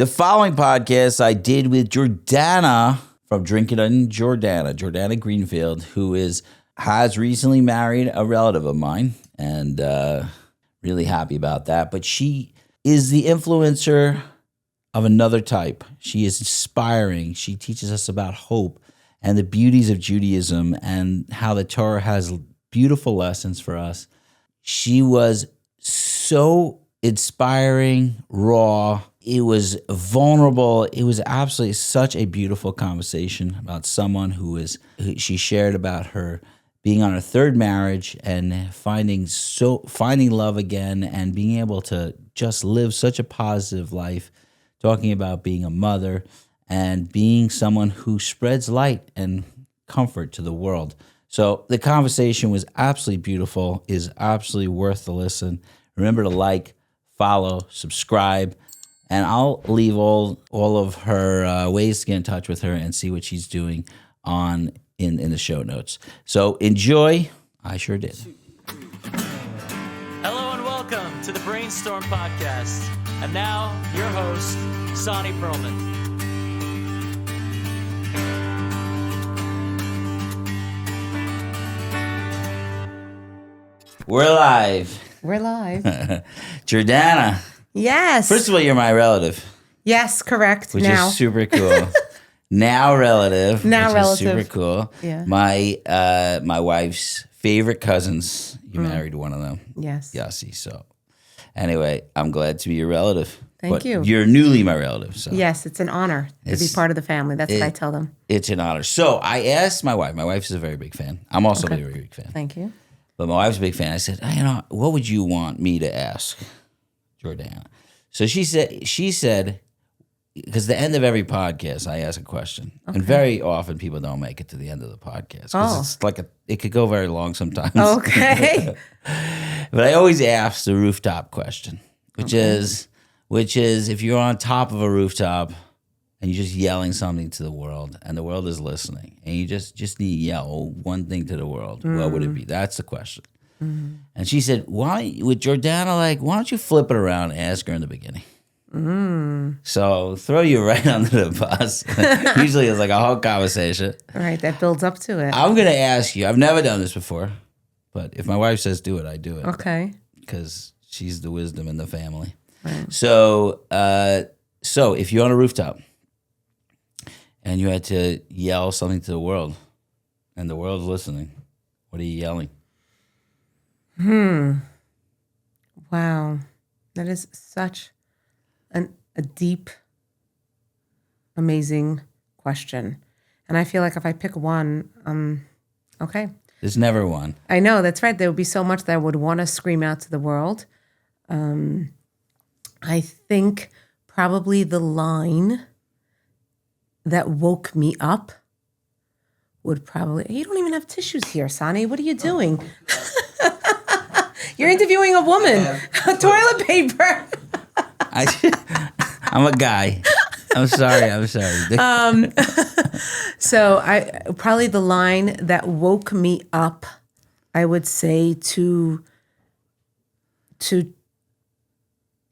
The following podcast I did with Jordana from Drinking in Jordana Greenfield, who has recently married a relative of mine, and really happy about that. But she is the influencer of another type. She is inspiring. She teaches us about hope and the beauties of Judaism and how the Torah has beautiful lessons for us. She was so inspiring, raw. It was vulnerable. It was absolutely such a beautiful conversation about someone she shared about her being on her third marriage and finding love again and being able to just live such a positive life, talking about being a mother and being someone who spreads light and comfort to the world. So the conversation was absolutely beautiful, is absolutely worth the listen. Remember to like, follow, subscribe, and I'll leave all of her ways to get in touch with her and see what she's doing in the show notes. So enjoy. I sure did. Hello and welcome to the Brainstorm podcast. And now, your host, Sonny Perlman. We're live. Jordana. Yes. First of all, you're my relative. Yes, correct. Which now. is super cool. Now relative. Now which relative. Is super cool. Yeah. My wife's favorite cousins. You married one of them. Yes. Yossi. So anyway, I'm glad to be your relative. Thank you. You're newly my relative. So Yes, it's an honor to be part of the family. That's what I tell them. it's an honor. So I asked my wife. My wife is a very big fan. I'm also a very big fan. Thank you. But my wife's a big fan. I said, what would you want me to ask Jordana? So she said, because the end of every podcast, I ask a question. And very often people don't make it to the end of the podcast. Because it's it could go very long sometimes. Okay. But I always ask the rooftop question, which is if you're on top of a rooftop and you're just yelling something to the world and the world is listening and you just need to yell one thing to the world, what would it be? That's the question. Mm-hmm. And she said, with Jordana, why don't you flip it around and ask her in the beginning? So throw you right under the bus. Usually it's like a whole conversation. All right, that builds up to it. I'm going to ask you, I've never done this before, but if my wife says do it, I do it. Okay. Because she's the wisdom in the family. Right. So if you're on a rooftop and you had to yell something to the world and the world's listening, what are you yelling? Wow. That is such a deep, amazing question. And I feel like if I pick one, okay. There's never one. I know, that's right. There would be so much that I would want to scream out to the world. I think probably the line that woke me up would probably... You don't even have tissues here, Sonny. What are you doing? You're interviewing a woman. Toilet paper. I'm a guy. I'm sorry. So probably the line that woke me up, I would say to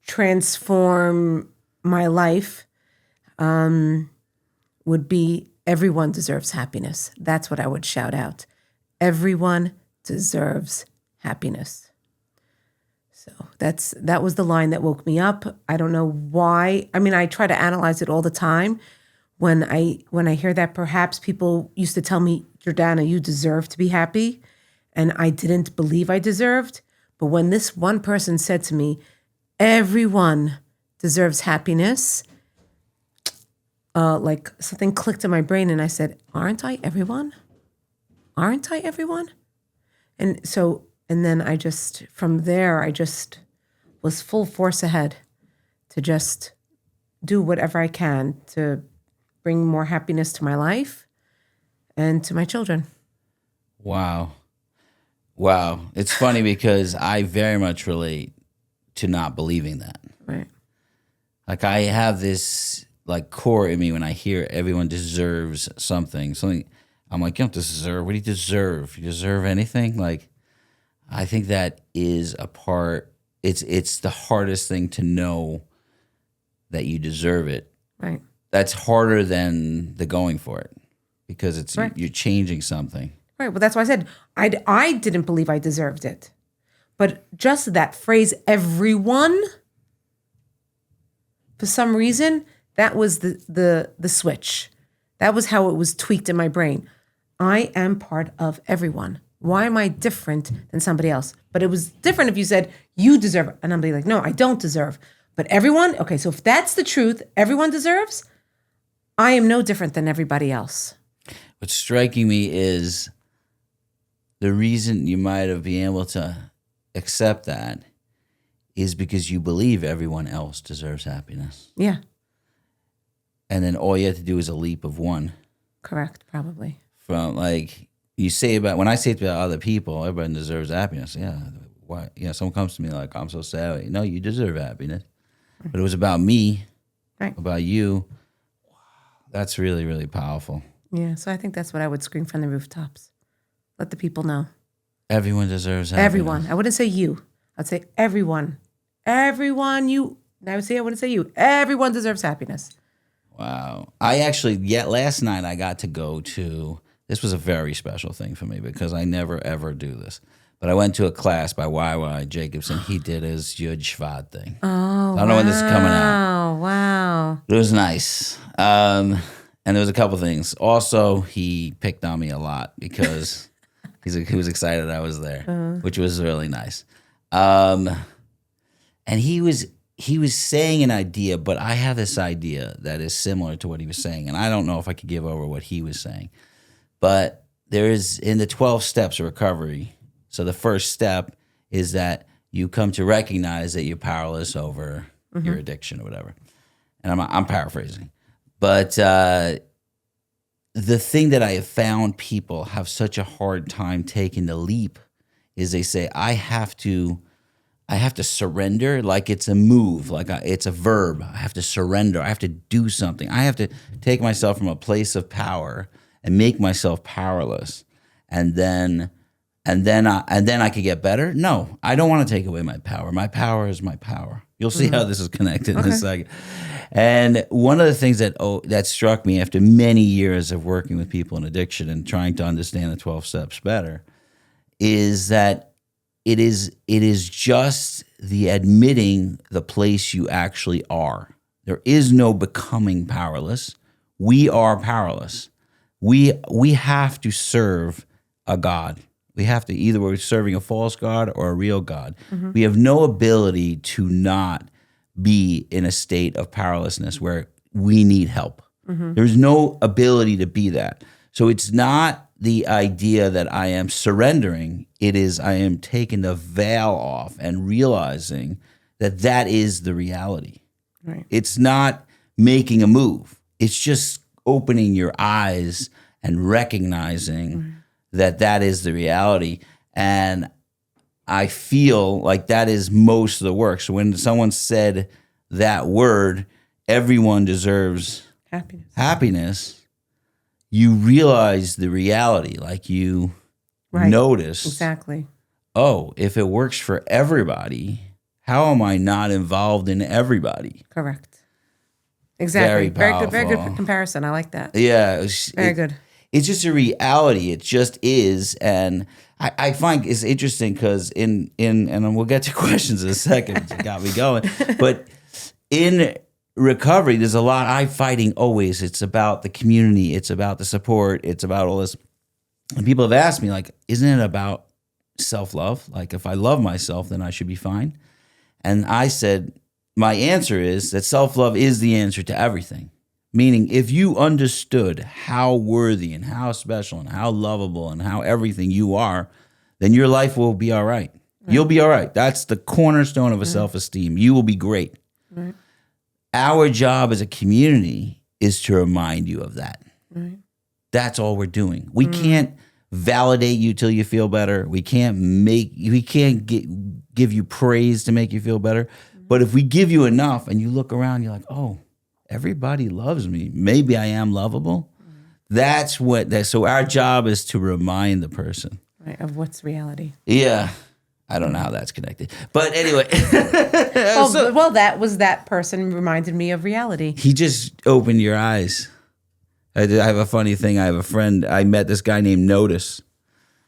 transform my life would be everyone deserves happiness. That's what I would shout out. Everyone deserves happiness. So that was the line that woke me up. I don't know why. I mean, I try to analyze it all the time. When I hear that, perhaps people used to tell me, Jordana, you deserve to be happy. And I didn't believe I deserved. But when this one person said to me, everyone deserves happiness, something clicked in my brain and I said, aren't I everyone? Aren't I everyone? And then from there, I just was full force ahead to just do whatever I can to bring more happiness to my life and to my children. Wow. It's funny because I very much relate to not believing that. Right. Like I have this core in me when I hear everyone deserves something. I'm like, you don't deserve. What do you deserve? You deserve anything? I think that is a part. It's the hardest thing to know that you deserve it, Right. that's harder than the going for it because it's Right. you're changing something. Right. Well, that's why I said I didn't believe I deserved it. But just that phrase, everyone, for some reason, that was the switch. That was how it was tweaked in my brain. I am part of everyone. Why am I different than somebody else? But it was different if you said, you deserve it. And I'm like, no, I don't deserve. But everyone, okay, so if that's the truth, everyone deserves, I am no different than everybody else. What's striking me is the reason you might have been able to accept that is because you believe everyone else deserves happiness. Yeah, And then all you have to do is a leap of one. correct, probably. From like you say about when I say to other people, everyone deserves happiness. Yeah. Why? You know, someone comes to me like, I'm so sad. No, you deserve happiness. But it was about me, Right. about you. Wow. That's really, really powerful. Yeah, so I think that's what I would scream from the rooftops. Let the people know. Everyone deserves happiness. Everyone. I wouldn't say you. I'd say everyone. Everyone, you. I wouldn't say you. Everyone deserves happiness. Wow. Last night I got to go to, this was a very special thing for me because I never ever do this. But I went to a class by Y.Y. Jacobson. He did his Yud Shvat thing. Oh, I don't know when this is coming out. Oh, wow. It was nice. And there was a couple things. Also, he picked on me a lot because he was excited I was there, which was really nice. And he was saying an idea, but I have this idea that is similar to what he was saying. And I don't know if I could give over what he was saying. But there is, in the 12 steps of recovery, so the first step is that you come to recognize that you're powerless over your addiction or whatever. And I'm paraphrasing. But the thing that I have found people have such a hard time taking the leap is they say, I have to surrender, like it's a move, like it's a verb. I have to surrender. I have to do something. I have to take myself from a place of power and make myself powerless. And then I could get better. No, I don't want to take away my power. My power is my power. You'll see how this is connected in a second. And one of the things that struck me after many years of working with people in addiction and trying to understand the 12 steps better is that it is just the admitting the place you actually are. There is no becoming powerless. We are powerless. We have to serve a God. We have to, either we're serving a false God or a real God. Mm-hmm. We have no ability to not be in a state of powerlessness where we need help. Mm-hmm. There's no ability to be that. So it's not the idea that I am surrendering. It is I am taking the veil off and realizing that is the reality. Right. It's not making a move. It's just opening your eyes and recognizing that is the reality. And I feel like that is most of the work. So when someone said that word, everyone deserves happiness, you realize the reality. Like you notice. Exactly. Oh, if it works for everybody, how am I not involved in everybody? Correct. Exactly. Very good comparison. I like that. Yeah. Very good. It's just a reality. It just is. And I find it's interesting because and we'll get to questions in a second. It got me going. But in recovery, there's a lot I'm fighting always. It's about the community. It's about the support. It's about all this. And people have asked me, like, isn't it about self-love? Like, if I love myself, then I should be fine. And I said, my answer is that self-love is the answer to everything. Meaning, if you understood how worthy and how special and how lovable and how everything you are, then your life will be all right. You'll be all right. That's the cornerstone of a self-esteem. You will be great. Right. Our job as a community is to remind you of that. Right. That's all we're doing. We can't validate you till you feel better. We can't give you praise to make you feel better. But if we give you enough and you look around, you're like, oh, everybody loves me. Maybe I am lovable. So our job is to remind the person. Right, of what's reality. Yeah. I don't know how that's connected. But anyway. Well, that person reminded me of reality. He just opened your eyes. I have a funny thing. I have a friend. I met this guy named Notice.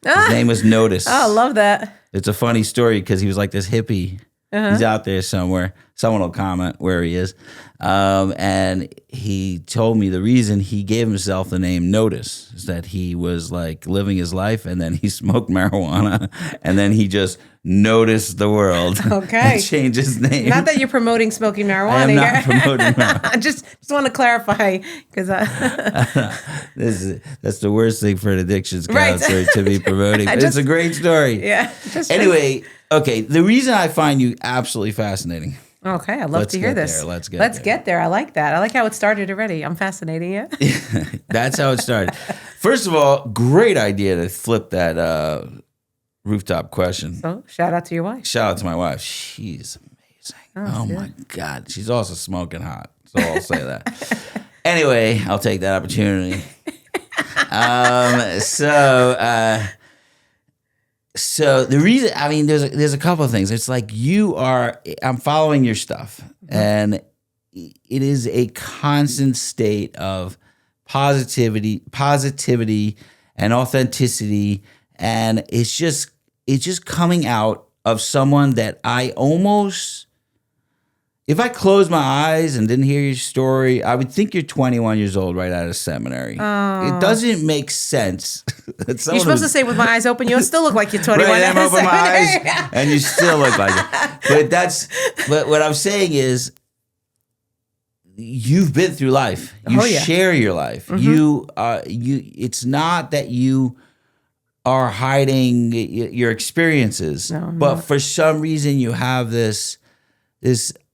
His name was Notice. Oh, I love that. It's a funny story because he was like this hippie. He's out there somewhere. Someone will comment where he is. And he told me the reason he gave himself the name Notice is that he was like living his life and then he smoked marijuana and then he just noticed the world. Okay. And changed his name. Not that you're promoting smoking marijuana. I am not promoting marijuana. I just want to clarify because that's the worst thing for an addictions counselor to be promoting. But it's a great story. Yeah. Anyway, okay. The reason I find you absolutely fascinating. Okay, I'd love to hear this. Let's get there. I like that. I like how it started already. I'm fascinating you. That's how it started. First of all, great idea to flip that rooftop question. So, shout out to your wife. Shout out to my wife. She's amazing. Oh my God. She's also smoking hot. So I'll say that. Anyway, I'll take that opportunity. So the reason, I mean, there's a couple of things. It's like I'm following your stuff, and it is a constant state of positivity and authenticity, and it's just coming out of someone that I almost, if I closed my eyes and didn't hear your story, I would think you're 21 years old right out of seminary. Oh. It doesn't make sense. You're supposed to say with my eyes open, you'll still look like you're 21. Right, I'm open my eyes, and you still look like it. But what I'm saying is, you've been through life. You share your life. Mm-hmm. It's not that you are hiding your experiences, but for some reason you have this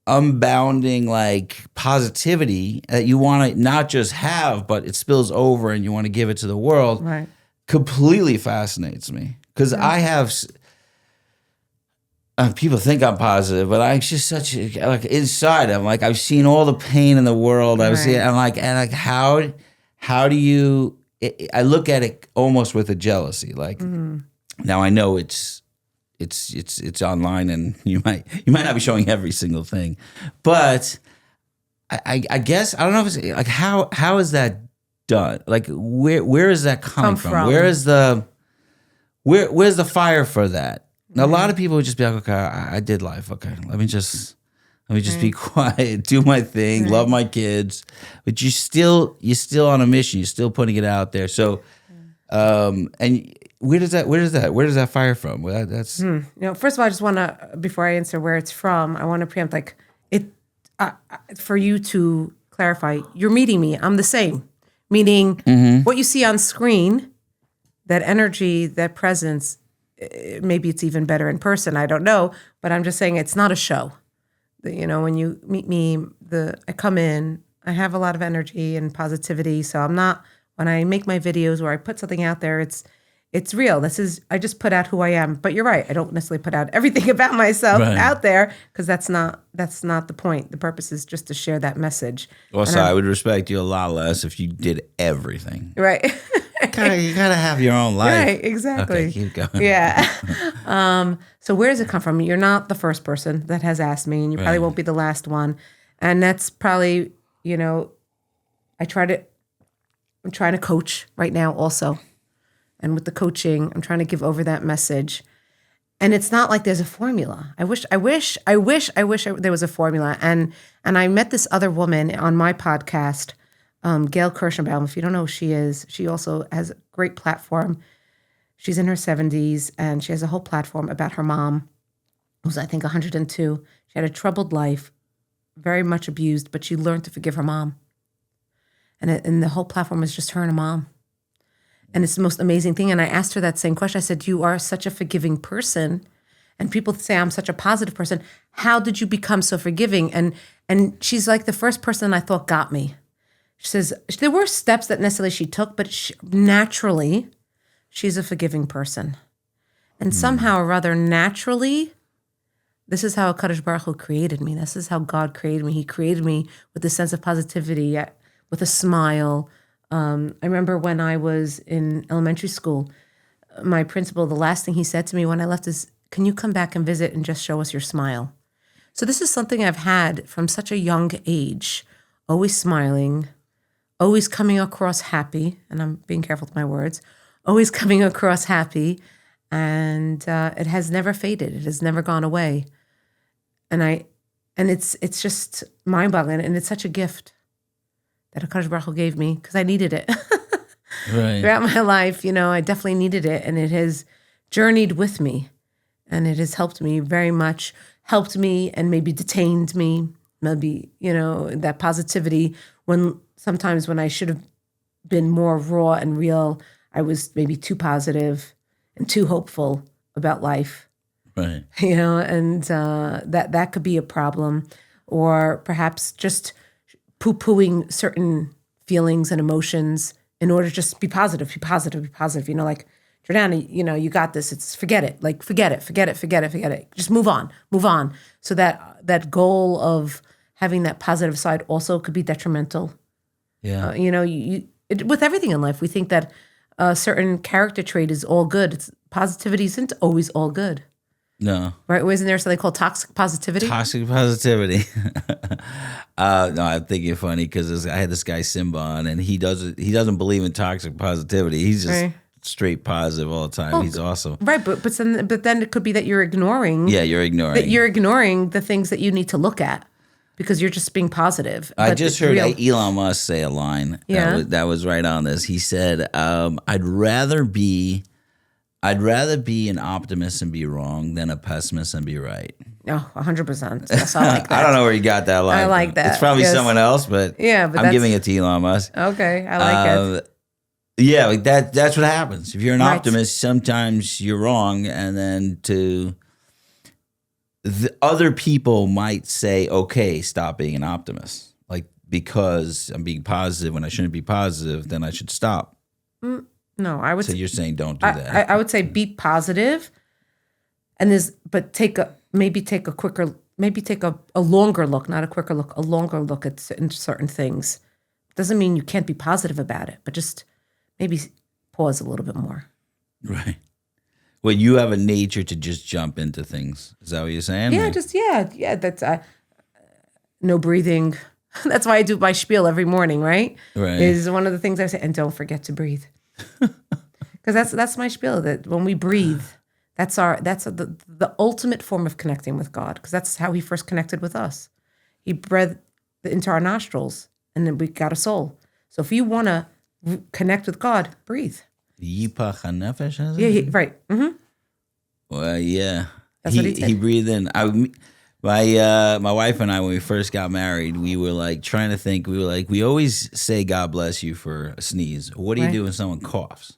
unbounding like positivity that you want to not just have, but it spills over and you want to give it to the world. Right. Completely fascinates me because I have people think I'm positive, but I'm just such like inside. I'm like, I've seen all the pain in the world. I've seen. I'm like, how do you? I look at it almost with a jealousy. Like now I know it's online and you might not be showing every single thing, but I guess I don't know if it's like how is that done? Like where is that coming from? Where's the fire for that? Now, a lot of people would just be like, okay, I did life. Okay, let me just be quiet, do my thing, love my kids. But you're still on a mission. You're still putting it out there. So, and where does that fire from? Well, that's first of all, I just want to, before I answer where it's from, I want to preempt like it for you to clarify. You're meeting me. I'm the same. Meaning, what you see on screen, that energy, that presence. Maybe it's even better in person. I don't know, but I'm just saying it's not a show. When you meet me, I come in. I have a lot of energy and positivity. So I'm not. When I make my videos or I put something out there, it's real. I just put out who I am. But you're right. I don't necessarily put out everything about myself out there because that's not the point. The purpose is just to share that message. Also, I would respect you a lot less if you did everything. Right. You gotta have your own life. Right, exactly. Okay, keep going. Yeah. So where does it come from? You're not the first person that has asked me, and you probably won't be the last one. And that's probably, I'm trying to coach right now also. And with the coaching, I'm trying to give over that message. And it's not like there's a formula. I wish there was a formula. And I met this other woman on my podcast, Gail Kirschenbaum. If you don't know who she is, she also has a great platform. She's in her 70s, and she has a whole platform about her mom, who's, I think, 102. She had a troubled life, very much abused, but she learned to forgive her mom. And the whole platform is just her and her mom. And it's the most amazing thing. And I asked her that same question. I said, you are such a forgiving person. And people say I'm such a positive person. How did you become so forgiving? And she's like the first person I thought got me. She says, there were steps that necessarily she took, but naturally, she's a forgiving person. And somehow or other, naturally, this is how Kadosh Baruch Hu created me. This is how God created me. He created me with a sense of positivity, with a smile. I remember when I was in elementary school, my principal, the last thing he said to me when I left is, can you come back and visit and just show us your smile? So this is something I've had from such a young age, always smiling, always coming across happy, and I'm being careful with my words, always coming across happy, and it has never faded. It has never gone away. And it's just mind-boggling, and it's such a gift that HaKadosh Baruch Hu gave me because I needed it. Right. Throughout my life, I definitely needed it, and it has journeyed with me, and it has helped me very much, helped me and maybe detained me, maybe, that positivity sometimes when I should have been more raw and real, I was maybe too positive and too hopeful about life. Right. And that could be a problem, or perhaps just poo-pooing certain feelings and emotions in order to just be positive. Like, Jordana, you got this. It's forget it. Like, forget it. Just move on. So that goal of having that positive side also could be detrimental. Yeah. With everything in life, we think that a certain character trait is all good. Positivity isn't always all good. No. Right? Isn't there something called toxic positivity? Toxic positivity. No, I'm thinking funny because I had this guy Simba on, and he doesn't believe in toxic positivity. He's just straight positive all the time. Well, he's awesome. Right, but then it could be that you're ignoring. Yeah, you're ignoring. That you're ignoring the things that you need to look at because you're just being positive. I just heard Elon Musk say a line. Yeah. That was right on this. He said, I'd rather be an optimist and be wrong than a pessimist and be right. Oh, 100%. Yes, I like that. I don't know where you got that line. I like that. It's probably someone else, but I'm giving it to Elon Musk. Okay, I like it. Yeah, like that's what happens. If you're an optimist, sometimes you're wrong, and then the other people might say, okay, stop being an optimist. Like, because I'm being positive when I shouldn't be positive, then I should stop. No, I would. So you're saying don't do that. I would say be positive, but take a longer look, not a quicker look, a longer look at certain things. Doesn't mean you can't be positive about it, but just maybe pause a little bit more. Right. Well, you have a nature to just jump into things. Is that what you're saying? Yeah, That's no breathing. That's why I do my spiel every morning. Right. Is one of the things I say, and don't forget to breathe. Because that's my spiel. That when we breathe, that's the ultimate form of connecting with God. Because that's how He first connected with us. He breathed into our nostrils, and then we got a soul. So if you want to connect with God, breathe. Yipach hanefesh. Yeah, right. Mm-hmm. Well, yeah. That's what he said. He breathed in. My wife and I, when we first got married, we were like trying to think. We were like, we always say God bless you for a sneeze. What do you do when someone coughs?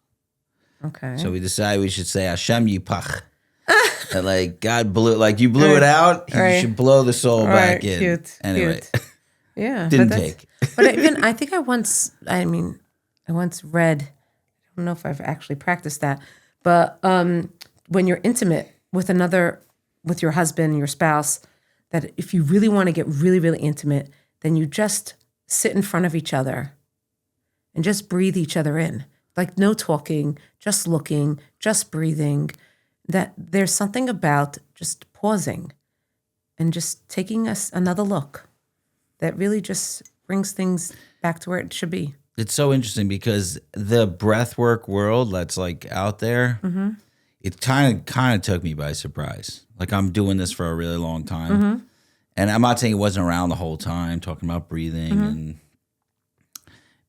Okay. So we decided we should say Hashem Yipach. That like God blew, like you blew it out. You should blow the soul back in. Cute. Anyway, yeah, didn't take. But even I think I once read. I don't know if I've actually practiced that, but when you're intimate with your husband, your spouse, that if you really want to get really, really intimate, then you just sit in front of each other and just breathe each other in. Like no talking, just looking, just breathing. That there's something about just pausing and just taking another look that really just brings things back to where it should be. It's so interesting because the breathwork world that's like out there, it kind of took me by surprise. Like I'm doing this for a really long time. And I'm not saying it wasn't around the whole time, talking about breathing and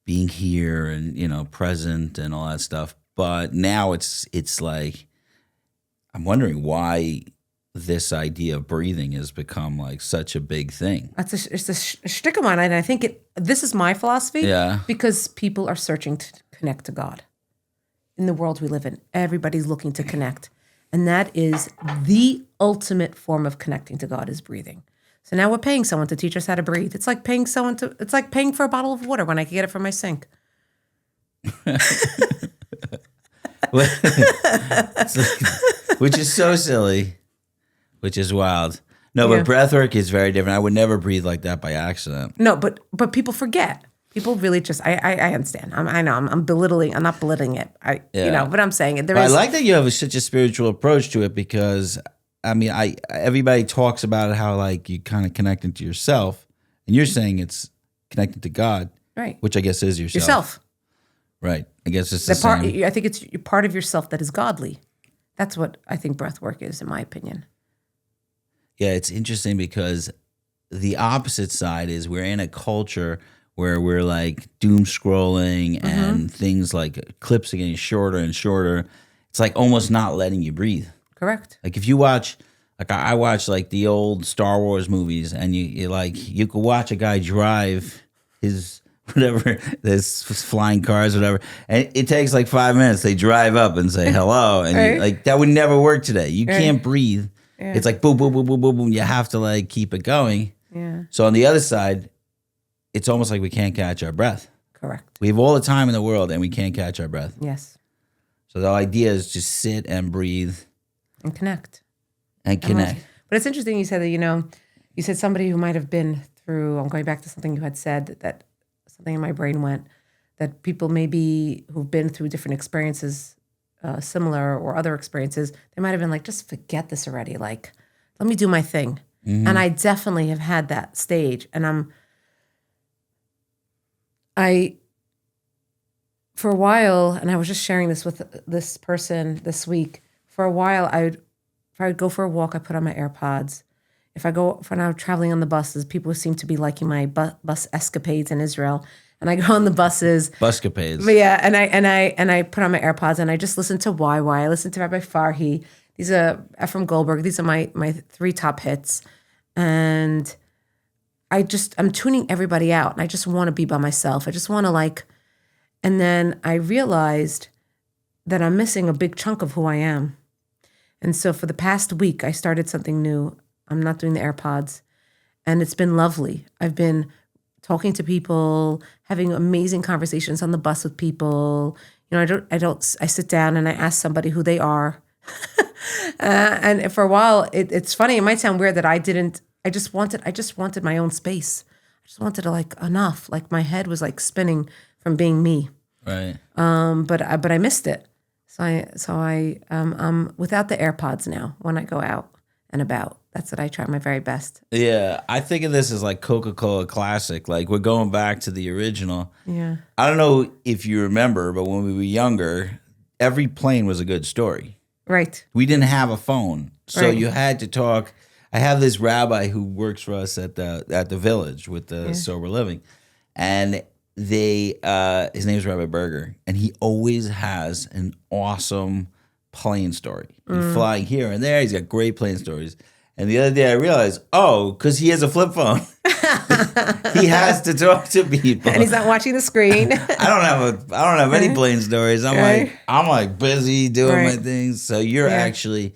being here and, present and all that stuff. But now it's like, I'm wondering why this idea of breathing has become like such a big thing. It's a shtick of mine, and I think this is my philosophy. Yeah. Because people are searching to connect to God. In the world we live in, everybody's looking to connect. And that is the ultimate form of connecting to God is breathing. So now we're paying someone to teach us how to breathe. It's like paying for a bottle of water when I can get it from my sink. Which is so silly, which is wild. No, but breathwork is very different. I would never breathe like that by accident. No, but people forget. People really just, I understand. I know I'm belittling. I'm not belittling it. But I'm saying it. But I like that you have such a spiritual approach to it because, I mean, everybody talks about how like you kind of connecting to yourself, and you're saying it's connected to God, right? Which I guess is yourself. Yourself, right? I guess it's the the part. same. I think it's part of yourself that is godly. That's what I think breath work is, in my opinion. Yeah, it's interesting because the opposite side is we're in a culture where we're like doom scrolling and things like clips are getting shorter and shorter. It's like almost not letting you breathe. Correct. Like if you watch, like I watch like the old Star Wars movies, and you could watch a guy drive his whatever, this flying cars, whatever, and it takes like 5 minutes. They drive up and say hello, and Right. like that would never work today. You can't breathe. Yeah. It's like boom, boom, boom, boom, boom, boom. You have to like keep it going. Yeah. So on the other side, it's almost like we can't catch our breath. Correct. We have all the time in the world, and we can't catch our breath. Yes. So the idea is just sit and breathe And connect. and connect. But it's interesting you said that, you said somebody who might have been through, I'm going back to something you had said, that something in my brain went, that people maybe who've been through different experiences, similar or other experiences, they might have been like, just forget this already. Like, let me do my thing. Mm-hmm. And I definitely have had that stage. And for a while, and I was just sharing this with this person this week, for a while, if I would go for a walk, I put on my AirPods. When I'm traveling on the buses, people seem to be liking my bus escapades in Israel. And I go on the buses. Buscapades. But yeah, and I put on my AirPods and I just listen to YY. I listen to Rabbi Farhi. These are Ephraim Goldberg. These are my 3 top hits. And I'm tuning everybody out. And I just want to be by myself. I just want to and then I realized that I'm missing a big chunk of who I am. And so for the past week, I started something new. I'm not doing the AirPods. And it's been lovely. I've been talking to people, having amazing conversations on the bus with people. I sit down and I ask somebody who they are. And for a while, it's funny. It might sound weird that I just wanted my own space. I just wanted to enough. Like my head was spinning from being me. Right. But I missed it. So I'm without the AirPods now when I go out and about. That's what I try my very best. Yeah, I think of this as like Coca-Cola Classic. Like we're going back to the original. Yeah. I don't know if you remember, but when we were younger, every plane was a good story. Right. We didn't have a phone, so Right. you had to talk. I have this rabbi who works for us at the Village with the Sober Living, and his name is Rabbi Berger, and he always has an awesome plane story. He's flying here and there. He's got great plane stories. And the other day I realized, because he has a flip phone, he has to talk to people, And he's not watching the screen. I don't have any plane stories. I'm like busy doing my Right. things. So you're actually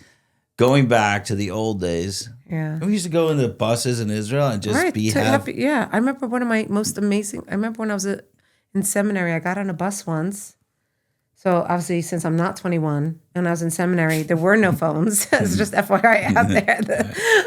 going back to the old days. Yeah. We used to go in the buses in Israel and just be happy. Yeah. I remember one of my most amazing, I remember when I was in seminary, I got on a bus once. So obviously, since I'm not 21 and I was in seminary, there were no phones. It's just FYI out there.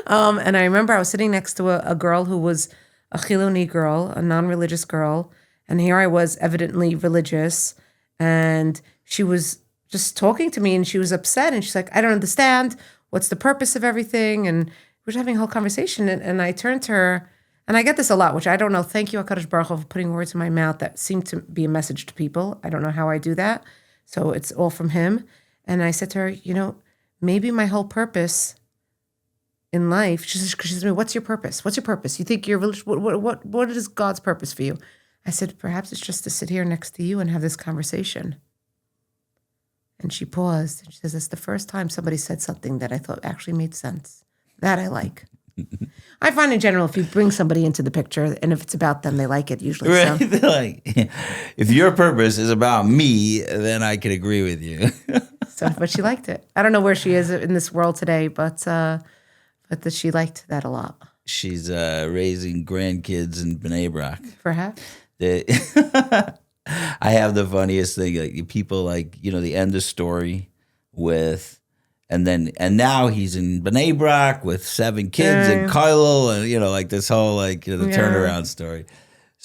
And I remember I was sitting next to a girl who was a Chiloni girl, a non-religious girl. And here I was evidently religious. And she was just talking to me and she was upset. And she's like, I don't understand. What's the purpose of everything? And we were having a whole conversation. And I turned to her, and I get this a lot, which I don't know. Thank you, HaKadosh Baruch for putting words in my mouth that seem to be a message to people. I don't know how I do that. So it's all from him. And I said to her, maybe my whole purpose in life, she said to me, what's your purpose? What's your purpose? You think you're religious? What is God's purpose for you? I said, perhaps it's just to sit here next to you and have this conversation. And she paused and she says, that's the first time somebody said something that I thought actually made sense. That I like. I find in general, if you bring somebody into the picture and if it's about them, they like it usually. Right? So. They're like, if your purpose is about me, then I can agree with you. But she liked it. I don't know where she is in this world today, but she liked that a lot. She's raising grandkids in Bnei Brak. Perhaps. I have the funniest thing. Like people the end of story with, and now he's in Bnei Brak with 7 kids and Kylil and this whole the turnaround story.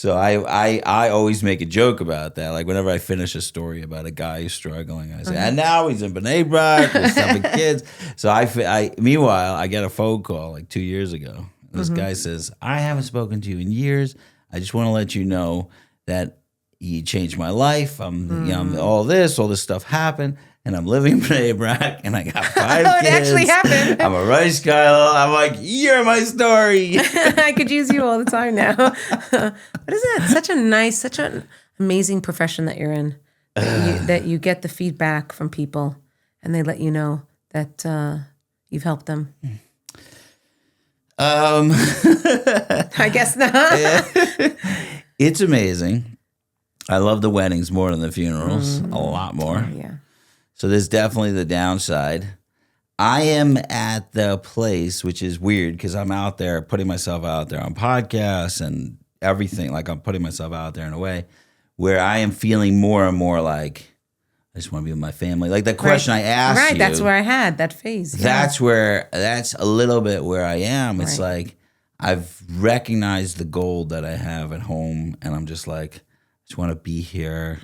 So I always make a joke about that. Like whenever I finish a story about a guy who's struggling, I say, and now he's in B'nai Brak with 7 kids. So meanwhile, I get a phone call like 2 years ago. This guy says, I haven't spoken to you in years. I just want to let you know that you changed my life. I'm all this stuff happened. And I'm living in B'nai Brak, and I got 5 kids. It actually happened. I'm a rice Kylo. I'm like, you're my story. I could use you all the time now. But isn't it such an amazing profession that you're in? That you get the feedback from people, and they let you know that you've helped them. I guess not. It's amazing. I love the weddings more than the funerals, a lot more. Yeah. So there's definitely the downside. I am at the place, which is weird because I'm out there putting myself out there on podcasts and everything. Like I'm putting myself out there in a way where I am feeling more and more like I just want to be with my family. Like the question I asked you. Right, that's where I had that phase. Yeah. That's a little bit where I am. It's like I've recognized the gold that I have at home and I'm just like, I just want to be here.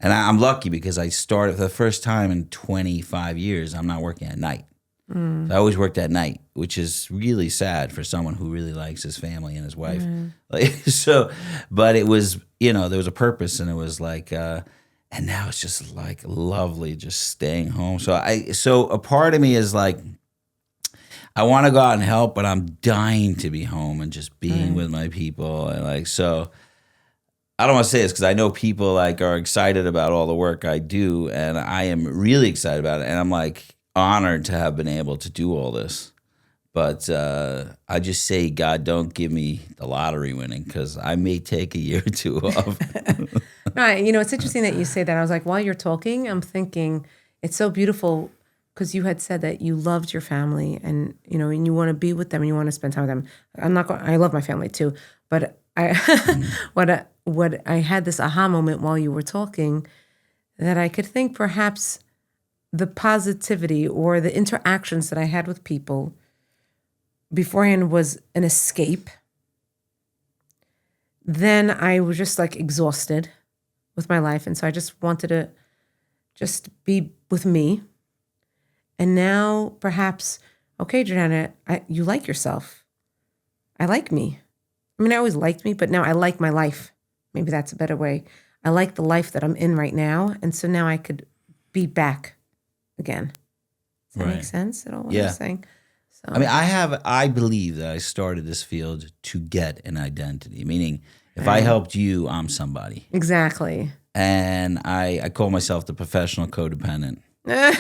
And I'm lucky because I started for the first time in 25 years, I'm not working at night. I always worked at night, which is really sad for someone who really likes his family and his wife. But it was, there was a purpose and it was like, and now it's just like lovely just staying home. So a part of me is like, I want to go out and help, but I'm dying to be home and just being with my people. And so I don't want to say this because I know people are excited about all the work I do, and I am really excited about it. And I'm honored to have been able to do all this. But I just say, God, don't give me the lottery winning because I may take a year or 2 off. Right. It's interesting that you say that. I was like, while you're talking, I'm thinking it's so beautiful because you had said that you loved your family and, and you want to be with them and you want to spend time with them. I love my family too, but what I had this aha moment while you were talking that I could think perhaps the positivity or the interactions that I had with people beforehand was an escape. Then I was just exhausted with my life. And so I just wanted to just be with me. And now perhaps, okay, Jordana, you like yourself. I like me. I mean, I always liked me, but now I like my life. Maybe that's a better way. I like the life that I'm in right now. And so now I could be back again. Does that make sense at all what I'm saying? So. I mean, I believe that I started this field to get an identity, meaning if I helped you, I'm somebody. Exactly. And I call myself the professional codependent.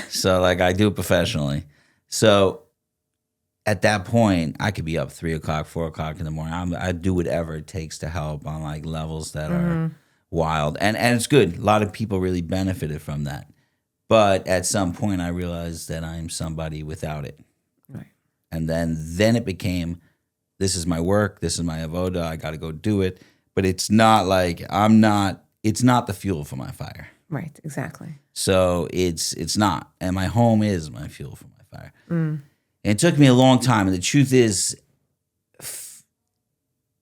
So I do it professionally. So at that point, I could be up 3 o'clock, 4 o'clock in the morning. I do whatever it takes to help on levels that are wild. And it's good. A lot of people really benefited from that. But at some point, I realized that I'm somebody without it. Right. And then it became, this is my work. This is my avoda. I got to go do it. But it's not it's not the fuel for my fire. Right, exactly. So it's not. And my home is my fuel for my fire. And it took me a long time. And the truth is,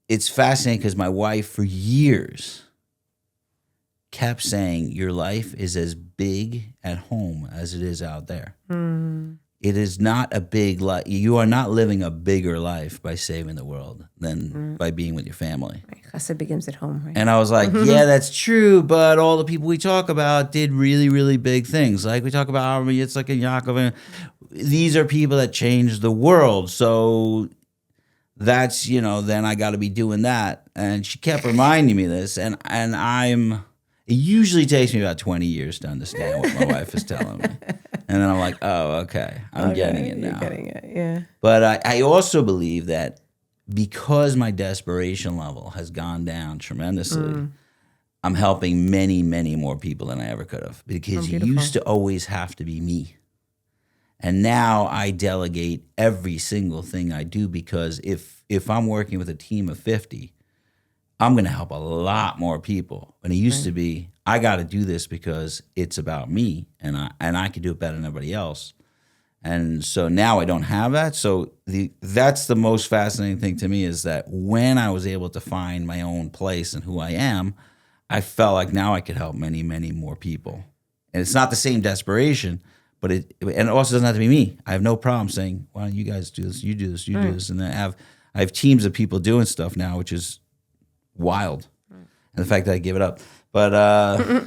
it's fascinating because my wife for years kept saying, your life is as big at home as it is out there. It is not a big life. You are not living a bigger life by saving the world than by being with your family. Right. Chesed begins at home, right? And I was like, yeah, that's true, but all the people we talk about did really, really big things. Like we talk about Avraham, Yitzchak, and Yaakov. And these are people that changed the world. So that's, then I got to be doing that. And she kept reminding me this. And it usually takes me about 20 years to understand what my wife is telling me. And then I'm like, oh, okay, I'm getting it now. You're getting it, yeah. But I also believe that because my desperation level has gone down tremendously, I'm helping many, many more people than I ever could have. Because it used to always have to be me. And now I delegate every single thing I do because if I'm working with a team of 50, I'm going to help a lot more people. And it used to be, I got to do this because it's about me and I can do it better than everybody else. And so now I don't have that. So that's the most fascinating thing to me is that when I was able to find my own place and who I am, I felt like now I could help many, many more people. And it's not the same desperation, but it also doesn't have to be me. I have no problem saying, "Why don't you guys do this? You do this. You do this." And then I have teams of people doing stuff now, which is wild. And the fact that I give it up, but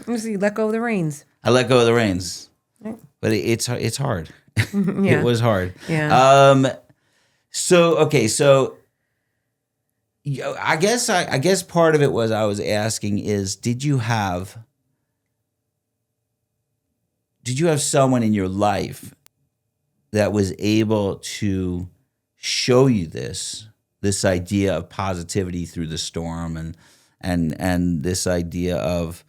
you let go of the reins. I let go of the reins. But it's hard. Yeah. It was hard. Yeah. So I guess part of it was I was asking is did you have someone in your life that was able to show you this idea of positivity through the storm and this idea of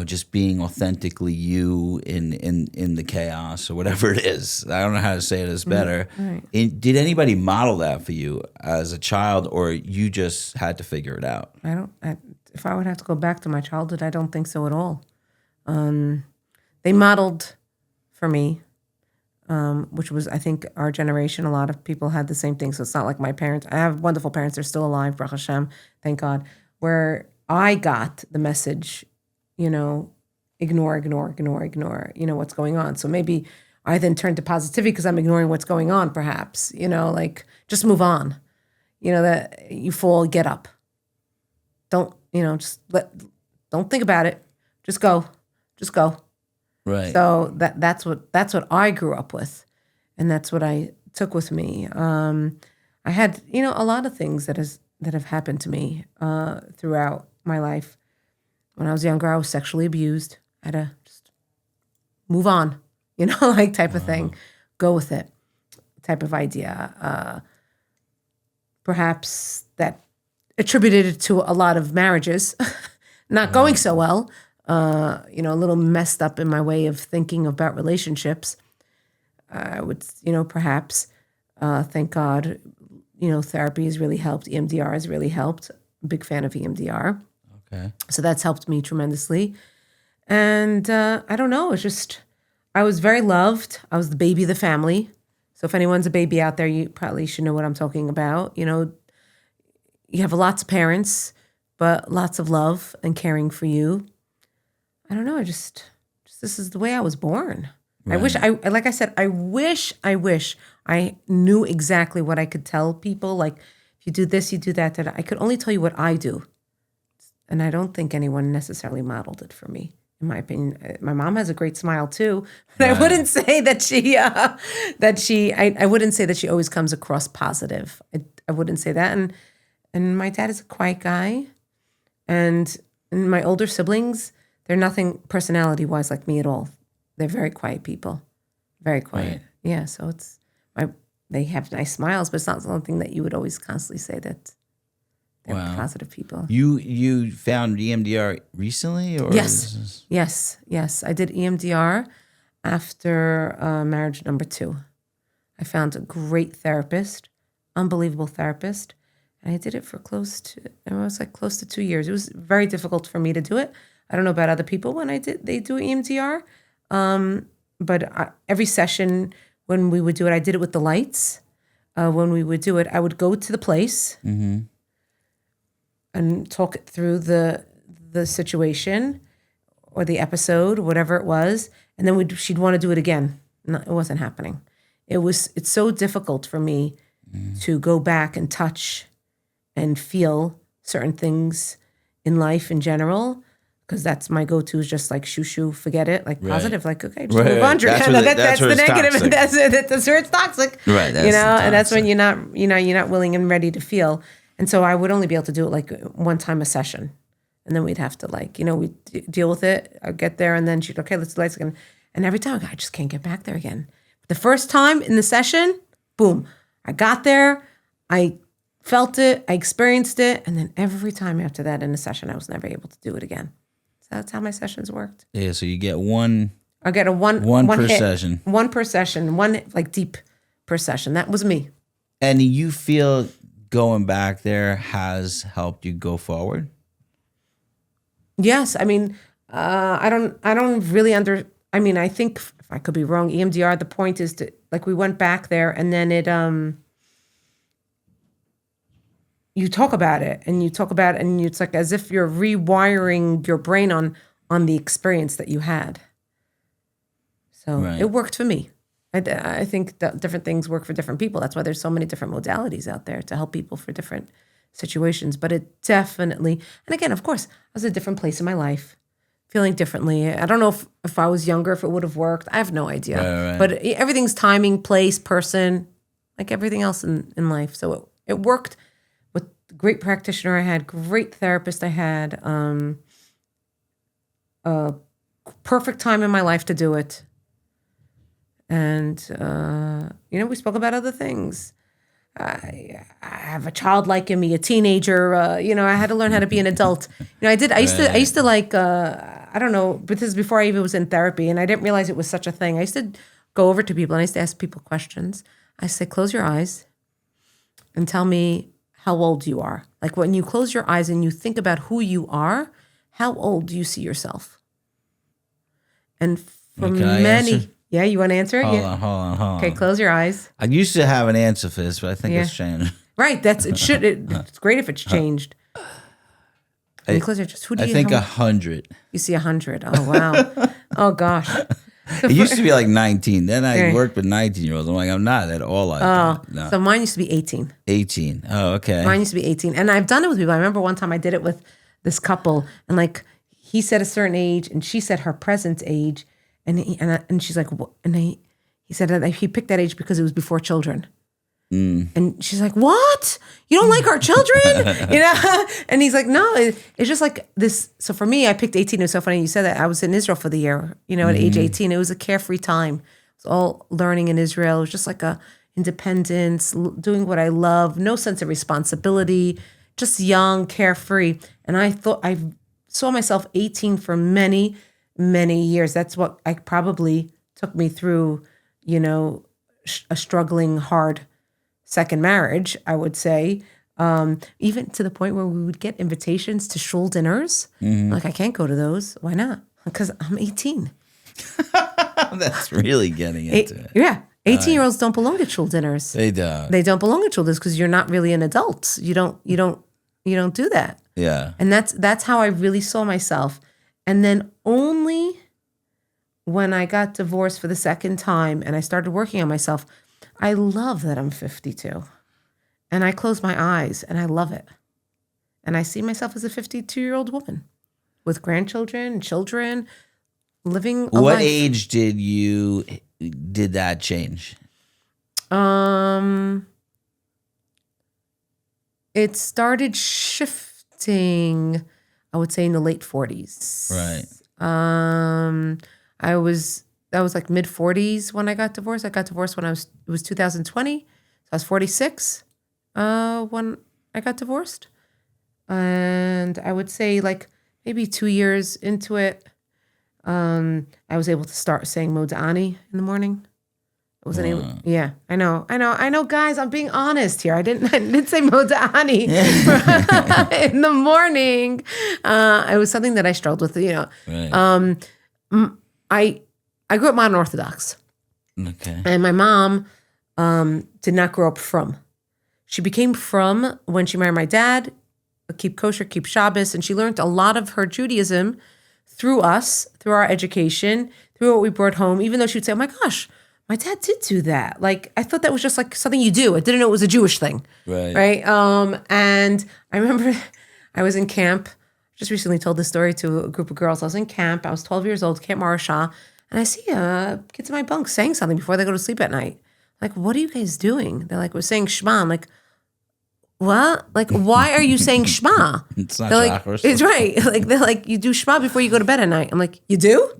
just being authentically you in the chaos or whatever it is. I don't know how to say it is better. Right. Did anybody model that for you as a child, or you just had to figure it out? If I would have to go back to my childhood, I don't think so at all. They modeled for me, which was, I think, our generation. A lot of people had the same thing. So it's not like my parents. I have wonderful parents. They're still alive, Baruch Hashem, thank God. Where I got the message, ignore, what's going on. So maybe I then turned to positivity because I'm ignoring what's going on, perhaps, like just move on. That you fall, get up. Don't, don't think about it. Just go. Right. So that's what I grew up with. And that's what I took with me. I had, a lot of things that have happened to me throughout my life. When I was younger, I was sexually abused. I had to just move on, type of thing. Go with it type of idea. Perhaps that attributed it to a lot of marriages not going so well. A little messed up in my way of thinking about relationships. I would, perhaps, thank God, therapy has really helped. EMDR has really helped. I'm a big fan of EMDR. Okay. So that's helped me tremendously. And I don't know, it's just, I was very loved. I was the baby of the family. So if anyone's a baby out there, you probably should know what I'm talking about. You have lots of parents, but lots of love and caring for you. I don't know, just this is the way I was born. Right. I wish I knew exactly what I could tell people. Like, if you do this, you do that. I could only tell you what I do. And I don't think anyone necessarily modeled it for me, in my opinion. My mom has a great smile too, but right. I wouldn't say I wouldn't say that she always comes across positive. I wouldn't say that. And my dad is a quiet guy, and my older siblings, they're nothing personality-wise like me at all. They're very quiet people, very quiet. Right. Yeah, so they have nice smiles, but it's not something that you would always constantly say that. They're positive people. You found EMDR recently, or yes. I did EMDR after marriage number 2. I found a great therapist, unbelievable therapist, and I did it for close to 2 years. It was very difficult for me to do it. I don't know about other people when they do EMDR, but every session when we would do it, I did it with the lights. When we would do it, I would go to the place. Mm-hmm. And talk it through the situation or the episode, whatever it was, and then she'd want to do it again. No, it wasn't happening. It's so difficult for me to go back and touch and feel certain things in life in general, because that's my go-to is just like shoo, forget it, like positive, like okay, just move on. That's the negative, and that's where it's toxic. Right, and that's when you're not willing and ready to feel. And so I would only be able to do it like one time a session. And then we'd have to we'd deal with it. I'd get there and then she'd, okay, let's do lights again. And every time I just can't get back there again. But the first time in the session, boom, I got there, I felt it, I experienced it. And then every time after that in the session, I was never able to do it again. So that's how my sessions worked. Yeah, so you get one. I get one per hit, session. One per session, one like deep per session. That was me. And you feel going back there has helped you go forward? Yes, I mean, I don't really I mean, I think if I could be wrong, EMDR, the point is to, like, we went back there and then you talk about it and it's like as if you're rewiring your brain on the experience that you had. So it worked for me. I think that different things work for different people. That's why there's so many different modalities out there to help people for different situations. But it definitely, and again, of course, I was at a different place in my life, feeling differently. I don't know if I was younger, if it would have worked. I have no idea. Right. But everything's timing, place, person, like everything else in life. So it worked with the great practitioner I had, great therapist I had, a perfect time in my life to do it. And, we spoke about other things. I have a childlike in me, a teenager. I had to learn how to be an adult. I used to like, I don't know, but this is before I even was in therapy, and I didn't realize it was such a thing. I used to go over to people and I used to ask people questions. I said, close your eyes and tell me how old you are. Like when you close your eyes and you think about who you are, how old do you see yourself? And for many... Yeah, you want to answer it? Hold on. Okay, close your eyes. I used to have an answer for this, but I think it's changed. Right, it's great if it's changed. Can you close your eyes? Who do you think 100. You see 100. Oh, wow. Oh, gosh. It used to be like 19. Then I worked with 19-year-olds. I'm like, I'm not at all like that. No. So mine used to be 18. 18. Oh, okay. Mine used to be 18. And I've done it with people. I remember one time I did it with this couple, and like he said a certain age, and she said her present age. And she's like, and he said that he picked that age because it was before children. And she's like, what? You don't like our children? And he's like, no, it's just like this. So for me, I picked 18. It was so funny you said that. I was in Israel for the year, at age 18. It was a carefree time. It was all learning in Israel. It was just like a independence, doing what I love, no sense of responsibility, just young, carefree. And I saw myself 18 for many years. That's what I probably took me through, a struggling, hard second marriage, I would say. Even to the point where we would get invitations to shul dinners. Like, I can't go to those. Why not? Because I'm 18. That's really getting into it. Yeah. 18-year-olds don't belong at shul dinners. They don't. They don't belong at shul dinners because you're not really an adult. You don't do that. Yeah. And that's how I really saw myself. And then only when I got divorced for the second time and I started working on myself, I love that I'm 52. And I close my eyes and I love it. And I see myself as a 52-year-old woman with grandchildren, children, living a life. What age did that change? It started shifting, I would say, in the late 40s. Right. That was like mid 40s when I got divorced. I got divorced when it was 2020. So I was 46 when I got divorced. And I would say like maybe 2 years into it, I was able to start saying Moda'ani in the morning. I wasn't able. Yeah, I know, guys. I'm being honest here. I didn't say Moda'ani in the morning. It was something that I struggled with. Right. I grew up modern Orthodox. Okay. And my mom did not grow up from. She became from when she married my dad. Keep kosher, keep Shabbos, and she learned a lot of her Judaism through us, through our education, through what we brought home. Even though she would say, "Oh my gosh, my dad did do that." Like, I thought that was just like something you do. I didn't know it was a Jewish thing. Right. And I remember I was in camp. Just recently told this story to a group of girls. I was in camp. I was 12 years old, Camp Marashah, and I see kids in my bunk saying something before they go to sleep at night. Like, what are you guys doing? They're like, we're saying Shema. I'm like, what? Like, why are you saying Shema? It's not like, it's right. Like, they're like, you do Shema before you go to bed at night. I'm like, you do?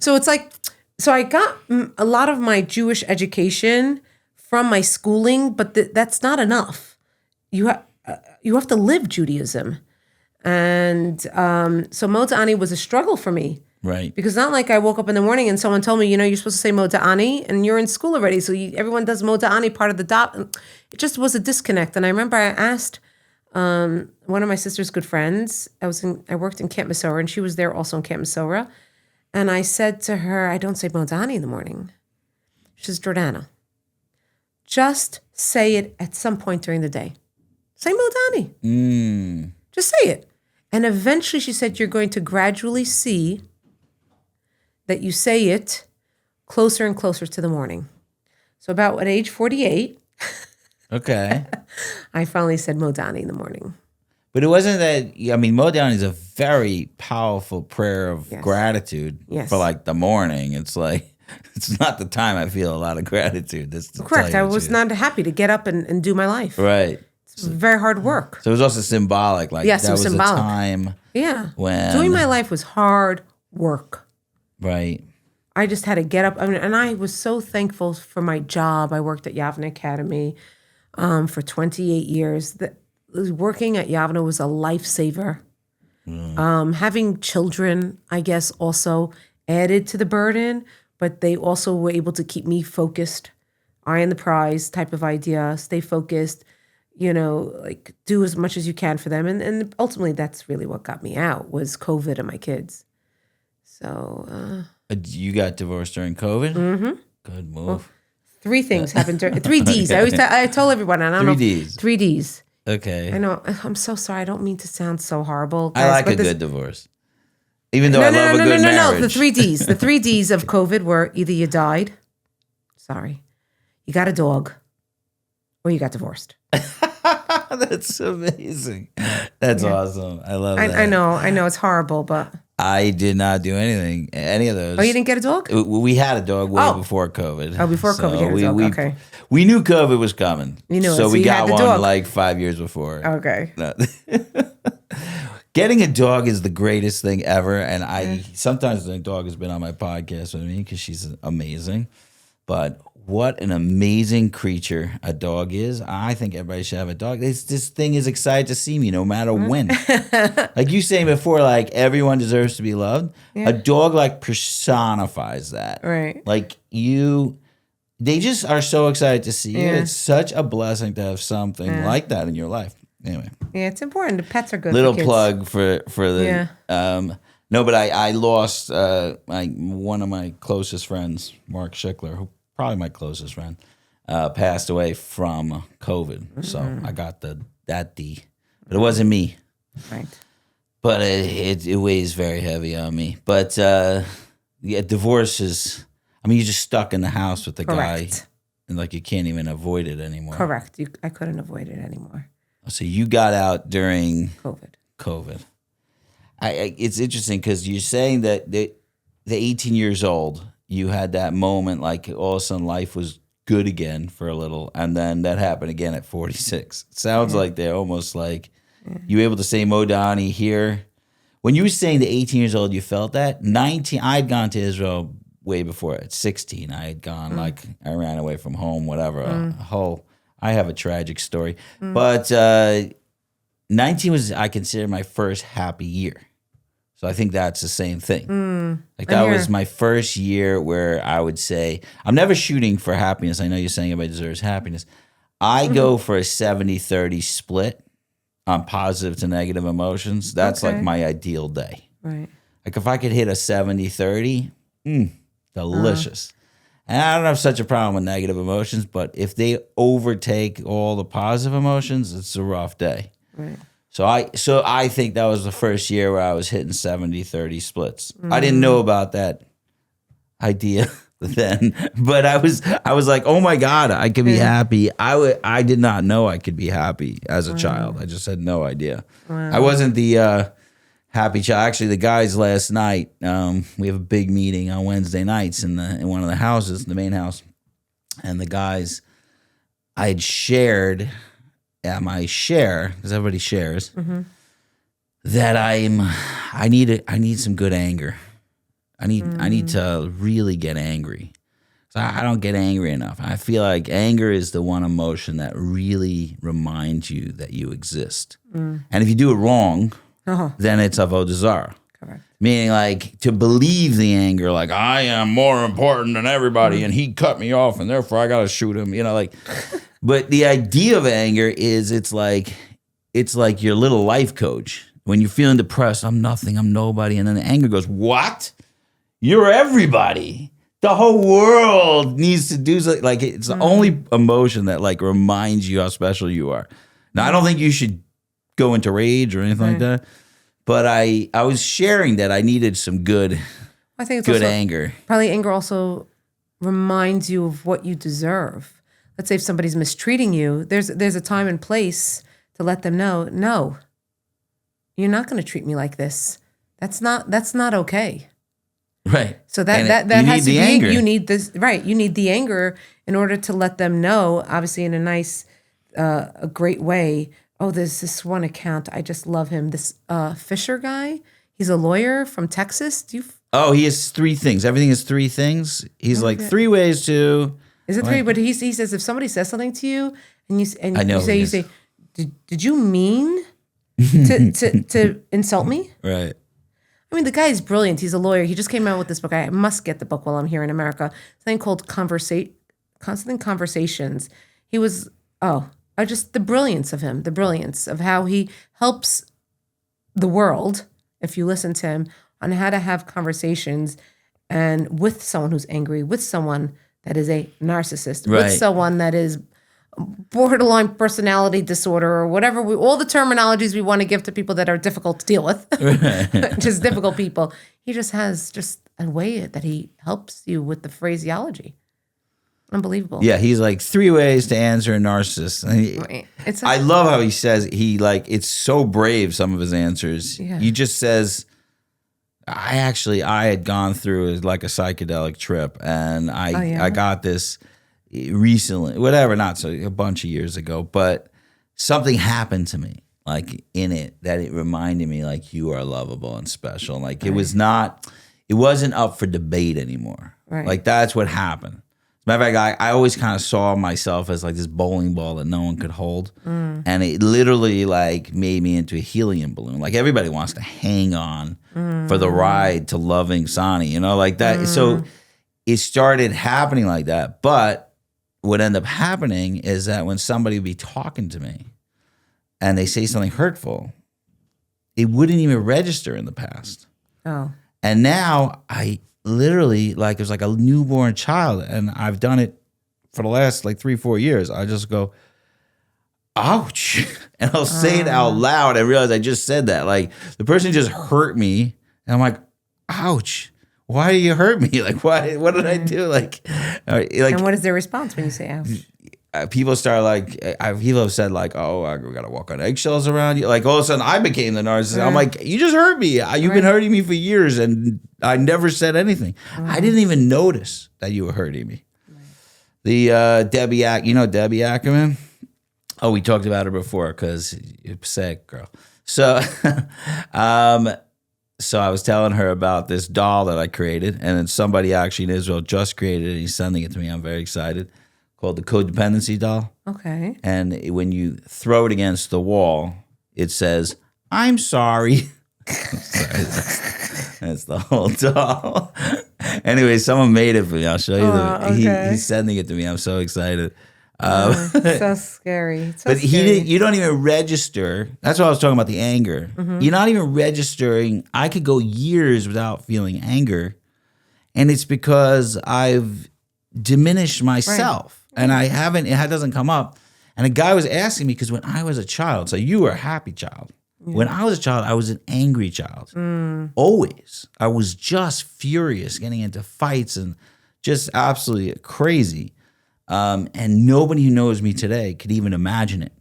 So it's like, so I got a lot of my Jewish education from my schooling, but that's not enough. You have to live Judaism. And so Moda'ani was a struggle for me. Right. Because not like I woke up in the morning and someone told me, you're supposed to say Moda'ani and you're in school already. So everyone does Moda'ani part of the dot. It just was a disconnect. And I remember I asked one of my sister's good friends. I worked in Camp Mesorah and she was there also in Camp Mesorah. And I said to her, I don't say Modani in the morning. She says, Jordana, just say it at some point during the day. Say Modani. Just say it. And eventually she said, you're going to gradually see that you say it closer and closer to the morning. So about at age 48, Okay. I finally said Modani in the morning. But it wasn't that, I mean, Modani is a very powerful prayer of gratitude for like the morning. It's like, it's not the time I feel a lot of gratitude. Correct. I was not happy to get up and do my life. Right. It's very hard work. So it was also symbolic. Like Yes, that it was was symbolic. a time when. Doing my life was hard work. Right. I just had to get up. I mean, and I was so thankful for my job. I worked at Yavna Academy for 28 years. Working at Yavna was a lifesaver. Having children, I guess, also added to the burden, but they also were able to keep me focused, eye on the prize type of idea, stay focused, like do as much as you can for them. And ultimately, that's really what got me out was COVID and my kids. So... You got divorced during COVID? Mm-hmm. Good move. Well, 3 things happened during 3 Ds. I told everyone. I don't 3 know. Ds. 3 Ds. Okay. I know. I'm so sorry. I don't mean to sound so horrible. Guys, I like a good divorce. Even though I love a good marriage. No. The 3 Ds. The 3 Ds of COVID were either you died, you got a dog, or you got divorced. That's amazing. That's awesome. I love that. I know. It's horrible, but... I did not do any of those. Oh, you didn't get a dog? We had a dog way before COVID. Oh, before COVID, you had a dog. Okay. We knew COVID was coming. You knew it. So we got one dog. Like 5 years before. Okay. No. Getting a dog is the greatest thing ever. And I sometimes the dog has been on my podcast with me because she's amazing. But what an amazing creature a dog is. I think everybody should have a dog. This thing is excited to see me no matter when. Like you saying before, like everyone deserves to be loved. Yeah. A dog like personifies that. Right. Like they just are so excited to see you. It's such a blessing to have something like that in your life. Anyway. Yeah, it's important. The pets are good. Little for kids. plug for the no, but I lost one of my closest friends, Mark Schickler, who probably my closest friend, passed away from COVID. So I got that D. But it wasn't me. Right. But it weighs very heavy on me. But divorce is, you're just stuck in the house with the guy. And like you can't even avoid it anymore. Correct. I couldn't avoid it anymore. So you got out during COVID. It's interesting because you're saying that the 18 years old, you had that moment like all of a sudden life was good again for a little, and then that happened again at 46. It sounds like they're almost like you were able to say Modani here. When you were saying the 18 years old, you felt that? 19, I'd gone to Israel way before. At 16, I had gone I ran away from home, whatever. I have a tragic story. But 19 was, I consider my first happy year. So I think that's the same thing. Like that was my first year where I would say, I'm never shooting for happiness. I know you're saying everybody deserves happiness. I go for a 70-30 split on positive to negative emotions. That's like my ideal day. Right. Like if I could hit a 70-30, delicious. And I don't have such a problem with negative emotions, but if they overtake all the positive emotions, it's a rough day. Right. So I think that was the first year where I was hitting 70-30 splits. I didn't know about that idea then, but I was like, oh my God, I could be happy. I did not know I could be happy as a child. I just had no idea. Wow. I wasn't the happy child. Actually, the guys last night, we have a big meeting on Wednesday nights in one of the houses, the main house, and the guys, I had shared at my share, because everybody shares, that I need some good anger. I need to really get angry. So I don't get angry enough. I feel like anger is the one emotion that really reminds you that you exist. And if you do it wrong, then it's avodah zarah. Correct. Meaning like to believe the anger, like I am more important than everybody and he cut me off and therefore I got to shoot him, But the idea of anger is it's like your little life coach. When you're feeling depressed, I'm nothing, I'm nobody. And then the anger goes, what? You're everybody. The whole world needs to do something. Like, it's the only emotion that like reminds you how special you are. Now, I don't think you should go into rage or anything like that. But I was sharing that I needed some good, I think it's good also, anger. Probably anger also reminds you of what you deserve. Let's say if somebody's mistreating you, there's a time and place to let them know, no, you're not going to treat me like this. That's not okay. Right. So that has to be anger. You need this, right? You need the anger in order to let them know, obviously in a nice, a great way. Oh, there's this one account. I just love him. This Fisher guy. He's a lawyer from Texas. Oh, he has 3 things. Everything is 3 things. He's like 3 ways to. Is it 3? But he says if somebody says something to you and you say, did you mean to insult me? Right. I mean, the guy is brilliant. He's a lawyer. He just came out with this book. I must get the book while I'm here in America. Something called Conversations. He was, just the brilliance of him, the brilliance of how he helps the world, if you listen to him, on how to have conversations and with someone who's angry, with someone that is a narcissist, with someone that is borderline personality disorder or whatever, all the terminologies we want to give to people that are difficult to deal with, just difficult people. He just has just a way that he helps you with the phraseology. Unbelievable. Yeah, he's like 3 ways to answer a narcissist. I love how he says it's so brave, some of his answers. Yeah. He just says, I had gone through like a psychedelic trip and I got this recently, a bunch of years ago, but something happened to me, like in it, that it reminded me like you are lovable and special. Like it wasn't up for debate anymore. Right. Like that's what happened. As a matter of fact, I always kind of saw myself as like this bowling ball that no one could hold. And it literally like made me into a helium balloon. Like everybody wants to hang on for the ride to loving Sonny, like that. So it started happening like that. But what ended up happening is that when somebody would be talking to me and they say something hurtful, it wouldn't even register in the past. Oh. And now I literally, it was like a newborn child, and I've done it for the last 3-4 years. I just go, ouch. And I'll say it out loud. I realize I just said that. Like the person just hurt me. And I'm like, ouch. Why do you hurt me? Like, why? What did I do? And what is their response when you say ouch? People start people have said oh, I gotta walk on eggshells around you. Like all of a sudden, I became the narcissist. I'm like, you just hurt me. You've been hurting me for years, and I never said anything. I didn't even notice that you were hurting me. The Debbie Ackerman. Oh, we talked about her before because you're sick, girl. So, So I was telling her about this doll that I created, and then somebody actually in Israel just created it, and he's sending it to me. I'm very excited. Called the codependency doll. Okay. And when you throw it against the wall, it says, I'm sorry. That's the whole doll. Anyway, someone made it for me. I'll show you. Okay. He's sending it to me. I'm so excited. So scary. You don't even register. That's why I was talking about the anger. Mm-hmm. You're not even registering. I could go years without feeling anger, and it's because I've diminished myself, and I haven't. It doesn't come up. And a guy was asking me because when I was a child, so you were a happy child. Yeah. When I was a child, I was an angry child. Always, I was just furious, getting into fights, and just absolutely crazy. And nobody who knows me today could even imagine it.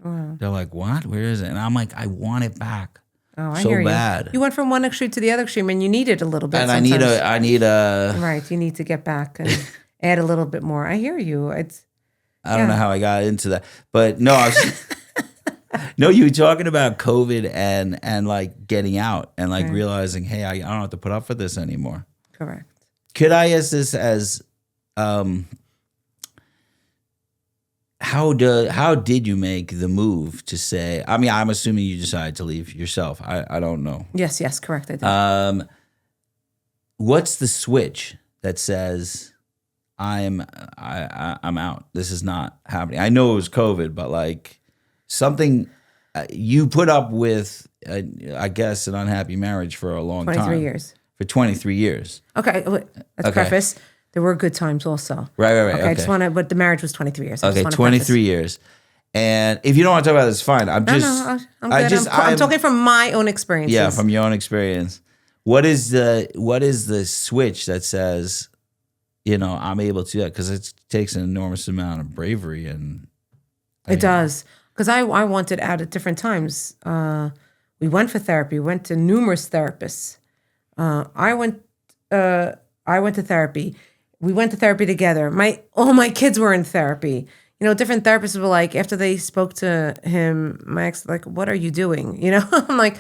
Wow. They're like, what? Where is it? And I'm like, I want it back. Oh, I hear bad. You went from one extreme to the other extreme, and you need it a little bit. And sometimes. I need a. Right, you need to get back and add a little bit more. I hear you. I don't know how I got into that, but no, I was. No, you were talking about COVID and like getting out and like realizing, hey, I don't have to put up for this anymore. Correct. Could I ask this as, how did you make the move to say? I mean, I'm assuming you decided to leave yourself. I don't know. Yes, correct. I did. What's the switch that says I'm out? This is not happening. I know it was COVID, but like something you put up with, I guess, an unhappy marriage for a long time. 23 years. for 23 years. Okay, wait, let's preface. There were good times also. Right. Okay, I just want to, but the marriage was 23 years. I just Okay, wanna 23 years. And if you don't want to talk about this, fine. I'm preface. just, No, I'm good. I'm talking from my own experiences. yeah, from your own experience. What is the switch that says, I'm able to do that? Because it takes an enormous amount of bravery and. It does. Because I wanted out at different times. We went for therapy. We went to numerous therapists. I went to therapy. We went to therapy together. All my kids were in therapy. Different therapists were like, after they spoke to him, my ex, like, what are you doing? I'm like,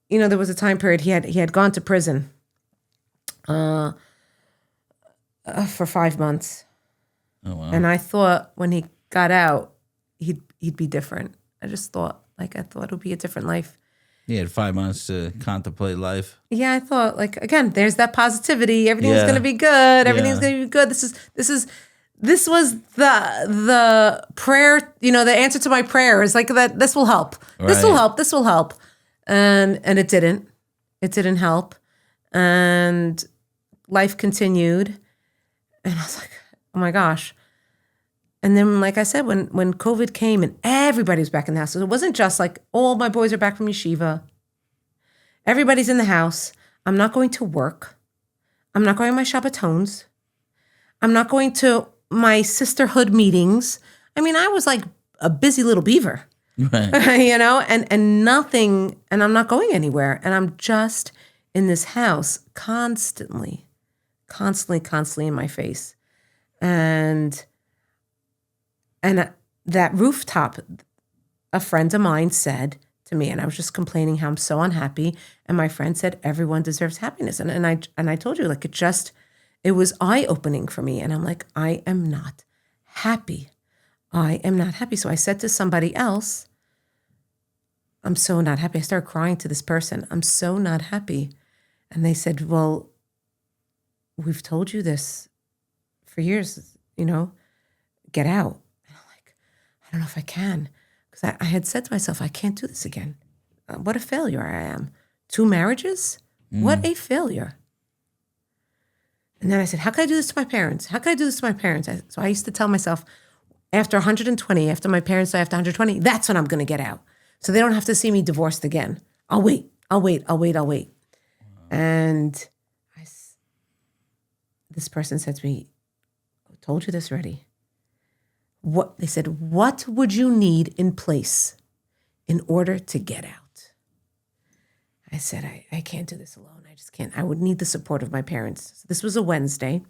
there was a time period he had gone to prison for 5 months. Oh, wow. And I thought when he got out, he'd be different. I thought it would be a different life. He had 5 months to contemplate life. Yeah, I thought, again, there's that positivity. Everything's going to be good. Everything's going to be good. This was the prayer, the answer to my prayer is like that. This will help. Right. This will help. This will help. And it didn't. It didn't help. And life continued. And I was like, oh my gosh. And then, like I said, when COVID came and everybody was back in the house, so it wasn't just like all my boys are back from yeshiva. Everybody's in the house. I'm not going to work. I'm not going to my Shabbatons. I'm not going to my sisterhood meetings. I mean, I was like a busy little beaver, Right. and nothing, and I'm not going anywhere. And I'm just in this house constantly in my face. And that rooftop, a friend of mine said to me, and I was just complaining how I'm so unhappy. And my friend said, everyone deserves happiness. And I told you, like, it was eye-opening for me. And I'm like, I am not happy. I am not happy. So I said to somebody else, I'm so not happy. I started crying to this person. I'm so not happy. And they said, well, we've told you this for years, get out. And I'm like, I don't know if I can. Because I had said to myself, I can't do this again. What a failure I am. 2 marriages? What a failure. And then I said, how can I do this to my parents? How can I do this to my parents? So I used to tell myself, after 120, after my parents die after 120, that's when I'm going to get out. So they don't have to see me divorced again. I'll wait. Wow. And this person said to me, I told you this already. They said, what would you need in place in order to get out? I said, I can't do this alone. I just can't. I would need the support of my parents. So this was a Wednesday.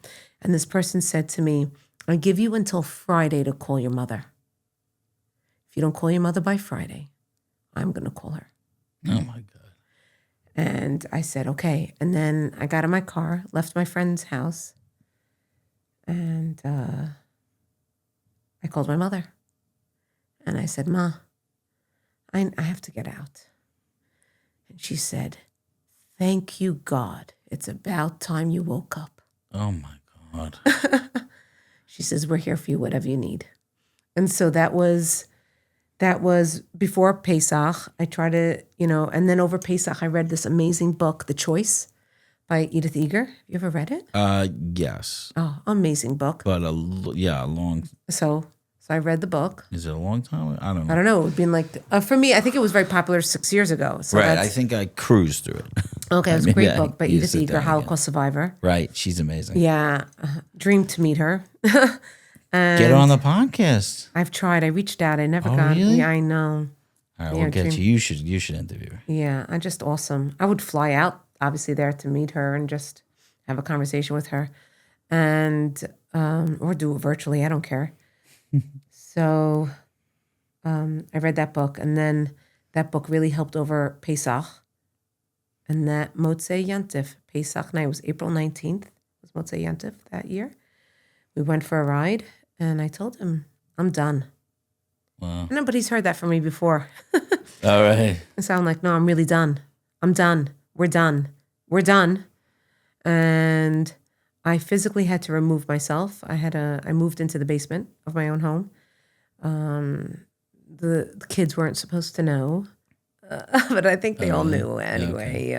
And this person said to me, I give you until Friday to call your mother. If you don't call your mother by Friday, I'm going to call her. Oh, my God. And I said, okay. And then I got in my car, left my friend's house, and I called my mother. And I said, Ma, I have to get out. And she said, thank you, God. It's about time you woke up. Oh, my God. She says, we're here for you, whatever you need. And so that was before Pesach. I tried to, and then over Pesach, I read this amazing book, The Choice by Edith Eger. You ever read it? Yes. Oh, amazing book. But a long. So I read the book. Is it a long time? I don't know. I don't know. It would be like, for me, I think it was very popular 6 years ago. So right. I think I cruised through it. Okay, it was a great book by Edith Eger, Holocaust survivor. Right. She's amazing. Yeah. Dreamed to meet her. Get her on the podcast. I've tried. I reached out. I never got. Really? Yeah, I know. All right, we'll get you. You should interview her. Yeah, I'm just awesome. I would fly out, obviously, there to meet her and just have a conversation with her, and or do it virtually. I don't care. So, I read that book, and then that book really helped over Pesach, and that Motzei Yantif Pesach night was April 19th. Was Motzei Yantif that year? We went for a ride, and I told him, I'm done. Wow. Nobody's heard that from me before. All right. So I'm like, no, I'm really done. I'm done. We're done. We're done. And I physically had to remove myself. I moved into the basement of my own home. The kids weren't supposed to know. but I think they all knew anyway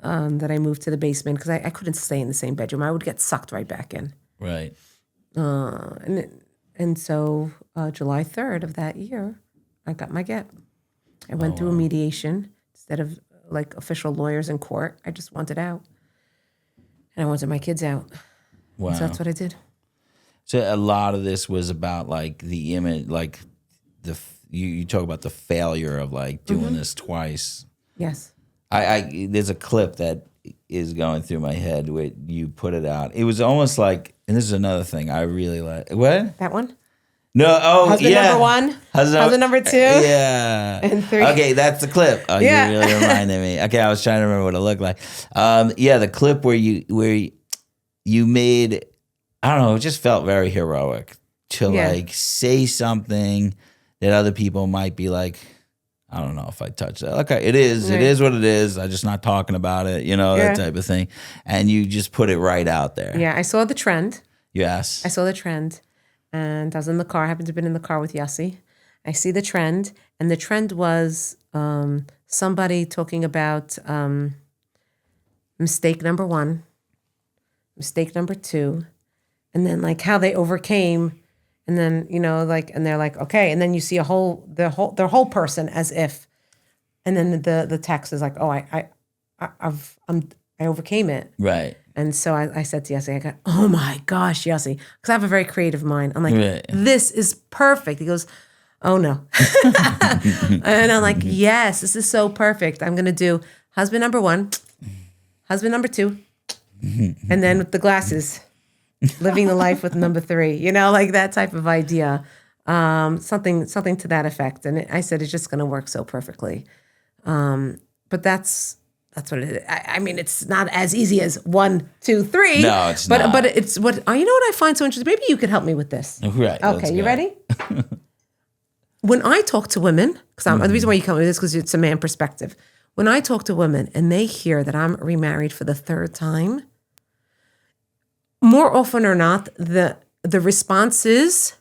that I moved to the basement because I couldn't stay in the same bedroom. I would get sucked right back in. Right. And so July 3rd of that year, I got my get. I went through a mediation instead of like official lawyers in court. I just wanted out. And I wanted my kids out. Wow. So that's what I did. So a lot of this was about like the image, like you talk about the failure of like doing this twice. Yes. I there's a clip that is going through my head where you put it out. It was almost like, and this is another thing I really like. What? That one? No, Husband number one, husband number two, yeah, and three. Okay, that's the clip. Oh, Yeah. You really reminded me. Okay, I was trying to remember what it looked like. Yeah, the clip where you made, I don't know, it just felt very heroic to like say something that other people might be like, I don't know if I touch that. Okay, it is what it is. I'm just not talking about it, that type of thing. And you just put it right out there. Yeah, I saw the trend. Yes. I saw the trend. And I was in the car. I happened to have been in the car with Yossi. I see the trend. And the trend was somebody talking about mistake number one, mistake number two, and then like how they overcame. And then, and they're like, okay. And then you see their whole person as if, and then the text is like, oh, I overcame it. Right. And so I said to Yossi, I go, oh my gosh, Yossi, because I have a very creative mind. I'm like, This is perfect. He goes, oh no. And I'm like, yes, this is so perfect. I'm going to do husband number one, husband number two, and then with the glasses, living the life with number three, like that type of idea. Something to that effect. And I said, it's just going to work so perfectly. But that's what it is. I mean, it's not as easy as 1, 2, 3. No, it's not. But it's what, what I find so interesting. Maybe you could help me with this. Right. Okay, you ready? When I talk to women, because the reason why you come with this because it's a man perspective. When I talk to women and they hear that I'm remarried for the third time, more often or not, the response is,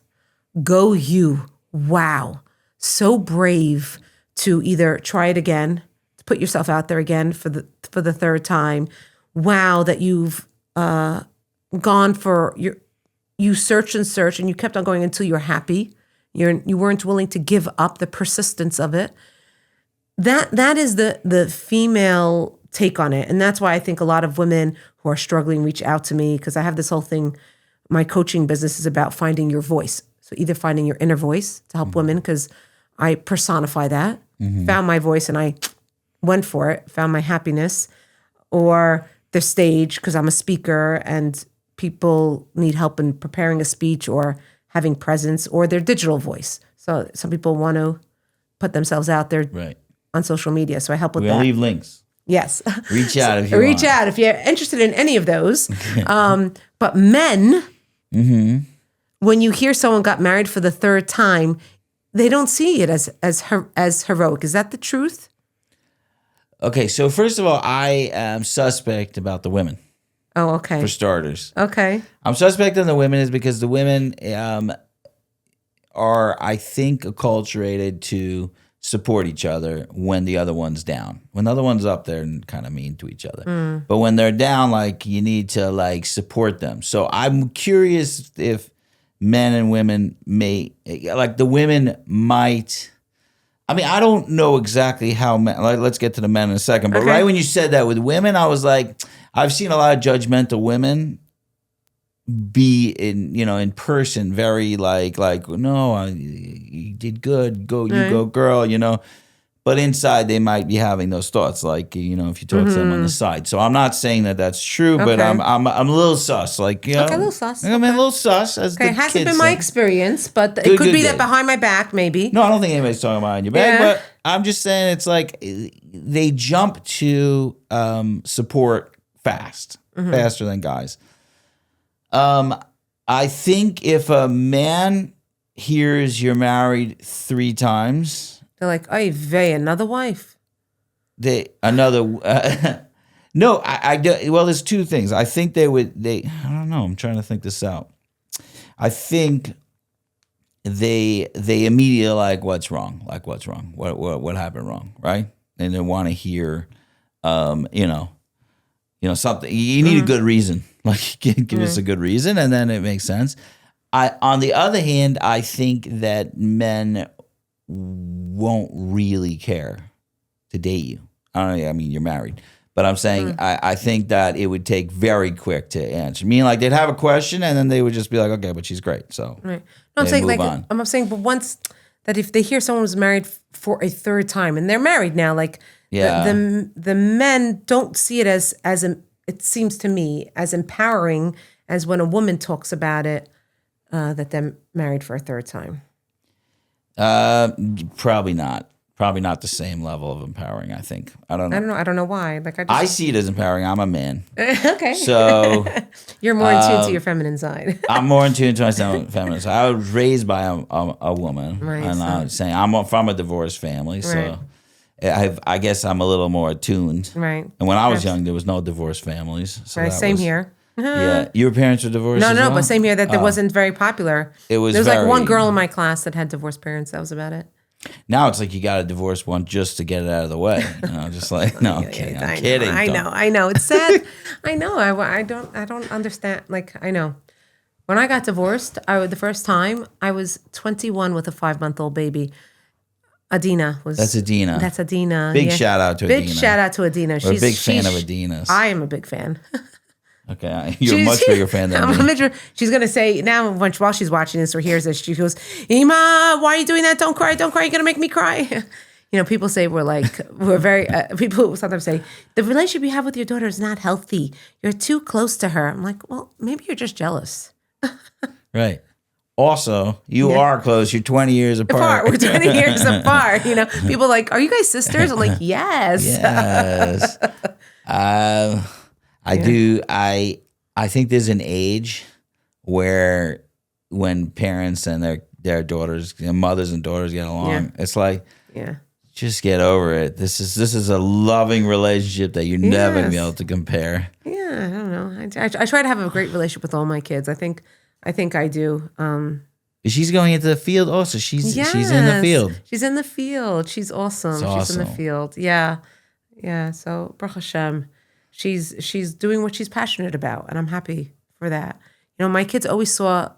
go you. Wow. So brave to either try it again, to put yourself out there again for the third time. Wow, that you've gone for you searched and searched and you kept on going until you're happy. You weren't willing to give up the persistence of it. That is the female take on it. And that's why I think a lot of women who are struggling reach out to me because I have this whole thing. My coaching business is about finding your voice. So either finding your inner voice to help women because I personify that, found my voice and I went for it, found my happiness, or the stage because I'm a speaker and people need help in preparing a speech or having presence, or their digital voice. So some people want to put themselves out there on social media. So I help with that. We'll leave links. Yes. Reach out if you Reach want. out if you're interested in any of those. But men, when you hear someone got married for the third time, they don't see it as heroic. Is that the truth? Okay, so first of all, I am suspect about the women. Oh, okay. For starters. Okay. I'm suspect on the women is because the women are, I think, acculturated to support each other when the other one's down. When the other one's up, they're kind of mean to each other. But when they're down, like, you need to, like, support them. So I'm curious if men and women may, like, the women might, I mean, I don't know exactly how men, like, let's get to the men in a second. But right when you said that with women, I was like, I've seen a lot of judgmental women be in person very like no, you did good, go you go girl, but inside they might be having those thoughts like if you talk to them on the side. So I'm not saying that that's true, but I'm a little sus, like a little sus. I'm a little sus. As the hasn't kids been say. my experience, but it could be that behind my back, maybe. No, I don't think anybody's talking behind your back, but I'm just saying it's like they jump to support faster than guys. I think if a man hears you're married 3 times, they're like, "Oy vey, another wife." No, I do. Well, there's 2 things. I think I don't know. I'm trying to think this out. I think they immediately like, what's wrong? Like, what's wrong? What happened wrong? Right? And they want to hear, something. You need a good reason. Like, give us a good reason, and then it makes sense. On the other hand, I think that men won't really care to date you. I mean, you're married. But I'm saying I think that it would take very quick to answer. Meaning, like, they'd have a question and then they would just be like, okay, but she's great. So right. No, I'm saying I'm saying, but once that if they hear someone was married for a third time and they're married now, like the men don't see it as it seems to me as empowering as when a woman talks about it that they're married for a third time. Probably not. Probably not the same level of empowering, I think. I don't know. I don't know why. Like I see it as empowering. I'm a man. Okay. So you're more in tune to your feminine side. I'm more in tune to my feminine side. I was raised by a woman. Right, and I'm saying I'm from a divorced family, so I guess I'm a little more attuned. Right. And when I was young, there was no divorced families. So right. Same here. Yeah. Your parents were divorced? No, as well? But same here that wasn't very popular. It was There was like one girl in my class that had divorced parents. That was about it. Now it's like you got to divorce one just to get it out of the way. Just like, no, I'm kidding. I'm kidding. I know. It's sad. I know. I don't understand. Like, I know. When I got divorced, the first time I was 21 with a 5-month-old baby. Adina was. That's Adina. That's Adina. Big shout out to Adina. Big shout out to Adina. We're a big fan of Adina's. I am a big fan. Okay, you're a much bigger fan than me. She's gonna say now while she's watching this or hears this, she goes, "Ima, why are you doing that? Don't cry, don't cry. You're gonna make me cry." People say we're very. People sometimes say the relationship you have with your daughter is not healthy. You're too close to her. I'm like, well, maybe you're just jealous. Right. Also, you are close. You're 20 years apart. We're 20 years apart. People are like, are you guys sisters? I'm like, yes. Yes. I do. I think there's an age where when parents and their daughters, mothers and daughters get along, it's like, just get over it. This is a loving relationship that you're never gonna be able to compare. Yeah, I don't know. I try to have a great relationship with all my kids. I think I do. She's going into the field also. She's in the field. She's in the field. She's awesome. She's in the field. Yeah. Yeah. So Baruch Hashem. She's doing what she's passionate about, and I'm happy for that. My kids always saw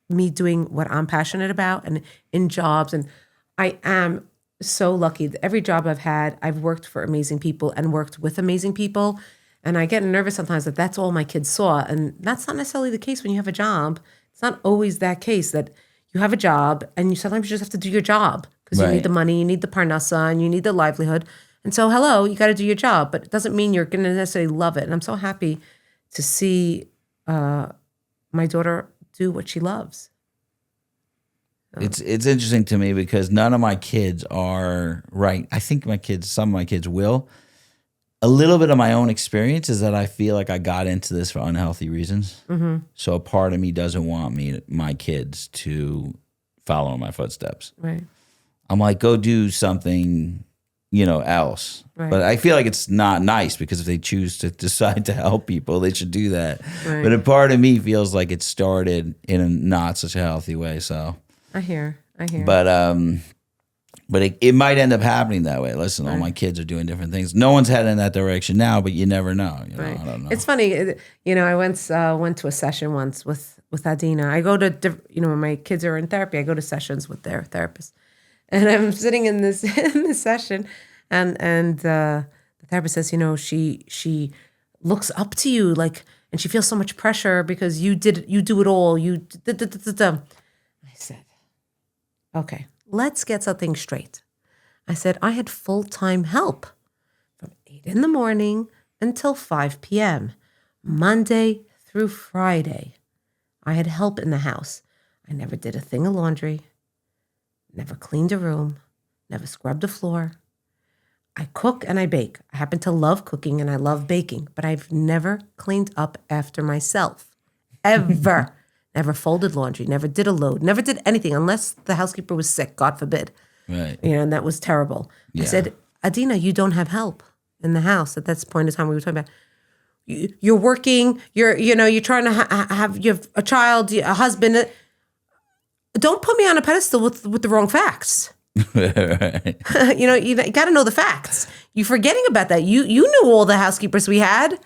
me doing what I'm passionate about and in jobs, and I am so lucky. Every job I've had, I've worked for amazing people and worked with amazing people, and I get nervous sometimes that that's all my kids saw, and that's not necessarily the case when you have a job. It's not always that case that you have a job and you sometimes just have to do your job because you need the money, you need the parnasa, and you need the livelihood. And so, you got to do your job, but it doesn't mean you're going to necessarily love it. And I'm so happy to see my daughter do what she loves. It's interesting to me because none of my kids are right. I think some of my kids will. A little bit of my own experience is that I feel like I got into this for unhealthy reasons. Mm-hmm. So a part of me doesn't want my kids to follow in my footsteps. Right. I'm like, go do something else. Right. But I feel like it's not nice because if they choose to decide to help people, they should do that. Right. But a part of me feels like it started in a not such a healthy way. So I hear. But it might end up happening that way. Listen, all my kids are doing different things. No one's heading in that direction now, but you never know. Right. I don't know. It's funny. I went to a session once with Adina. I go to, when my kids are in therapy, I go to sessions with their therapist. And I'm sitting in this session, and the therapist says, she looks up to you, and she feels so much pressure because you do it all. I said, okay, let's get something straight. I said, I had full-time help from 8 a.m. until 5 p.m., Monday through Friday. I had help in the house. I never did a thing of laundry. Never cleaned a room, never scrubbed a floor. I cook and I bake. I happen to love cooking and I love baking, but I've never cleaned up after myself, ever. Never folded laundry, never did a load, never did anything unless the housekeeper was sick, God forbid. Right. And that was terrible. Yeah. I said, Adina, you don't have help in the house. At that point in time, we were talking about, you're working, you're trying to you have a child, a husband. don't put me on a pedestal with the wrong facts. Right. You got to know the facts. You're forgetting about that. You knew all the housekeepers we had.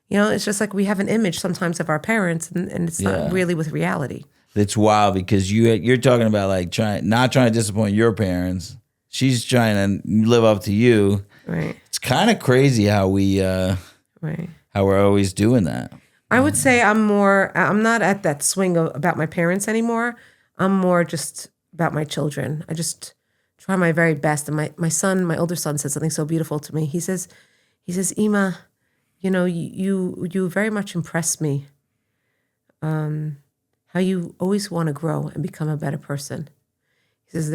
It's just like we have an image sometimes of our parents, and it's not really with reality. It's wild because you're talking about like not trying to disappoint your parents. She's trying to live up to you. Right. It's kind of crazy how how we're always doing that. I would say I'm not at that swing about my parents anymore. I'm more just about my children. I just try my very best. And my older son said something so beautiful to me. He says, Ima, you very much impress me. How you always want to grow and become a better person. He says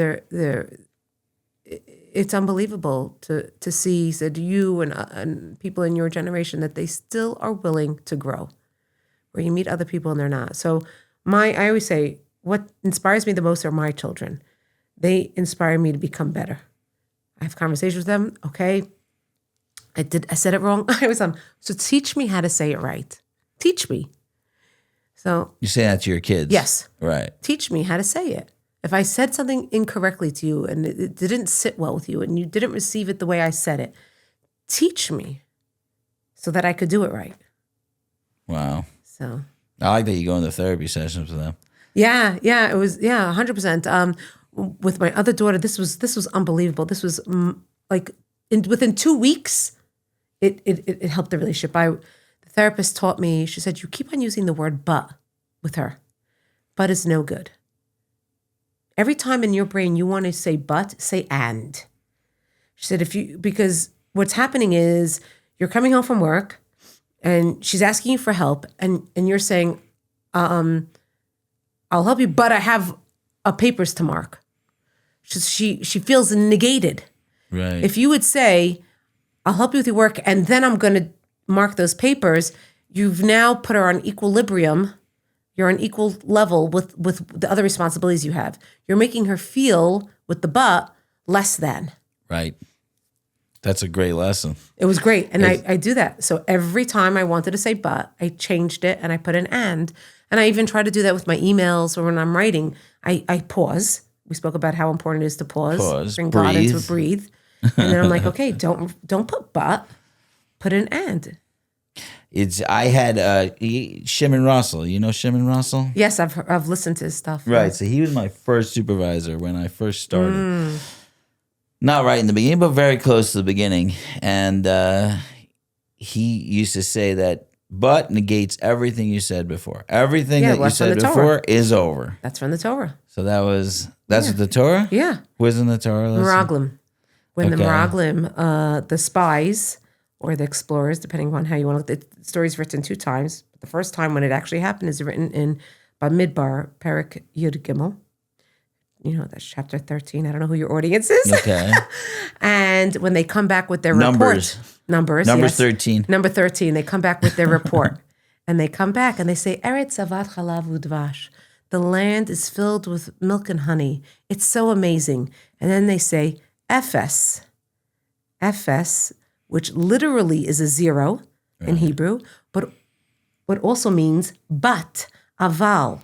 it's unbelievable to see, he said, you and people in your generation, that they still are willing to grow, where you meet other people and they're not. So I always say, what inspires me the most are my children. They inspire me to become better. I have conversations with them. Okay, I said it wrong. I always so teach me how to say it right. Teach me. So you say that to your kids? Yes. Right. Teach me how to say it. If I said something incorrectly to you and it didn't sit well with you and you didn't receive it the way I said it, teach me so that I could do it right. Wow. So I like that you go into therapy sessions with them. Yeah, it was 100%. With my other daughter, this was unbelievable. This was within 2 weeks, it helped the relationship. The therapist taught me. She said, you keep on using the word "but" with her. But is no good. Every time in your brain you want to say "but," say "and." She said, because what's happening is you're coming home from work, and she's asking you for help, and you're saying, I'll help you, but I have papers to mark. She feels negated. Right. If you would say, I'll help you with your work, and then I'm going to mark those papers, you've now put her on equilibrium. You're on equal level with the other responsibilities you have. You're making her feel, with the but, less than. Right. That's a great lesson. It was great. And I do that. So every time I wanted to say but, I changed it and I put an and. And I even try to do that with my emails or when I'm writing. I pause. We spoke about how important it is to pause. Bring God into breathe. And then I'm like, okay, don't put but, put an and. I had Shimon Russell. You know Shimon Russell? Yes, I've listened to his stuff. Right. So he was my first supervisor when I first started. Not right in the beginning, but very close to the beginning. And he used to say that but negates everything you said before. Everything that you said before is over. That's from the Torah. So that's the Torah? Yeah. Where's in the Torah? Meraglim. When the Meraglim, the spies or the explorers, depending on how you want to look, the story's written 2 times. The first time when it actually happened is written in Bamidbar, Perek Yud Gimel. That's chapter 13. I don't know who your audience is. Okay. And when they come back with their report. Numbers, yes. 13. Number 13. They come back with their report. And they come back and they say, Eretz Zavat Chalav Udvash. The land is filled with milk and honey. It's so amazing. And then they say, Ephes, which literally is a 0 in Hebrew, but what also means but, aval.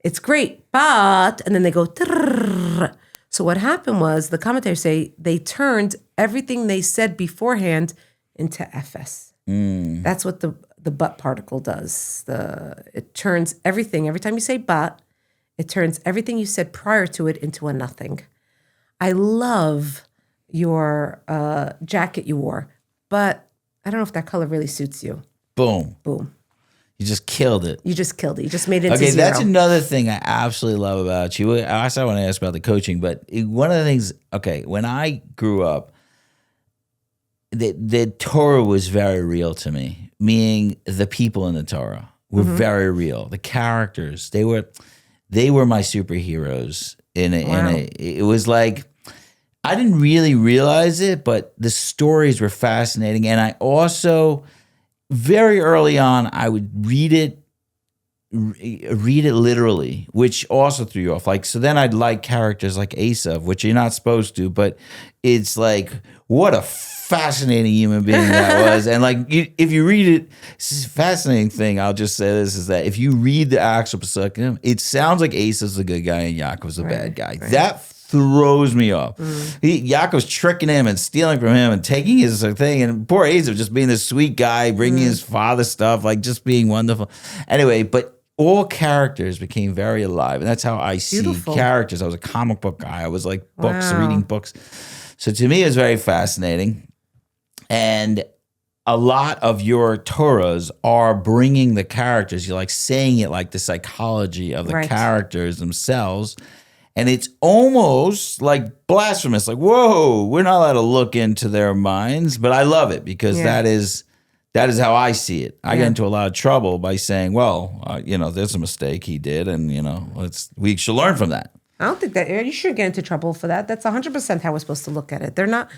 It's great, but, and then they go, trrr. So what happened was, the commentators say, they turned everything they said beforehand into Ephes. That's what the but particle does. It turns everything, every time you say but, it turns everything you said prior to it into a nothing. I love your jacket you wore, but I don't know if that color really suits you. Boom. You just killed it. You just killed it. You just made it into 0. That's another thing I absolutely love about you. I also want to ask about the coaching, but one of the things, when I grew up, the Torah was very real to me, meaning the people in the Torah were very real. The characters, they were my superheroes. It was like, I didn't really realize it, but the stories were fascinating. And I also, very early on, I would read it read it literally, which also threw you off. Like, so then I'd like characters like Asav, which you're not supposed to, but it's like, what a fascinating human being that was. And like, if you read it, this is a fascinating thing. I'll just say this is that if you read the actual Pesukim, it sounds like Asav's the good guy and Yaakov's the bad guy. Right. That throws me off. Yaakov's tricking him and stealing from him and taking his thing, and poor Asav just being this sweet guy, bringing his father stuff, like just being wonderful. Anyway, but all characters became very alive, and that's how I see characters. I was a comic book guy. I was like books, reading books. So to me, it's very fascinating. And a lot of your Torahs are bringing the characters. You're like saying it like the psychology of the characters themselves. And it's almost like blasphemous. Like, whoa, we're not allowed to look into their minds. But I love it because that is how I see it. I get into a lot of trouble by saying, well, there's a mistake he did. And, we should learn from that. I don't think that you should get into trouble for that. That's 100% how we're supposed to look at it. They're not.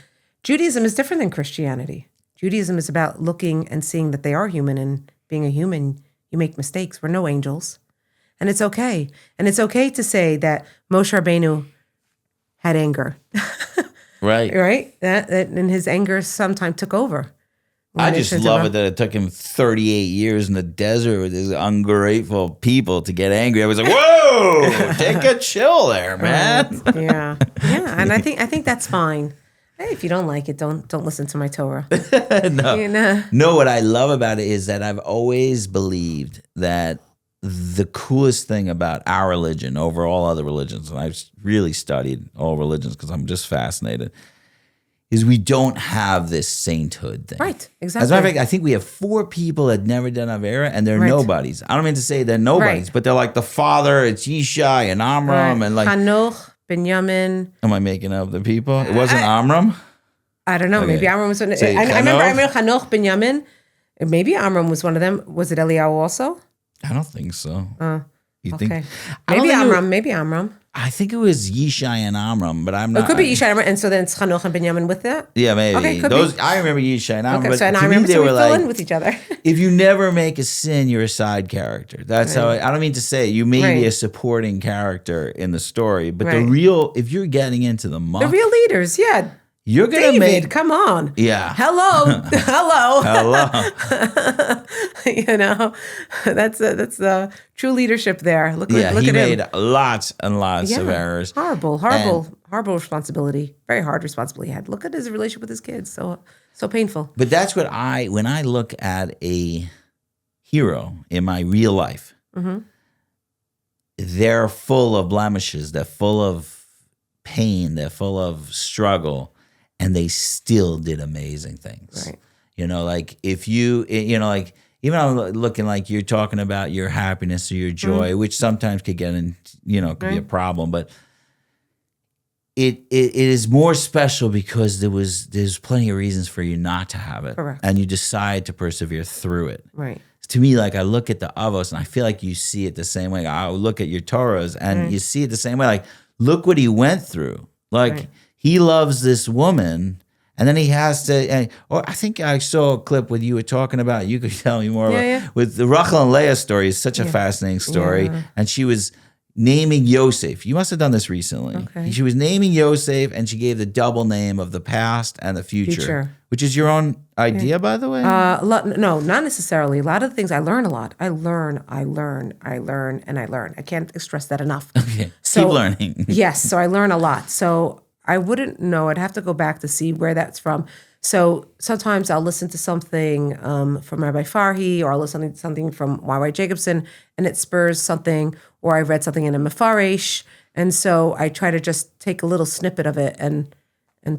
Judaism is different than Christianity. Judaism is about looking and seeing that they are human, and being a human, you make mistakes. We're no angels, and it's okay. And it's okay to say that Moshe Rabbeinu had anger, right? Right. That and his anger sometimes took over. I just love it that it took him 38 years in the desert with his ungrateful people to get angry. I was like, whoa, take a chill there, man. Yeah. And I think that's fine. Hey, if you don't like it, don't listen to my Torah. No. No, what I love about it is that I've always believed that the coolest thing about our religion over all other religions, and I've really studied all religions because I'm just fascinated, is we don't have this sainthood thing. Right, exactly. As a matter of fact, I think we have 4 people that never done Avera, and they're nobodies. I don't mean to say they're nobodies, but they're like the father, it's Yishai and Amram, and like... Hanoch, Binyamin. Am I making up the people? It wasn't Amram? I don't know. Okay. Maybe Amram was one. I remember Hanoch, Binyamin. Maybe Amram was one of them. Was it Eliyahu also? I don't think so. You think? Maybe Amram. I think it was Yishai and Amram, but I'm not. It could be Yishai and Amram, and so then it's Hanoch and Binyamin with that? Yeah, maybe. Okay, I remember Yishai and Amram, but so to me they were fill like, in with each other. if you never make a sin, you're a side character. That's how I don't mean to say you may be a supporting character in the story, but if you're getting into the muck. The real leaders, yeah. You're going to make... come on. Yeah. Hello. Hello. That's the true leadership there. Look at him. He made lots and lots of errors. Horrible responsibility. Very hard responsibility he had. Look at his relationship with his kids. So painful. But that's what when I look at a hero in my real life, they're full of blemishes. They're full of pain. They're full of struggle. And they still did amazing things. Right. Like if you, like even I'm looking like you're talking about your happiness or your joy, which sometimes could get in, could be a problem, but it is more special because there's plenty of reasons for you not to have it. Correct. And you decide to persevere through it. Right. To me, like I look at the Avos and I feel like you see it the same way. I look at your Torahs and you see it the same way. Like, look what he went through. Like, he loves this woman, and then he has to. I think I saw a clip with you were talking about. You could tell me more about with the Rachel and Leah story. Is such a fascinating story, and she was naming Yosef. You must have done this recently. Okay. She was naming Yosef, and she gave the double name of the past and the future. Which is your own idea, by the way. No, not necessarily. A lot of the things I learn a lot. I learn, and I learn. I can't stress that enough. Okay, keep learning. Yes, so I learn a lot. So I wouldn't know. I'd have to go back to see where that's from. So sometimes I'll listen to something from Rabbi Farhi, or I'll listen to something from Y.Y. Jacobson, and it spurs something, or I read something in a Mefaresh, and so I try to just take a little snippet of it and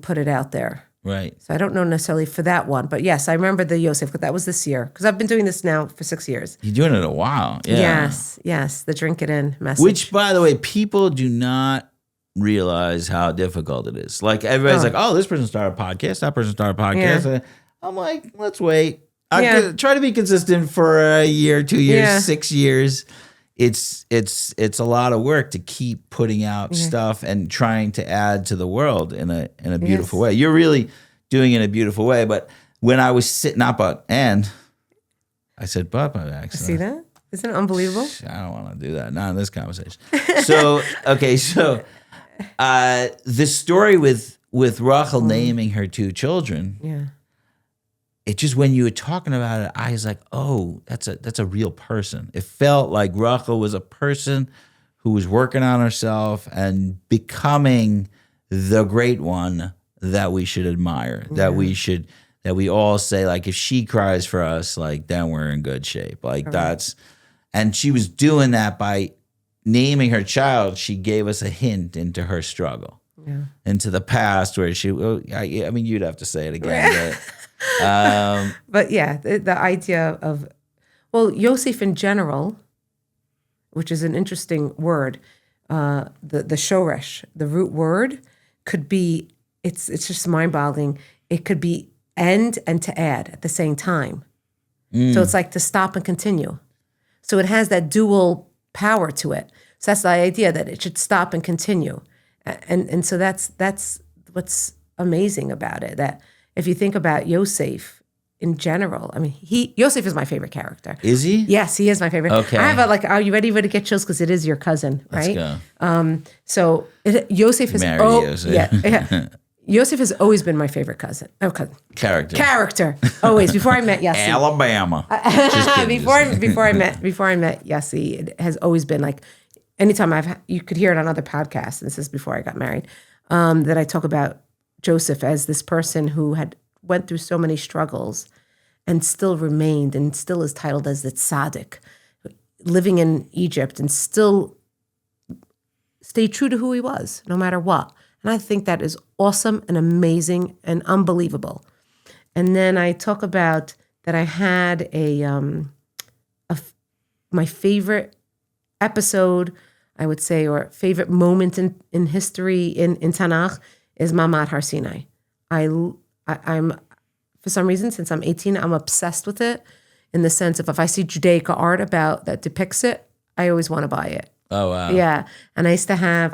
put it out there. Right. So I don't know necessarily for that one, but yes, I remember the Yosef, but that was this year, because I've been doing this now for 6 years. You're doing it a while. Yeah. Yes, the drink it in message. Which, by the way, people do not realize how difficult it is. Like everybody's like, oh, this person started a podcast, that person started a podcast. Yeah. I'm like, let's wait. I try to be consistent for a year, 2 years, 6 years. It's a lot of work to keep putting out stuff and trying to add to the world in a beautiful way. You're really doing it in a beautiful way. But when I was sitting up and I said, "But," by accident. See that? Isn't it unbelievable? I don't want to do that. Not in this conversation. So, okay. So the story with Rachel naming her 2 children. Yeah. It just, when you were talking about it, I was like, oh, that's a real person. It felt like Rachel was a person who was working on herself and becoming the great one that we should admire, that we all say, like, if she cries for us, like, then we're in good shape. Like, and she was doing that by naming her child. She gave us a hint into her struggle, into the past where I mean, you'd have to say it again, But yeah, the idea of, well, Yosef in general, which is an interesting word, the shoresh, the root word, could be, it's just mind-boggling. It could be end and to add at the same time. So it's like to stop and continue. So it has that dual power to it. So that's the idea, that it should stop and continue. And so that's what's amazing about it, that if you think about Yosef in general, I mean, Yosef is my favorite character. Is he? Yes, he is my favorite. Okay. I have are you ready to get chills? Because it is your cousin, right? Let's go. So Yosef is, Married Yosef. Yeah. Yosef has always been my favorite cousin. Character. Always. Before I met Yossi. Alabama. Just kidding. Before I met Yossi, it has always been like, anytime you could hear it on other podcasts, and this is before I got married, that I talk about Joseph as this person who had went through so many struggles and still remained and still is titled as the tzaddik, living in Egypt and still stayed true to who he was, no matter what. And I think that is awesome and amazing and unbelievable. And then I talk about that I had my favorite episode, I would say, or favorite moment in history in Tanakh is Mamad Har Sinai. I'm, for some reason, since I'm 18, I'm obsessed with it, in the sense of, if I see Judaica art that depicts it, I always want to buy it. Oh, wow. Yeah. And I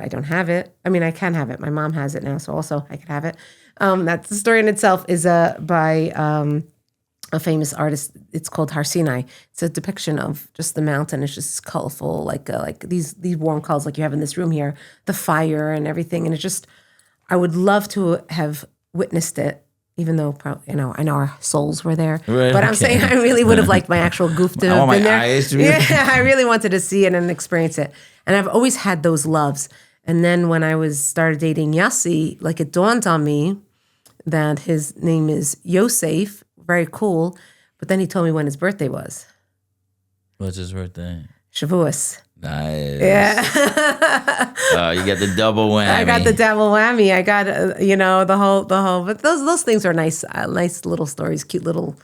don't have it. I mean, I can have it. My mom has it now, so also I could have it. That's the story in itself, is by a famous artist. It's called Har Sinai. It's a depiction of just the mountain. It's just colorful, like these warm colors like you have in this room here, the fire and everything. And it's just, I would love to have witnessed it, even though, I know our souls were there. Right, but I'm saying I really would have liked my actual goof to have been there. Eyes to be Yeah, I really wanted to see it and experience it. And I've always had those loves. And then when I started dating Yossi, like, it dawned on me that his name is Yosef, very cool. But then he told me when his birthday was. What's his birthday? Shavuos. Nice. Yeah. You got the double whammy. I got the double whammy. I got, the whole, but those things are nice little stories, cute little,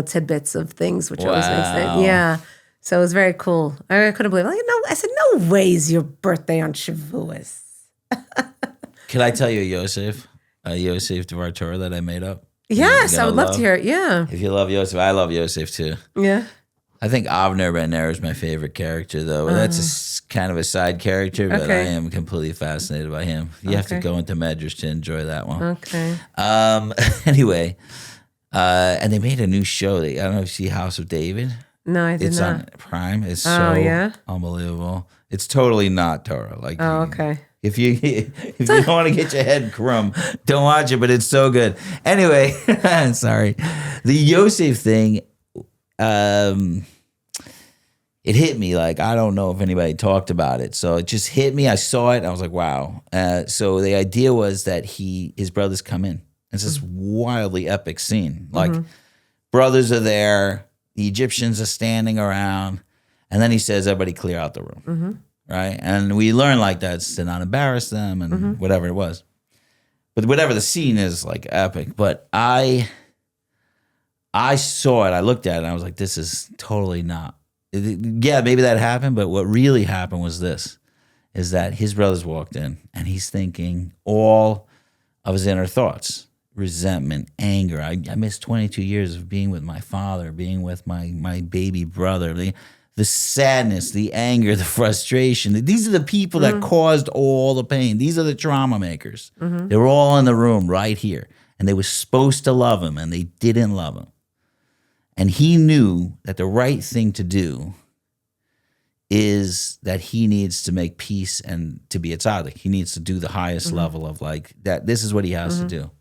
tidbits of things, which always makes sense. Yeah. So it was very cool. I couldn't believe it. I said, no way is your birthday on Shavuos. Can I tell you Yosef Dvar Torah that I made up? Yes, I would love to hear it. Yeah. If you love Yosef, I love Yosef too. Yeah. I think Avner Ben Ner is my favorite character, though. That's kind of a side character, but I am completely fascinated by him. You have to go into Medrash to enjoy that one. Okay. Anyway, and they made a new show. I don't know if you see House of David. No, I did it's not. on Prime. It's yeah? Unbelievable. It's totally not Torah. Like, okay. If you don't want to get your head crumb, don't watch it. But it's so good. Anyway, sorry. The Yosef thing. It hit me, like, I don't know if anybody talked about it. So it just hit me. I saw it. And I was like, wow. So the idea was that his brothers come in. It's this wildly epic scene. Like, brothers are there. The Egyptians are standing around. And then he says, everybody clear out the room. Right? And we learn like that to not embarrass them and whatever it was. But whatever the scene is, like, epic. But I saw it. I looked at it. And I was like, this is totally not. Yeah, maybe that happened, but what really happened was this, is that his brothers walked in and he's thinking all of his inner thoughts, resentment, anger. I missed 22 years of being with my father, being with my baby brother, the sadness, the anger, the frustration. These are the people that caused all the pain. These are the trauma makers. They were all in the room right here, and they were supposed to love him, and they didn't love him. And he knew that the right thing to do is that he needs to make peace and to be a tzaddik. He needs to do the highest level of like that. This is what he has to do.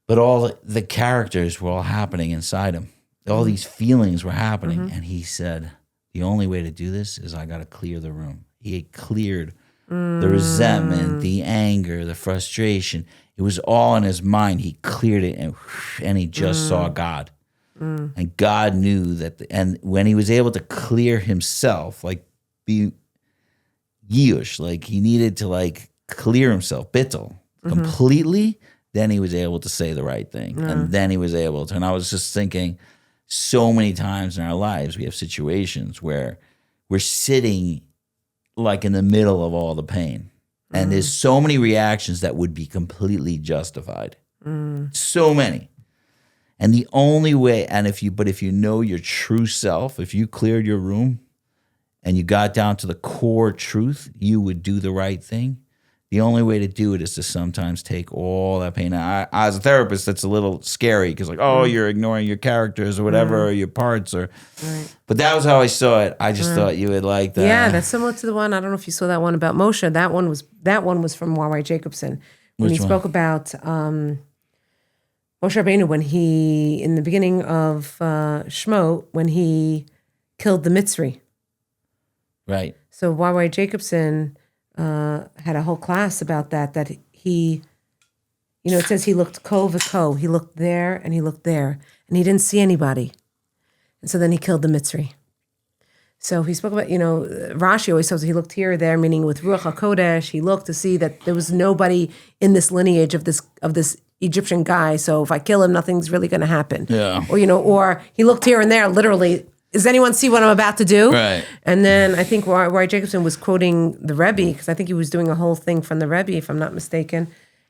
But all the characters were all happening inside him. All these feelings were happening. And he said, the only way to do this is I got to clear the room. He had cleared the resentment, the anger, the frustration. It was all in his mind. He cleared it and he just saw God. And God knew that, and when he was able to clear himself, like be yush, like he needed to like clear himself, bittul, completely, then he was able to say the right thing. And then he was able to, and I was just thinking, so many times in our lives, we have situations where we're sitting like in the middle of all the pain. And there's so many reactions that would be completely justified. So many. And the only way, if you know your true self, if you cleared your room and you got down to the core truth, you would do the right thing. The only way to do it is to sometimes take all that pain. Now, as a therapist, that's a little scary because, like, you're ignoring your characters or whatever, or your parts, or. Right. But that was how I saw it. I just thought you would like that. Yeah, that's similar to the one. I don't know if you saw that one about Moshe. That one was from Y.Y. Jacobson when he spoke about Moshe Rabbeinu when he in the beginning of Shemot when he killed the Mitzri. Right. So Y.Y. Jacobson. Had a whole class about that he, it says he looked ko v'ko. He looked there and he looked there and he didn't see anybody. And so then he killed the Mitzri. So he spoke about, Rashi always says he looked here or there, meaning with Ruach HaKodesh, he looked to see that there was nobody in this lineage of this Egyptian guy. So if I kill him, nothing's really going to happen. Yeah. Or he looked here and there, literally, does anyone see what I'm about to do? Right. And then I think Y.Y. Jacobson was quoting the Rebbe, because I think he was doing a whole thing from the Rebbe, if I'm not mistaken,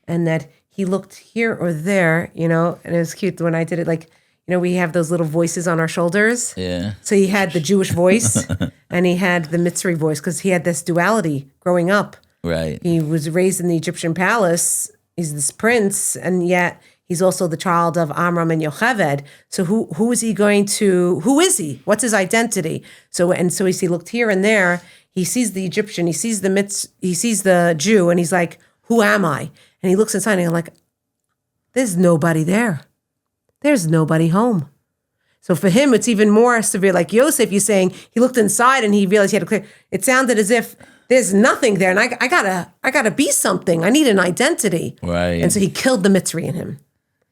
and that he looked here or there, and it was cute when I did it, like, we have those little voices on our shoulders. Yeah. So he had the Jewish voice and he had the Mitzri voice, because he had this duality growing up. Right. He was raised in the Egyptian palace. He's this prince, and yet he's also the child of Amram and Yocheved. So who is he going to? Who is he? What's his identity? So he looked here and there. He sees the Egyptian. He sees the Jew, and he's like, "Who am I?" And he looks inside, and he's like, "There's nobody there. There's nobody home." So for him, it's even more severe. Like Yosef, you're saying he looked inside and he realized he had to clear. It sounded as if there's nothing there, and I gotta be something. I need an identity. Right. And so he killed the Mitzri in him.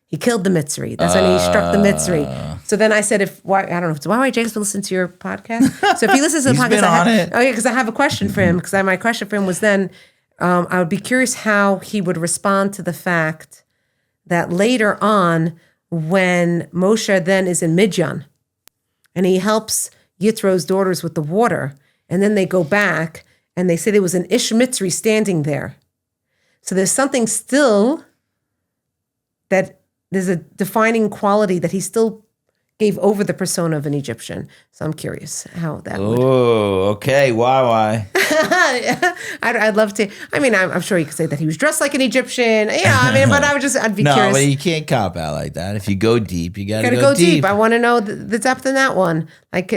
He killed the Mitzri. That's when he struck the Mitzri. So then I said, I don't know if it's Y.Y. Jacobson listen to your podcast. So if he listens to the podcast, been on it. Oh yeah, because I have a question for him. Because my question for him was then, I would be curious how he would respond to the fact that later on, when Moshe then is in Midian, and he helps Yitro's daughters with the water, and then they go back and they say there was an Ish Mitzri standing there. So there's something still that. There's a defining quality that he still gave over the persona of an Egyptian. So I'm curious how that would. Oh, okay. Why? I'd love to. I mean, I'm sure you could say that he was dressed like an Egyptian. Yeah, I mean, but I'd be curious. No, but you can't cop out like that. If you go deep, you gotta go deep. I want to know the depth in that one. Like,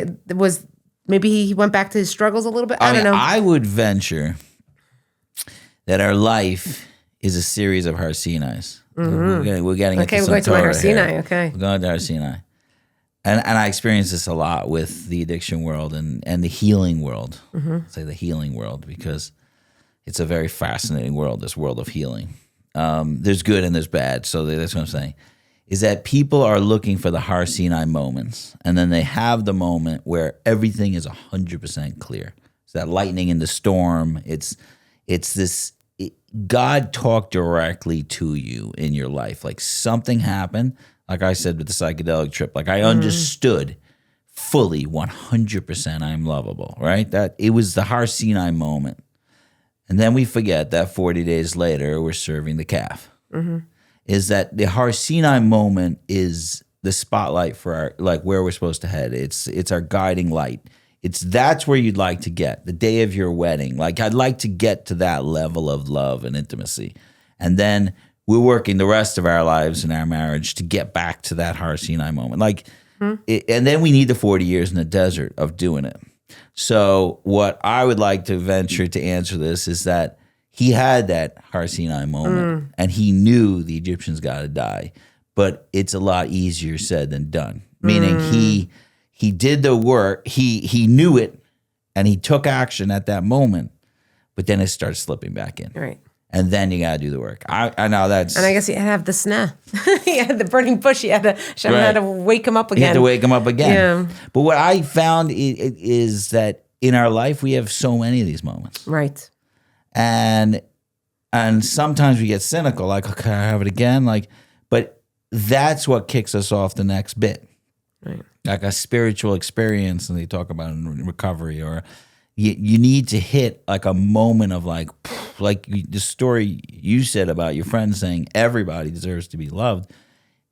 maybe he went back to his struggles a little bit. I don't know. I would venture that our life is a series of Har Sinais. Mm-hmm. We're getting okay. Into We're going to Torah Har Sinai. here. Okay, we're going to Har Sinai, and I experience this a lot with the addiction world and the healing world. Say the healing world, because it's a very fascinating world. This world of healing. There's good and there's bad. So that's what I'm saying. Is that people are looking for the Har Sinai moments, and then they have the moment where everything is 100% clear. It's that lightning in the storm. It's this. God talked directly to you in your life. Like something happened, like I said with the psychedelic trip, like I understood fully 100% I'm lovable, right? That it was the Har Sinai moment. And then we forget that 40 days later, we're serving the calf. Is that the Har Sinai moment is the spotlight for our, like where we're supposed to head. It's our guiding light. That's where you'd like to get, the day of your wedding. Like, I'd like to get to that level of love and intimacy. And then we're working the rest of our lives in our marriage to get back to that Har Sinai moment. Like, and then we need the 40 years in the desert of doing it. So what I would like to venture to answer this is that he had that Har Sinai moment, and he knew the Egyptians got to die, but it's a lot easier said than done. Meaning he did the work, he knew it, and he took action at that moment, but then it starts slipping back in. Right. And then you got to do the work. I know that's... And I guess he had to have the snare. He had the burning bush. Hashem had to wake him up again. You had to wake him up again. Yeah. But what I found is that in our life, we have so many of these moments. Right. And sometimes we get cynical, like, okay, I have it again. But that's what kicks us off the next bit. Right. Like a spiritual experience, and they talk about in recovery, or you need to hit like a moment of like the story you said about your friend saying everybody deserves to be loved.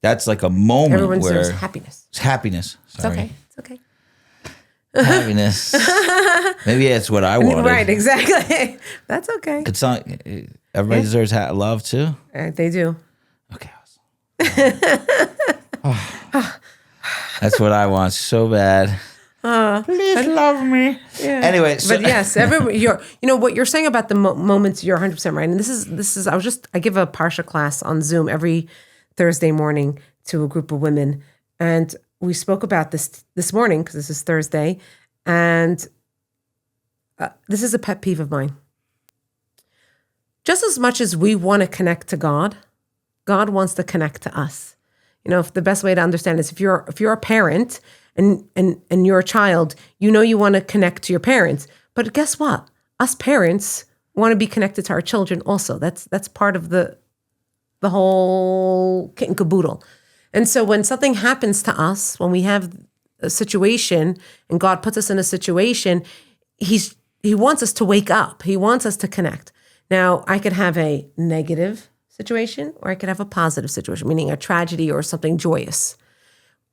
That's like a moment Everyone where deserves happiness. It's happiness. Sorry. It's okay. Happiness. Maybe that's what I wanted. Right, exactly. That's okay. Everybody deserves love too. They do. Okay. That's what I want so bad. Please love me. Yeah. Anyway, but yes, what you're saying about the moments, you're 100% right. And this is I give a Parsha class on Zoom every Thursday morning to a group of women, and we spoke about this morning because this is Thursday, and this is a pet peeve of mine. Just as much as we want to connect to God, God wants to connect to us. If the best way to understand is if you're a parent and you're a child, you want to connect to your parents. But guess what? Us parents want to be connected to our children also. That's part of the whole kit and caboodle. And so when something happens to us, when we have a situation and God puts us in a situation, He wants us to wake up. He wants us to connect. Now, I could have a negative situation or I could have a positive situation, meaning a tragedy or something joyous.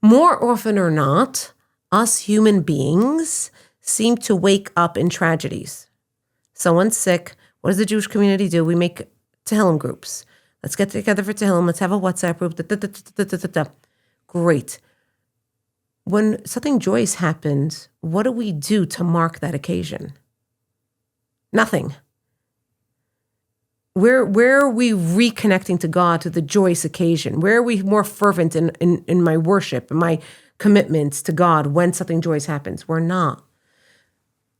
More often or not, us human beings seem to wake up in tragedies. Someone's sick. What does the Jewish community do? We make Tehillim groups. Let's get together for Tehillim. Let's have a WhatsApp group. Great. When something joyous happens, what do we do to mark that occasion? Nothing. Where are we reconnecting to God, to the joyous occasion? Where are we more fervent in my worship and my commitments to God when something joyous happens? We're not.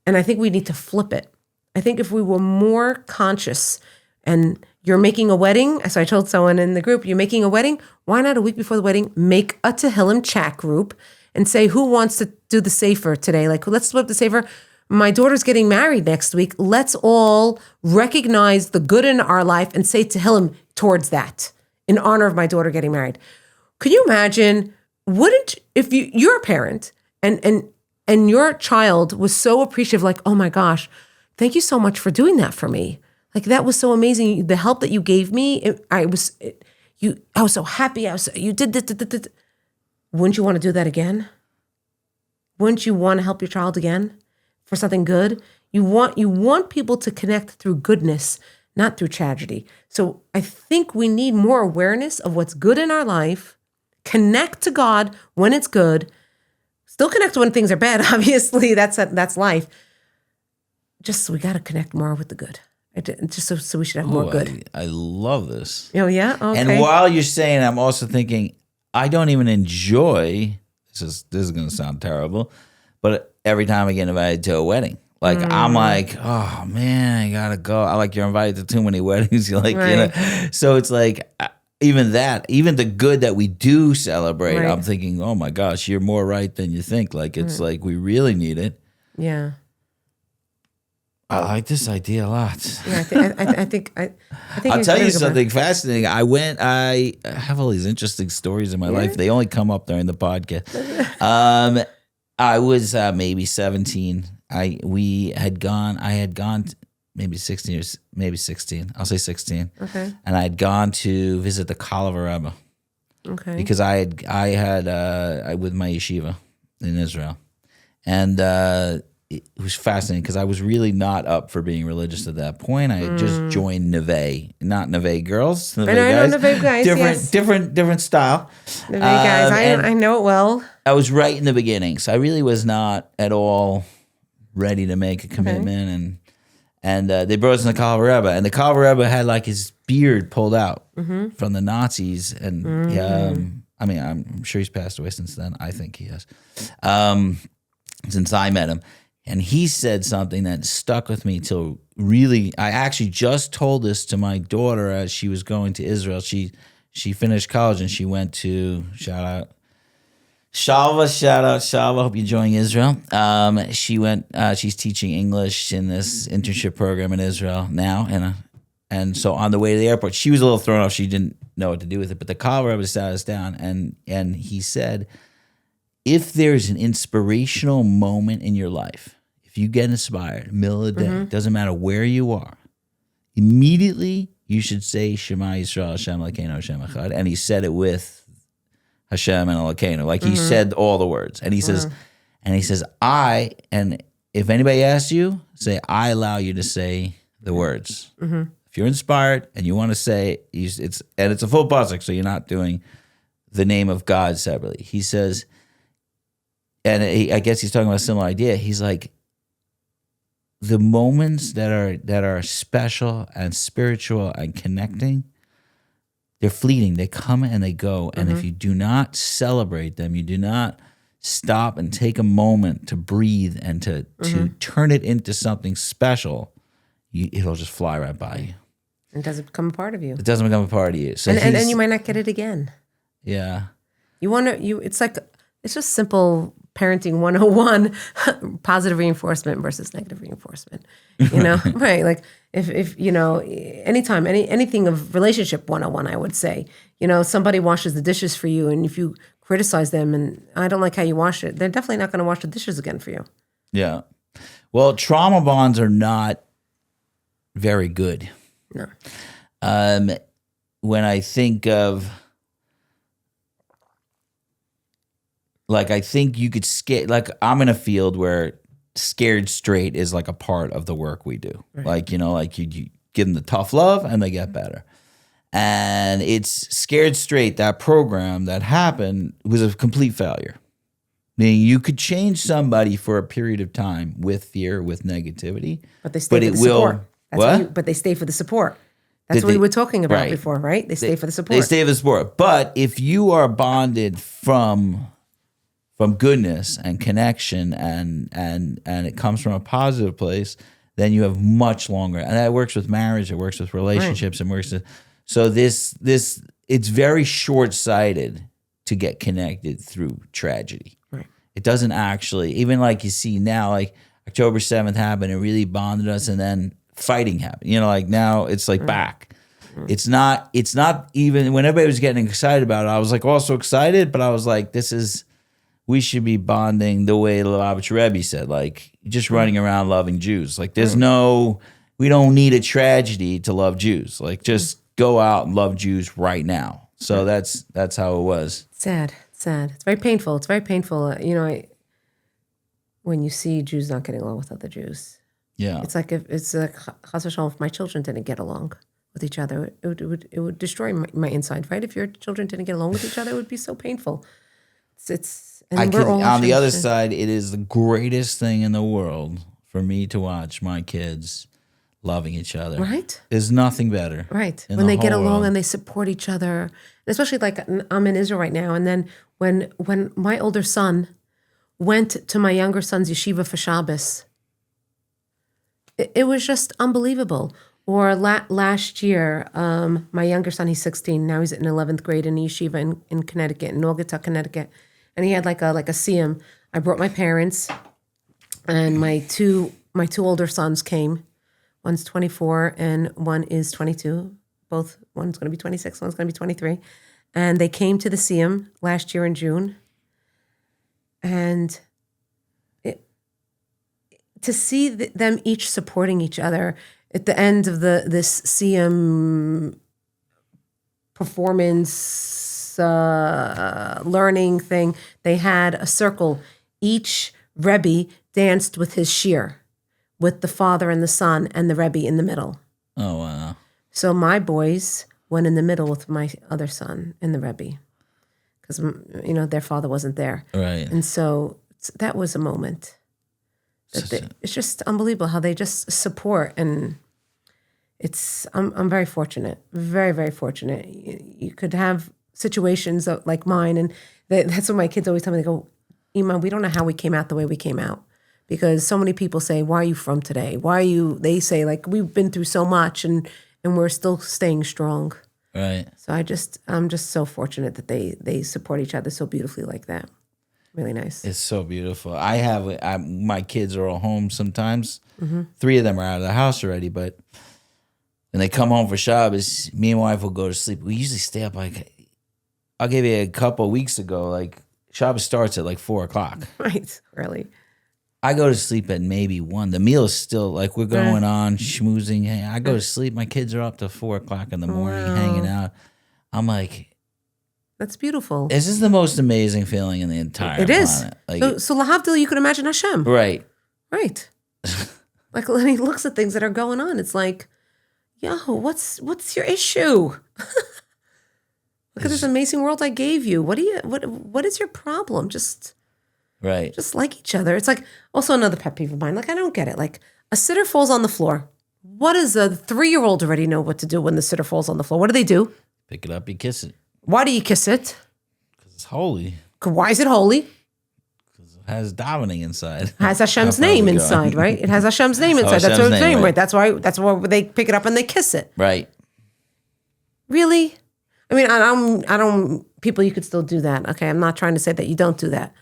And I think we need to flip it. I think if we were more conscious, and you're making a wedding, so I told someone in the group, you're making a wedding, why not a week before the wedding, make a Tehillim chat group and say, who wants to do the Sefer today? Like, let's split up the Sefer. My daughter's getting married next week. Let's all recognize the good in our life and say Tehillim towards that in honor of my daughter getting married. Could you imagine, if you're a parent and your child was so appreciative, like, oh my gosh, thank you so much for doing that for me. Like, that was so amazing. The help that you gave me, I was so happy. You did this. Wouldn't you want to do that again? Wouldn't you want to help your child again for something good? You want people to connect through goodness, not through tragedy. So I think we need more awareness of what's good in our life, connect to God when it's good, still connect when things are bad, obviously, that's life. Just we got to connect more with the good. Just so we should have more good. I love this. Oh, yeah? Okay. And while you're saying, I'm also thinking, I don't even enjoy, this is going to sound terrible, but every time I get invited to a wedding, like I'm like, oh man, I got to go. I like, you're invited to too many weddings. You're like, right. So it's like, even the good that we do celebrate, right. I'm thinking, oh my gosh, you're more right than you think. Like, it's like, we really need it. Yeah. I like this idea a lot. Yeah, I think I'll tell you something fascinating. I have all these interesting stories in my life. They only come up during the podcast. I was maybe 17. I had gone maybe 16 or maybe 16. I'll say 16. Okay. And I had gone to visit the Kalavar Rebbe. Okay. Because I had with my yeshiva in Israel, and it was fascinating because I was really not up for being religious at that point. I had just joined Neve, not Neve girls. Neve guys. I know Neve guys. Different style. Neve guys, I know it well. I was right in the beginning, so I really was not at all ready to make a commitment, and they brought us in the Kol Rebbe, and the Kol Rebbe had like his beard pulled out from the Nazis, and I mean, I'm sure he's passed away since then. I think he has, since I met him, and he said something that stuck with me till really. I actually just told this to my daughter as she was going to Israel. She finished college and she went to Shalva. Hope you're enjoying Israel. She went. She's teaching English in this internship program in Israel now, and so on the way to the airport, she was a little thrown off. She didn't know what to do with it. But the Kol Rebbe sat us down, and he said, if there's an inspirational moment in your life, if you get inspired, middle of the day, doesn't matter where you are, immediately you should say Shema Yisrael Hashem Elokeinu Hashem Echad, and he said it with Hashem and Elokeinu, like he said all the words, and he says, and if anybody asks you, say I allow you to say the words. If you're inspired and you want to say it's a full pasuk, so you're not doing the name of God separately. He says, and I guess he's talking about a similar idea. He's like, the moments that are special and spiritual and connecting, they're fleeting. They come and they go. And if you do not celebrate them, you do not stop and take a moment to breathe and to turn it into something special, it'll just fly right by you. It doesn't become a part of you. It doesn't become a part of you. So and you might not get it again. Yeah. It's just simple parenting 101, positive reinforcement versus negative reinforcement. You know, right? Like if you know, anytime, anything of relationship 101, I would say, you know, somebody washes the dishes for you, and if you criticize them and I don't like how you wash it, they're definitely not going to wash the dishes again for you. Yeah. Well, trauma bonds are not very good. No. When I think of, like, I think you could like, I'm in a field where scared straight is like a part of the work we do. Right. Like, you know, like you give them the tough love and they get better. And it's Scared Straight, that program that happened was a complete failure. Meaning you could change somebody for a period of time with fear, with negativity. But they stay for the support. But they stay for the support. That's what we were talking about before, right? They stay for the support. They stay for the support. But if you are bonded from goodness and connection and it comes from a positive place, then you have much longer. And that works with marriage, it works with relationships, and works with, so this it's very short-sighted to get connected through tragedy. Right. It doesn't actually, even like you see now, like October 7th happened, it really bonded us, and then fighting happened. You know, like now it's like back. It's not even, when everybody was getting excited about it, I was like also excited, but I was like, we should be bonding the way the Lubavitch Rebbe said, like just running around loving Jews. Like we don't need a tragedy to love Jews. Like just go out and love Jews right now. So that's how it was. Sad. It's very painful. You know, when you see Jews not getting along with other Jews. Yeah. It's like chas v'shalom, if my children didn't get along with each other, it would destroy my inside, right? If your children didn't get along with each other, it would be so painful. On the other side, it is the greatest thing in the world for me to watch my kids loving each other. Right. There's nothing better. Right. When they get along and they support each other, especially like I'm in Israel right now, and then when my older son went to my younger son's yeshiva for Shabbos, it was just unbelievable. Or last year, my younger son, he's 16, now he's in 11th grade in yeshiva in Connecticut, in Naugatuck, Connecticut. And he had like a siyum. I brought my parents, and my two older sons came. One's 24 and one is 22. One's going to be 26, one's going to be 23. And they came to the siyum last year in June. And to see them each supporting each other at the end of this siyum performance learning thing, they had a circle. Each Rebbe danced with his shir, with the father and the son and the Rebbe in the middle. Oh, wow. So my boys went in the middle with my other son and the Rebbe, because, you know, their father wasn't there. Right. And so that was a moment. It's just unbelievable how they just support, and I'm very fortunate, very, very fortunate. You could have situations like mine, and that's what my kids always tell me. They go, Ima, we don't know how we came out the way we came out, because so many people say, why are you from today? They say, like, we've been through so much, and we're still staying strong. Right. So I'm just so fortunate that they support each other so beautifully like that. Really nice. It's so beautiful. My kids are all home sometimes. 3 of them are out of the house already, but when they come home for Shabbos, me and my wife will go to sleep. We usually stay up I'll give you a couple of weeks ago, like Shabbos starts at like 4:00. Right, early. I go to sleep at maybe 1. The meal is still like we're going on schmoozing. Hey, I go to sleep. My kids are up to 4:00 in the morning hanging out. I'm like, that's beautiful. this is the most amazing feeling in the entire It is. planet. Like, So lahavdil, you could imagine Hashem. right. Right. Like when he looks at things that are going on, it's like, yo, what's your issue? Look at this amazing world I gave you. What is your problem? Just like each other. It's like also another pet peeve of mine. Like, I don't get it. Like, a sitter falls on the floor. What does a 3-year-old already know what to do when the sitter falls on the floor? What do? Pick it up, you kiss it. Why do you kiss it? Because it's holy. Why is it holy? Because it has davening inside. It has Hashem's name inside, right? It has Hashem's name inside. That's Hashem's what it's name, right. right? That's why they pick it up and they kiss it. Right. Really? I mean, I don't, people, you could still do that. Okay, I'm not trying to say that you don't do that.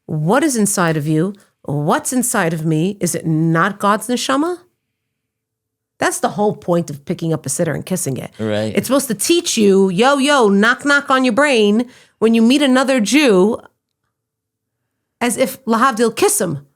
What is inside of you? What's inside of me? Is it not God's neshama? That's the whole point of picking up a sitter and kissing it. Right. It's supposed to teach you, knock, knock on your brain when you meet another Jew, as if lahavdil, kiss them.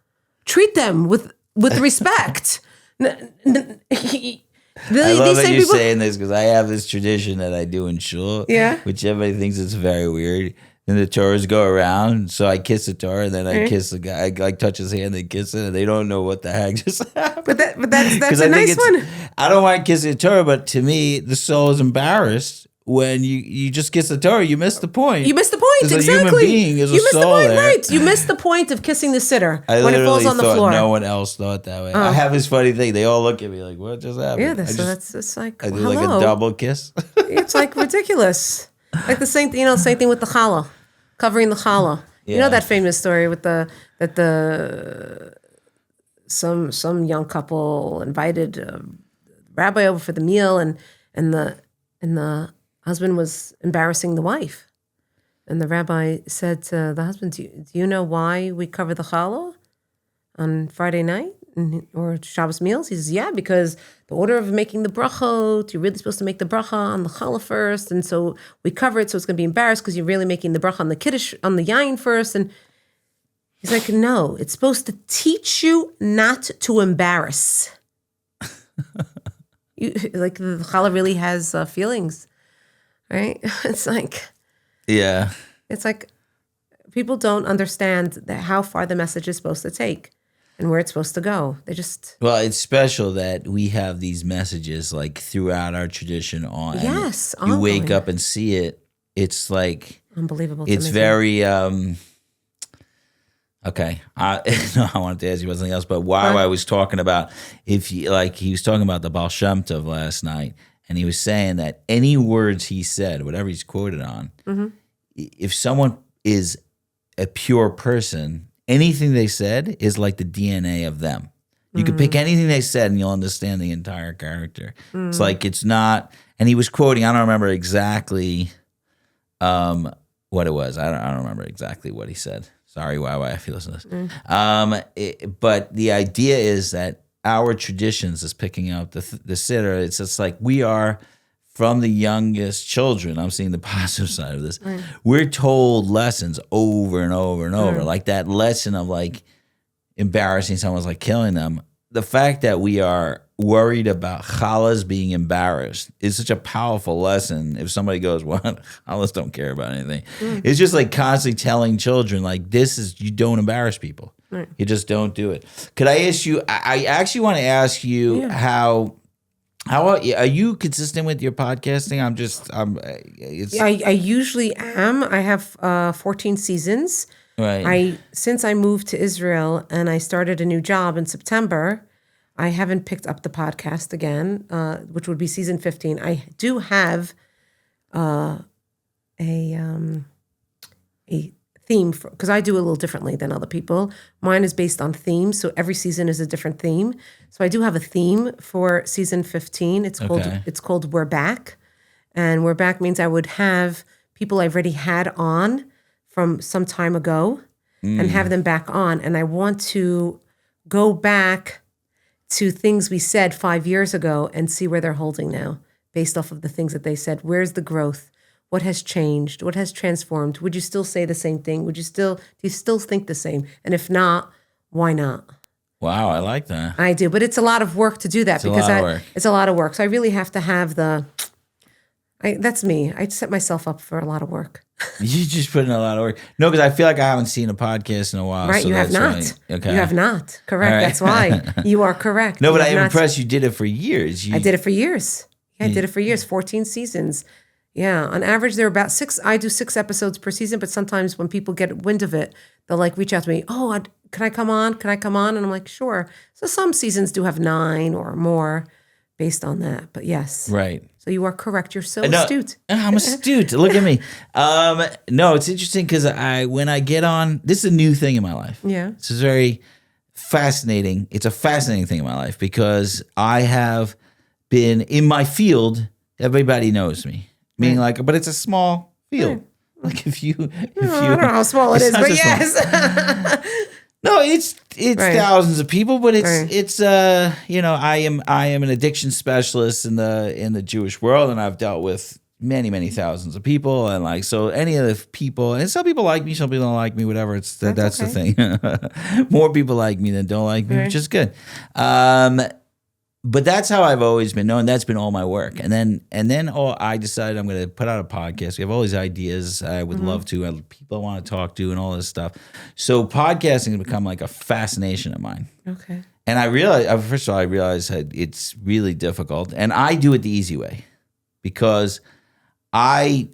Treat them with respect. I love that you're saying this because I have this tradition that I do in shul. Yeah. Which everybody thinks is very weird. And the Torahs go around, so I kiss the Torah, and then I kiss the guy. I like touch his hand and kiss it, and they don't know what the heck just happened. But that's a nice one. I don't mind kissing the Torah, but to me, the soul is embarrassed when you just kiss the Torah. You miss the point. You missed the point. There's exactly. a human being. There's you a missed soul the point, there. right? You missed the point of kissing the sitter I when it falls on the thought floor. no one else thought that way. I have this funny thing. They all look at me like, "What just happened?" Yeah, it's like I do hello. like a double kiss. It's like ridiculous. Like the same thing with the challah, covering the challah. You know that famous story with some young couple invited a rabbi over for the meal, and the husband was embarrassing the wife, and the rabbi said to the husband, "Do you know why we cover the challah on Friday night or Shabbos meals?" He says, "Yeah, because the order of making the brachot, you're really supposed to make the bracha on the challah first, and so we cover it so it's going to be embarrassed because you're really making the bracha on the kiddush, on the yain first." And he's like, "No, it's supposed to teach you not to embarrass." Like the challah really has feelings, right? It's like people don't understand how far the message is supposed to take and where it's supposed to go. Well, it's special that we have these messages like throughout our tradition on. Yes, you wake up and see it. It's like unbelievable. It's very okay. I wanted to ask you about something else, but while I was talking about he was talking about the Baal Shem Tov last night, and he was saying that any words he said, whatever he's quoted on, if someone is a pure person, anything they said is like the DNA of them. You could pick anything they said and you'll understand the entire character. It's like it's not. And he was quoting. I don't remember exactly what it was. I don't remember exactly what he said. Sorry, why if you listen to this. But the idea is that our traditions is picking up the siddur. It's just like we are from the youngest children. I'm seeing the positive side of this. We're told lessons over and over and over. Like that lesson of like embarrassing someone's like killing them. The fact that we are worried about challahs being embarrassed is such a powerful lesson. If somebody goes, "What? Challahs don't care about anything." It's just like constantly telling children, like, you don't embarrass people. You just don't do it. Could I ask you, I actually want to ask you how are you consistent with your podcasting? I usually am. I have 14 seasons. Right. Since I moved to Israel and I started a new job in September, I haven't picked up the podcast again, which would be season 15. I do have a theme because I do a little differently than other people. Mine is based on themes, so every season is a different theme. So I do have a theme for season 15. It's called We're Back, and We're Back means I would have people I've already had on from some time ago and have them back on, and I want to go back to things we said 5 years ago and see where they're holding now, based off of the things that they said. Where's the growth? What has changed? What has transformed? Would you still say the same thing? Do you still think the same? And if not, why not? Wow, I like that. I do, but it's a lot of work to do that it's a lot of work. So I really have to have that's me. I set myself up for a lot of work. You just put in a lot of work. No, because I feel like I haven't seen a podcast in a while. Right, so you have not. Right. Okay. You have not. Correct. Right. That's why. You are correct. No, but I am impressed you did it for years. I did it for years. Yeah, I did it for years, 14 seasons. Yeah, on average, there are about 6. I do 6 episodes per season, but sometimes when people get wind of it, they'll reach out to me. Oh, can I come on? Can I come on? And I'm like, sure. So some seasons do have 9 or more based on that. But yes. Right. So you are correct. You're so astute. I'm astute. Look at me. No, it's interesting because when I get on, this is a new thing in my life. Yeah. This is very fascinating. It's a fascinating thing in my life because I have been in my field. Everybody knows me. Meaning but it's a small field. Like if you I don't know how small it is, but yes. No, it's thousands of people, but it's I am an addiction specialist in the Jewish world, and I've dealt with many thousands of people, and so any of the people, and some people like me, some people don't like me, whatever. That's the thing. More people like me than don't like me, which is good. But that's how I've always been known. That's been all my work. And then I decided I'm going to put out a podcast. We have all these ideas I would love to. People I want to talk to and all this stuff. So podcasting has become like a fascination of mine. Okay. And I realized, first of all, I realized that it's really difficult. And I do it the easy way because I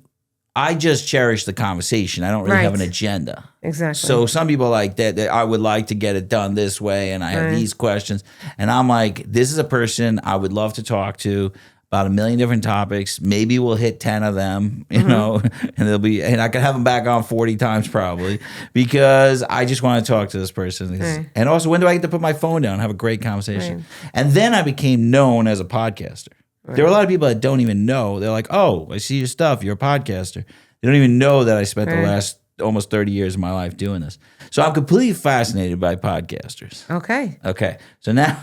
just cherish the conversation. I don't really have an agenda. Exactly. So some people like that I would like to get it done this way, and I have these questions. And I'm like, this is a person I would love to talk to about a million different topics. Maybe we'll hit 10 of them, you know, and I could have them back on 40 times probably because I just want to talk to this person. And also, when do I get to put my phone down and have a great conversation? And then I became known as a podcaster. There are a lot of people that don't even know. They're like, oh, I see your stuff. You're a podcaster. They don't even know that I spent the last almost 30 years of my life doing this. So I'm completely fascinated by podcasters. Okay. So now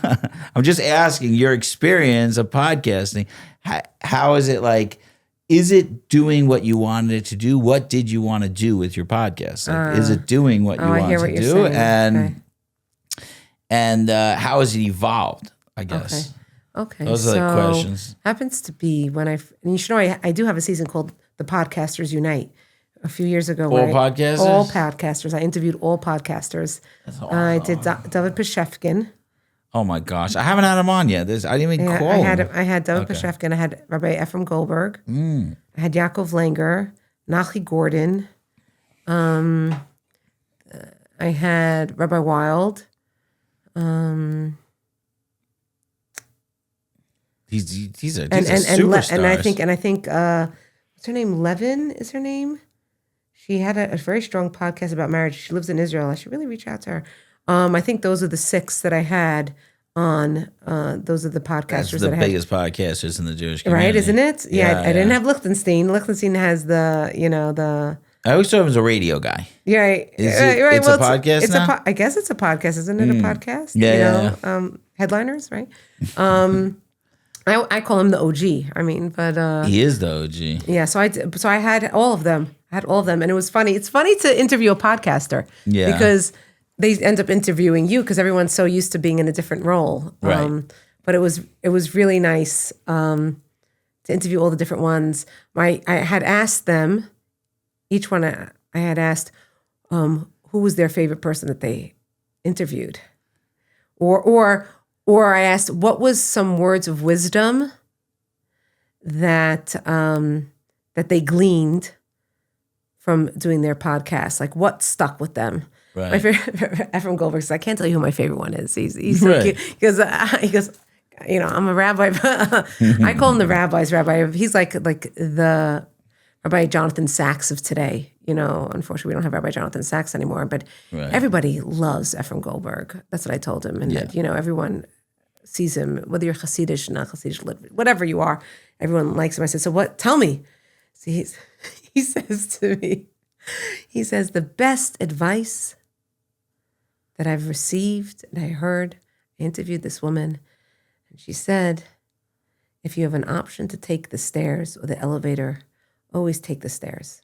I'm just asking your experience of podcasting. How is it like? Is it doing what you wanted it to do? What did you want to do with your podcast? Is it doing what you wanted to do? Saying. And how has it evolved, I guess? Okay. Those are the questions. Happens to be when and you should know I do have a season called The Podcasters Unite. A few years ago. All podcasters? All podcasters. I interviewed all podcasters. That's awesome. I did David Pashefkin. Oh my gosh. I haven't had him on yet. I didn't even call him. I had David Pashefkin. I had Rabbi Ephraim Goldberg. I had Yaakov Langer. Nachi Gordon. I had Rabbi Wild. These are superstars. And I think what's her name? Levin is her name. She had a very strong podcast about marriage. She lives in Israel. I should really reach out to her. I think those are the 6 that I had on. Those are the podcasters. That's the biggest podcasters in the Jewish community, right? Isn't it? Yeah, I didn't have Lichtenstein. Lichtenstein has the. I always thought he was a radio guy. Yeah, right. Right. It's a podcast now? I guess it's a podcast, isn't it? A podcast. Yeah. Headliners, right? I call him the OG. I mean, but he is the OG. Yeah. So I had all of them. And it was funny. It's funny to interview a podcaster. Yeah. Because they end up interviewing you because everyone's so used to being in a different role. Right. But it was really nice to interview all the different ones. I had asked them, each one I had asked who was their favorite person that they interviewed, or I asked what was some words of wisdom that they gleaned from doing their podcast, like what stuck with them. Right. My favorite, Ephraim Goldberg says, I can't tell you who my favorite one is. He's so Right. cute. He goes, I'm a rabbi. I call him the rabbi's rabbi. He's like the Rabbi Jonathan Sachs of today. Unfortunately, we don't have Rabbi Jonathan Sachs anymore, but everybody loves Ephraim Goldberg. That's what I told him. And that, everyone sees him, whether you're Hasidish, not Hasidish, whatever you are, everyone likes him. I said, so what? Tell me. So he says to me, the best advice that I've received and I heard, I interviewed this woman, and she said, if you have an option to take the stairs or the elevator, always take the stairs.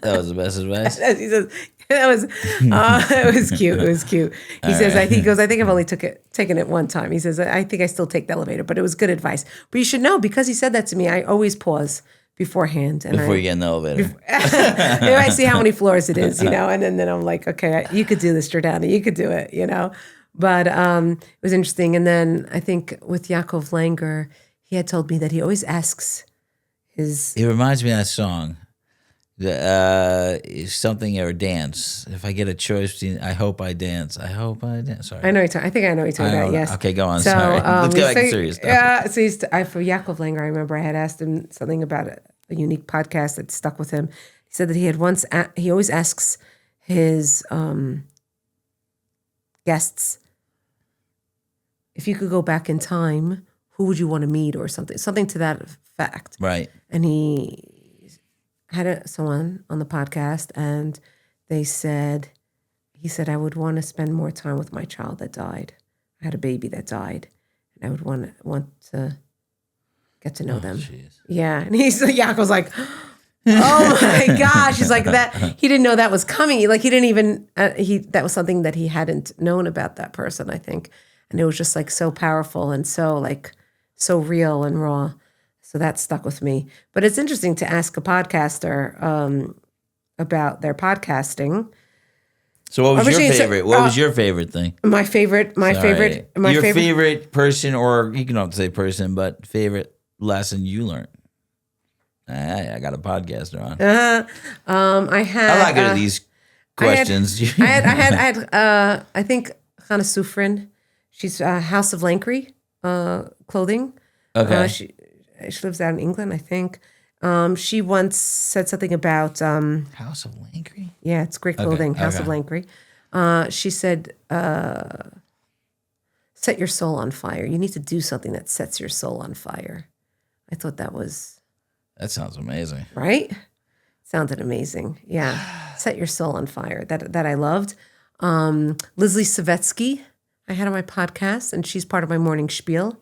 That was the best advice. He says, it was cute. It was cute. He says, I think I've only taken it one time. He says, I think I still take the elevator, but it was good advice. But you should know, because he said that to me, I always pause beforehand. And Before you get in the elevator. I see how many floors it is, and then I'm like, okay, you could do this, Jordana. You could do it, But it was interesting. And then I think with Yaakov Langer, he had told me that he always asks his... It reminds me of that song. Something or dance. If I get a choice between, I hope I dance. I hope I dance. Sorry. I know. I think I know what you're talking about. Yes. Okay, go on. Sorry. Let's get back to serious stuff. Yeah. So for Yaakov Langer, I remember I had asked him something about a unique podcast that stuck with him. He said that he had once. He always asks his guests, if you could go back in time, who would you want to meet, or something to that effect. Right. And he had someone on the podcast, and he said, I would want to spend more time with my child that died. I had a baby that died, and I would want to get to know them. Geez. Yeah. And Yaakov's like, oh my gosh. He's like that. He didn't know that was coming. Like he didn't even, that was something that he hadn't known about that person, I think. And it was just like so powerful and so real and raw. So that stuck with me. But it's interesting to ask a podcaster about their podcasting. So what was your favorite? What was your favorite thing? My favorite person, or you can not say person, but favorite lesson you learned. I got a podcaster on. I'm not good at these questions. I had I think Hannah Sufrin. She's House of Lankry clothing. Okay. She lives out in England, I think. She once said something about House of Lankry? Yeah, it's great clothing. House of Lankry. She said, set your soul on fire. You need to do something that sets your soul on fire. I thought that sounds amazing. Right? Sounded amazing. Yeah. Set your soul on fire. That I loved. Leslie Savetsky, I had on my podcast, and she's part of my morning spiel.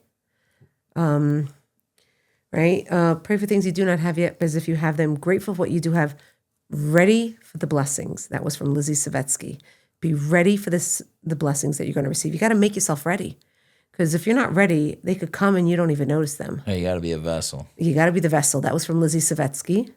Right? Pray for things you do not have yet, but as if you have them. Grateful for what you do have. Ready for the blessings. That was from Lizzie Savetsky. Be ready for the blessings that you're going to receive. You got to make yourself ready. Because if you're not ready, they could come and you don't even notice them. Hey, you got to be a vessel. You got to be the vessel. That was from Lizzie Savetsky.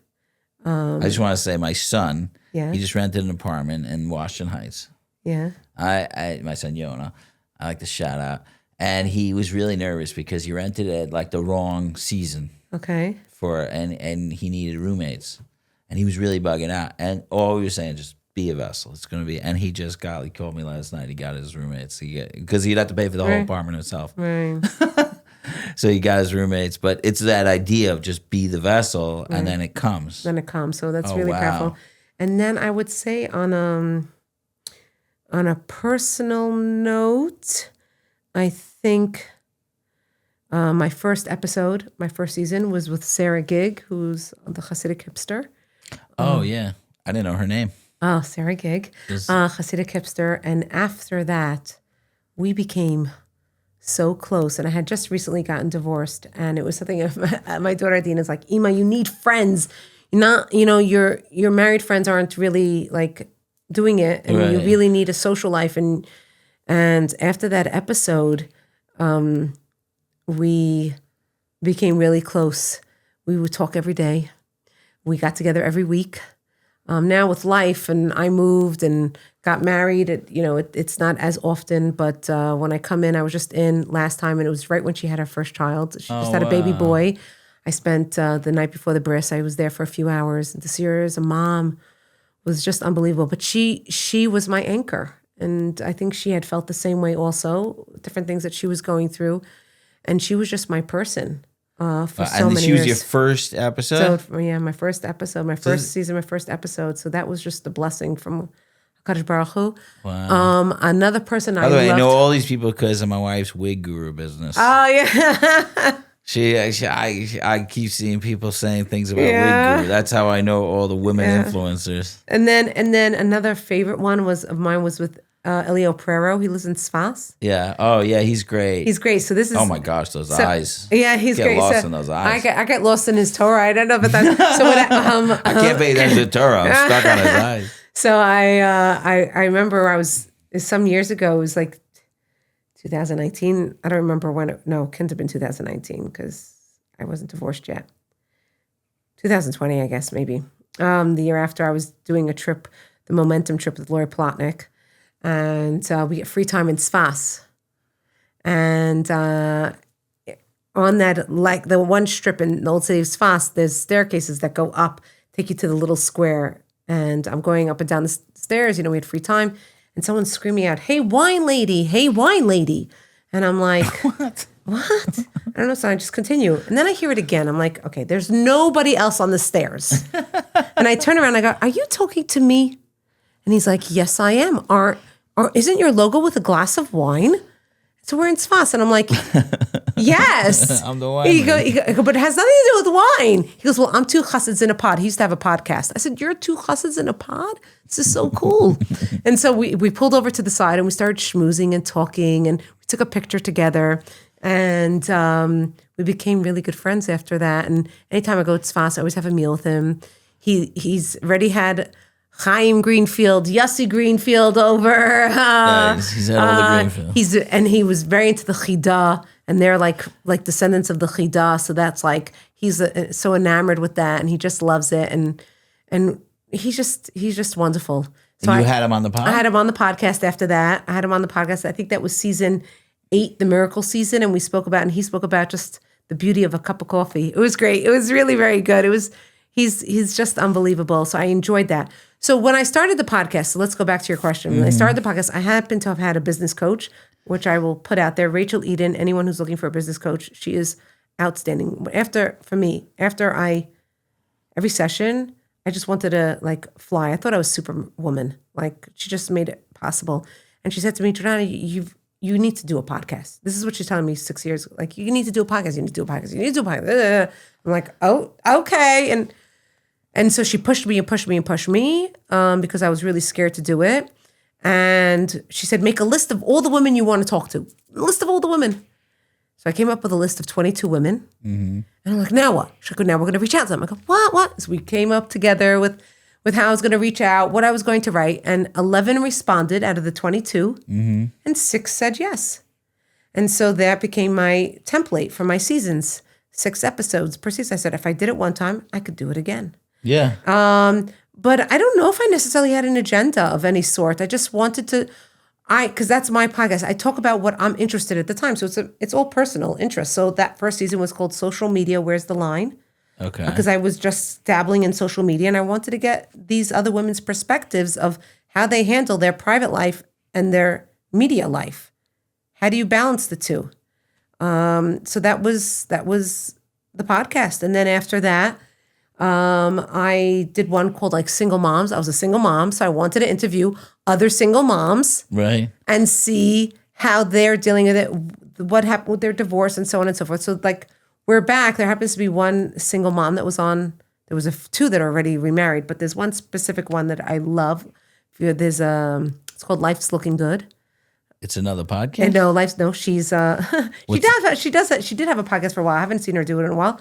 I just want to say my son, Yeah. he just rented an apartment in Washington Heights. Yeah. My son Yona, I like to shout out. And he was really nervous because he rented it like the wrong season. Okay. And he needed roommates. And he was really bugging out. And all we were saying, just be a vessel. It's going to be. And he called me last night. He got his roommates. Because he'd have to pay for the whole apartment himself. Right. So he got his roommates. But it's that idea of just be the vessel, and then it comes. So that's really powerful. And then I would say on a personal note, I think my first season was with Sarah Gig, who's the Hasidic hipster. Oh, yeah. I didn't know her name. Oh, Sarah Gig, Hasidic hipster. And after that, we became so close. And I had just recently gotten divorced. And it was something my daughter Adina is like, Ima, you need friends. Your married friends aren't really like doing it. And you really need a social life. And after that episode, we became really close. We would talk every day. We got together every week. Now with life, and I moved and got married, it's not as often, but when I come in, I was just in last time, and it was right when she had her first child. She just had a baby boy. I spent the night before the bris. I was there for a few hours. And to see her as a mom was just unbelievable. But she was my anchor. And I think she had felt the same way also, different things that she was going through. And she was just my person for so many years. And she was your first episode? So, yeah, my first episode, my first season, my first episode. So that was just a blessing from HaKadosh Baruch Hu. Wow. Another person By the way, loved. I know all these people because of my wife's wig guru business. Oh, yeah. I keep seeing people saying things about Yeah. wig guru. That's how I know all the women influencers. And then another favorite one of mine was with Elio Prero. He lives in Sfas. Yeah. Oh, yeah. He's great. He's great. So this is. Oh my gosh, those eyes. Yeah, he's Get great. lost in those eyes. I get lost in his Torah. I don't know if that's. So when I can't pay attention to Torah. I'm stuck on his eyes. So I remember I was some years ago. It was like 2019. I don't remember when. No, it couldn't have been 2019 because I wasn't divorced yet. 2020, I guess maybe. The year after, I was doing a trip, the Momentum trip with Lori Plotnick, and we get free time in Sfas. And on that, like the one strip in the old city of Sfas, there's staircases that go up, take you to the little square. And I'm going up and down the stairs. We had free time. And someone's screaming out, "Hey, wine lady. Hey, wine lady." And I'm like, What? I don't know. So I just continue. And then I hear it again. I'm like, okay, there's nobody else on the stairs. And I turn around and I go, "Are you talking to me?" And he's like, "Yes, I am. Isn't your logo with a glass of wine?" So we're in Sfas. And I'm like, "Yes." I'm the wine. He go, "But it has nothing to do with wine." He goes, "Well, I'm two chassids in a pod." He used to have a podcast. I said, "You're two chassids in a pod? This is so cool." And so we pulled over to the side and we started schmoozing and talking and we took a picture together. And we became really good friends after that. And anytime I go to Sfas, I always have a meal with him. He's already had Chaim Greenfield, Yossi Greenfield over. Nice. He's had all the Greenfield. He was very into the Chida, and they're like descendants of the Chida. So that's like he's so enamored with that, and he just loves it, and he's just wonderful. So And you had him on the pod? I had him on the podcast after that. I had him on the podcast. I think that was season 8, the miracle season, and he spoke about just the beauty of a cup of coffee. It was great. It was really very good. He's just unbelievable. So I enjoyed that. So when I started the podcast, so let's go back to your question. When I started the podcast, I happen to have had a business coach, which I will put out there. Rachel Eden, anyone who's looking for a business coach, she is outstanding. Every session, I just wanted to like fly. I thought I was Superwoman. Like she just made it possible. And she said to me, "Jordana, you need to do a podcast." This is what she's telling me 6 years ago. Like, you need to do a podcast. You need to do a podcast. You need to do a podcast. I'm like, oh, okay. And so she pushed me because I was really scared to do it. And she said, "Make a list of all the women you want to talk to. A list of all the women." So I came up with a list of 22 women. Mm-hmm. And I'm like, now what? She goes, "Now we're going to reach out to them." I go, what? So we came up together with how I was going to reach out, what I was going to write. And 11 responded out of the 22. Mm-hmm. And 6 said yes. And so that became my template for my seasons. 6 episodes per season. I said, if I did it one time, I could do it again. Yeah. But I don't know if I necessarily had an agenda of any sort. I just wanted to, because that's my podcast. I talk about what I'm interested in at the time. So it's all personal interest. So that first season was called Social Media, Where's the Line? Okay. Because I was just dabbling in social media and I wanted to get these other women's perspectives of how they handle their private life and their media life. How do you balance the two? So that was the podcast. And then after that, I did one called like Single Moms. I was a single mom, so I wanted to interview other single moms, Right. and see how they're dealing with it, what happened with their divorce, and so on and so forth. So like we're back. There happens to be one single mom that was on. There was 2 that are already remarried, but there's one specific one that I love. There's it's called Life's Looking Good. It's another podcast? And she's she does that. She did have a podcast for a while. I haven't seen her do it in a while.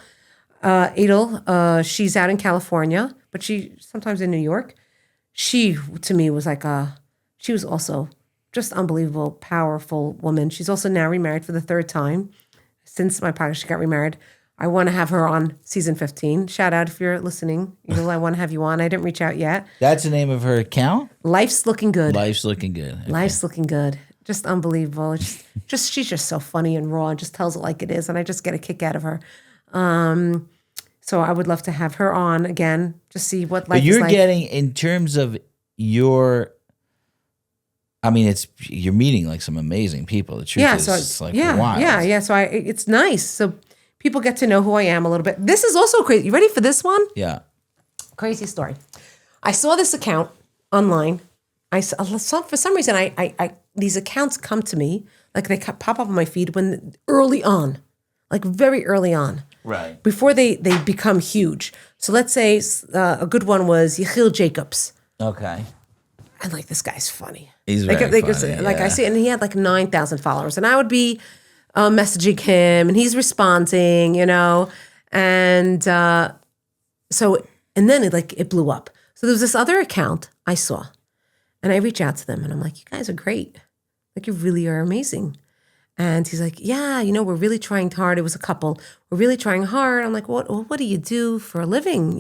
Adel, she's out in California, but she sometimes in New York. She, to me, was like she was also just unbelievable, powerful woman. She's also now remarried for the 3rd time. Since my podcast, she got remarried. I want to have her on season 15. Shout out if you're listening. I want to have you on. I didn't reach out yet. That's the name of her account? Life's Looking Good. Life's Looking Good. Okay. Life's Looking Good. Just unbelievable. She's just so funny and raw and just tells it like it is. And I just get a kick out of her. So I would love to have her on again, just see what life But is you're like. getting, in terms of you're meeting like some amazing people. The truth is, it's like wild. Yeah. So it's nice. So people get to know who I am a little bit. This is also crazy. You ready for this one? Yeah. Crazy story. I saw this account online. For some reason, I these accounts come to me, like they pop up on my feed when early on, like very early on. Right. Before they become huge. So let's say a good one was Yechiel Jacobs. Okay. And like, this guy's funny. He's like, very like, funny. Like I see, and he had like 9,000 followers. And I would be messaging him and he's responding, And and then it blew up. So there was this other account I saw. And I reach out to them and I'm like, you guys are great. Like, you really are amazing. And he's like, yeah, we're really trying hard. It was a couple. We're really trying hard. I'm like, what do you do for a living?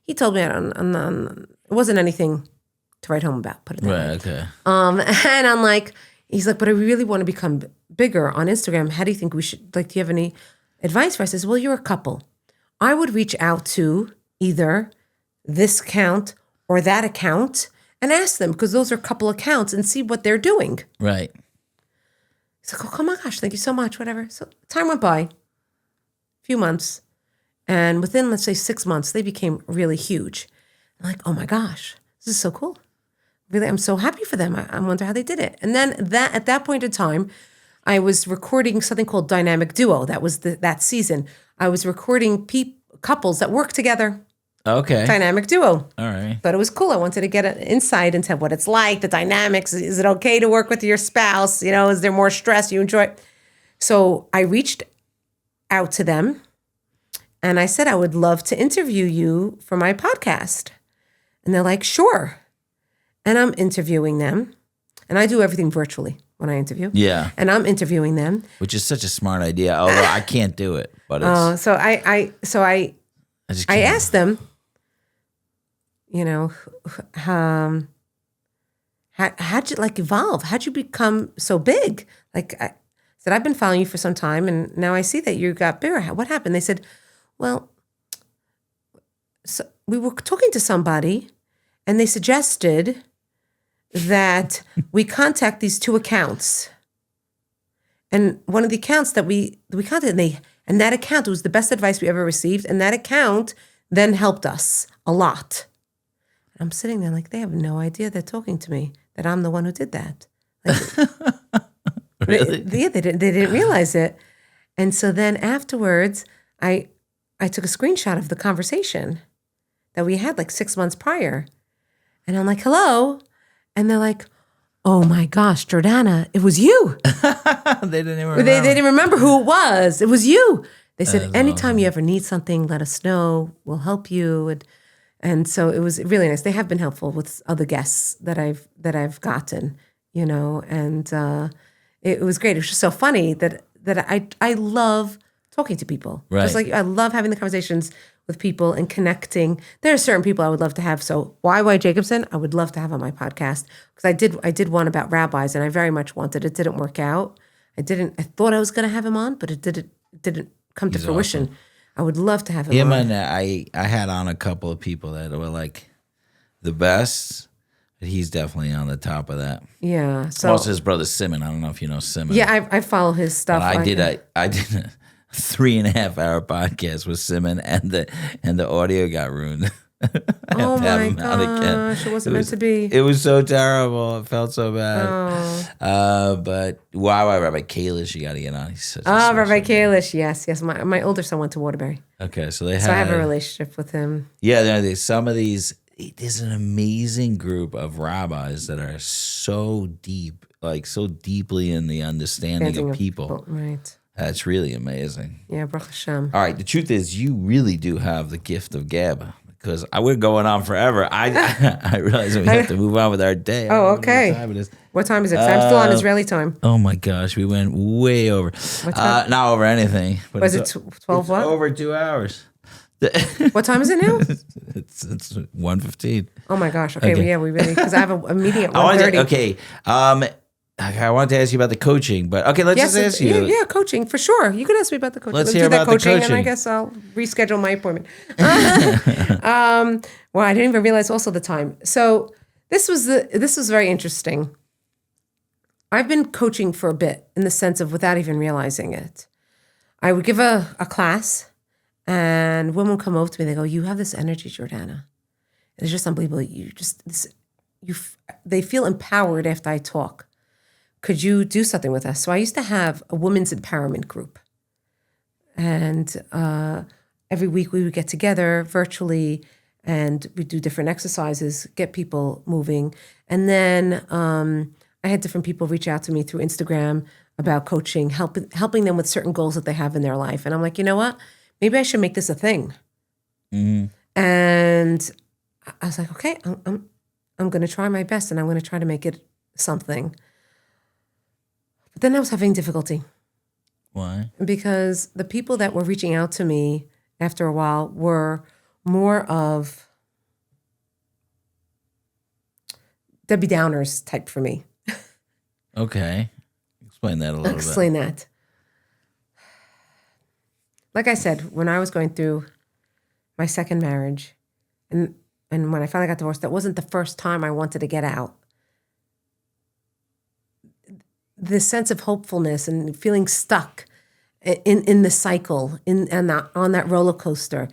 He told me it wasn't anything to write home about, put it that way. Right, okay. And I'm like, he's like, but I really want to become bigger on Instagram. How do you think we should, do you have any advice for us? I says, well, you're a couple. I would reach out to either this account or that account and ask them, because those are a couple accounts, and see what they're doing. Right. He's like, oh my gosh, thank you so much, whatever. So time went by, a few months, and within, let's say, 6 months, they became really huge. I'm like, oh my gosh, this is so cool. Really, I'm so happy for them. I wonder how they did it. And then at that point in time, I was recording something called Dynamic Duo. That was that season. I was recording couples that work together. Okay. Dynamic Duo. All right. But it was cool. I wanted to get an insight into what it's like, the dynamics. Is it okay to work with your spouse? Is there more stress? You enjoy it? So I reached out to them and I said, I would love to interview you for my podcast. And they're like, sure. And I'm interviewing them. And I do everything virtually when I interview. Yeah. And I'm interviewing them. Which is such a smart idea. Although I can't do it, but it's. So I asked them, how'd you evolve? How'd you become so big? I said, I've been following you for some time and now I see that you got bigger. What happened? They said, well, so we were talking to somebody and they suggested that we contact these two accounts. And one of the accounts that we contacted, and that account was the best advice we ever received. And that account then helped us a lot. And I'm sitting there like, they have no idea they're talking to me, that I'm the one who did that. Really? They didn't realize it. And so then afterwards, I took a screenshot of the conversation that we had 6 months prior. And I'm like, hello. And they're like, oh my gosh, Jordana, it was you. They didn't even remember. They didn't remember who it was. It was you. They said, anytime awesome. you ever need something, let us know. We'll help you. And so it was really nice. They have been helpful with other guests that I've gotten, and it was great. It was just so funny that I love talking to people. Right. Just I love having the conversations with people and connecting. There are certain people I would love to have. So Y.Y. Jacobson, I would love to have on my podcast, because I did one about rabbis and I very much wanted. It didn't work out. I thought I was going to have him on, but it didn't come to fruition. Awesome. I would love to have him on. And I had on a couple of people that were the best. But he's definitely on the top of that. Yeah. So also his brother Simon. I don't know if you know Simon. Yeah, I follow his stuff. But I did a 3.5 hour podcast with Simon, and the audio got ruined. Oh my gosh, it wasn't meant to be. It was so terrible. It felt so bad. Oh. But why Rabbi Kalish, you got to get on. He's such a Rabbi guy. Kalish, yes. My older son went to Waterbury. Okay, so I have a relationship with him. Yeah, there's some of these. There's an amazing group of rabbis that are so deep, so deeply in the understanding of people. Right. That's really amazing. Yeah, Baruch Hashem. All right, the truth is, you really do have the gift of gab, because we're going on forever. I realize we have to move on with our day. Oh, okay. What time is it? I'm still on Israeli time. Oh my gosh, we went way over. Not over anything. But was it 12 what? Over 2 hours. What time is it now? It's 1:15. Oh my gosh. Okay. Well, yeah, we really, because I have a meeting at 1:30. Okay. I wanted to ask you about the coaching, but okay, let's just ask you. Yeah, coaching for sure. You could ask me about the coaching. Let's hear about the and I coaching. guess I'll reschedule my appointment. Well, I didn't even realize also the time. So this was very interesting. I've been coaching for a bit in the sense of without even realizing it. I would give a class, and women would come over to me. They go, "You have this energy, Jordana. It's just unbelievable. They feel empowered after I talk. Could you do something with us?" So I used to have a women's empowerment group. And every week we would get together virtually and we'd do different exercises, get people moving. And then I had different people reach out to me through Instagram about coaching, helping them with certain goals that they have in their life. And I'm like, you know what? Maybe I should make this a thing. Mm-hmm. And I was like, okay, I'm going to try my best and I'm going to try to make it something. But then I was having difficulty. Why? Because the people that were reaching out to me after a while were more of Debbie Downers type for me. Okay. Explain that a little bit. Explain that. Like I said, when I was going through my second marriage and when I finally got divorced, that wasn't the first time I wanted to get out. The sense of hopefulness and feeling stuck in the cycle, on that roller coaster.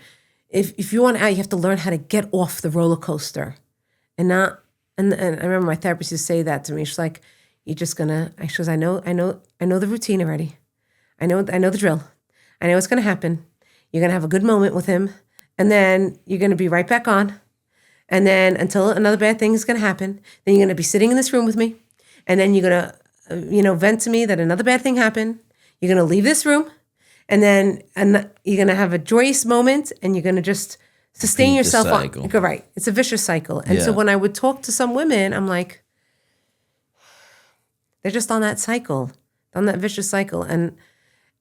If you want out, you have to learn how to get off the roller coaster, and I remember my therapist used to say that to me. She's like, "You're just gonna." She goes, "I know the routine already. I know the drill. I know what's gonna happen. You're gonna have a good moment with him, and then you're gonna be right back on, and then until another bad thing is gonna happen, then you're gonna be sitting in this room with me, and then you're gonna." Vent to me that another bad thing happened. You're going to leave this room and you're going to have a joyous moment and you're going to just sustain yourself on. Go right. It's a vicious cycle. And so when I would talk to some women, I'm like, they're just on that cycle, on that vicious cycle. And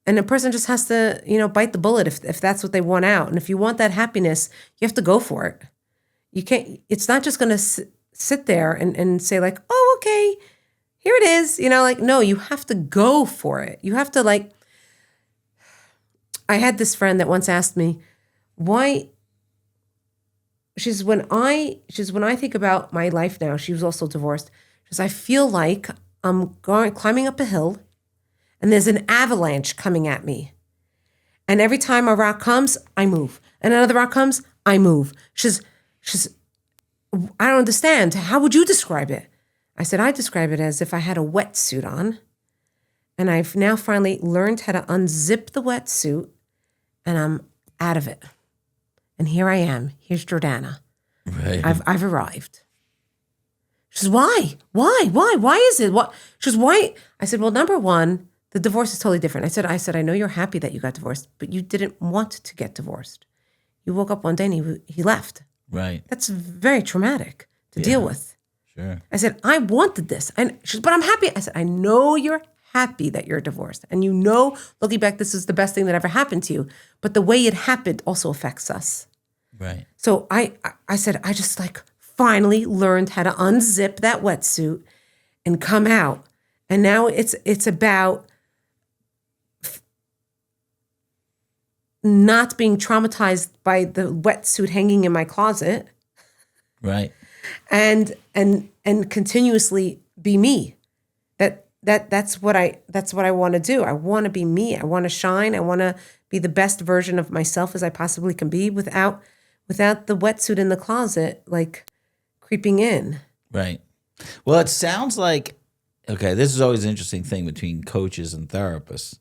a person just has to, bite the bullet if that's what they want out. And if you want that happiness, you have to go for it. You can't, it's not just going to sit there and say like, oh, okay, here it is, no, you have to go for it. You have to I had this friend that once asked me, why, when I think about my life now, she was also divorced. She says, I feel like I'm climbing up a hill and there's an avalanche coming at me. And every time a rock comes, I move. And another rock comes, I move. She's, I don't understand. How would you describe it? I said, I describe it as if I had a wetsuit on, and I've now finally learned how to unzip the wetsuit, and I'm out of it. And here I am. Here's Jordana. Right. I've arrived. She says, why? Why is it? What? She says, why? I said, well, number one, the divorce is totally different. I said, I know you're happy that you got divorced, but you didn't want to get divorced. You woke up one day and he left. Right. That's very traumatic to deal with. Sure. I said, I wanted this. And she said, but I'm happy. I said, I know you're happy that you're divorced. And looking back, this is the best thing that ever happened to you. But the way it happened also affects us. Right. So I said, I just finally learned how to unzip that wetsuit and come out. And now it's about not being traumatized by the wetsuit hanging in my closet. Right. And continuously be me. That's what I want to do. I want to be me. I want to shine. I want to be the best version of myself as I possibly can be without the wetsuit in the closet creeping in. Right. Well, it sounds like, okay, this is always an interesting thing between coaches and therapists.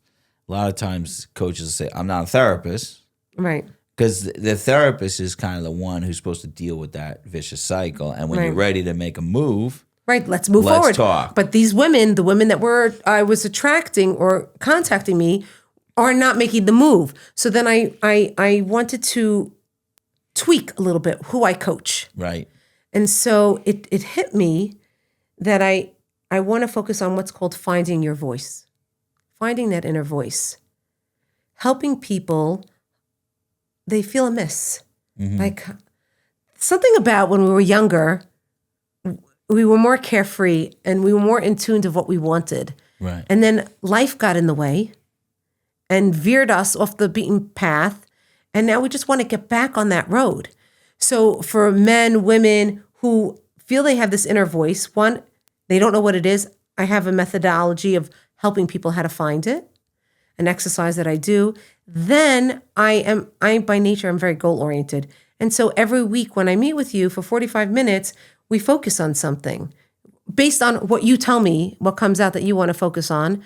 A lot of times coaches say, I'm not a therapist. Right. Because the therapist is kind of the one who's supposed to deal with that vicious cycle. And when you're ready to make a move, right, let's move forward. Let's talk. But these women, the women that I was attracting or contacting me, are not making the move. So then I wanted to tweak a little bit who I coach. Right. And so it hit me that I want to focus on what's called finding your voice, finding that inner voice, helping people. They feel amiss. Mm-hmm. Something about when we were younger, we were more carefree and we were more in tune to what we wanted. Right. And then life got in the way and veered us off the beaten path. And now we just want to get back on that road. So for men, women who feel they have this inner voice, one, they don't know what it is. I have a methodology of helping people how to find it, an exercise that I do. Then I by nature, I'm very goal oriented. And so every week when I meet with you for 45 minutes, we focus on something based on what you tell me, what comes out that you want to focus on.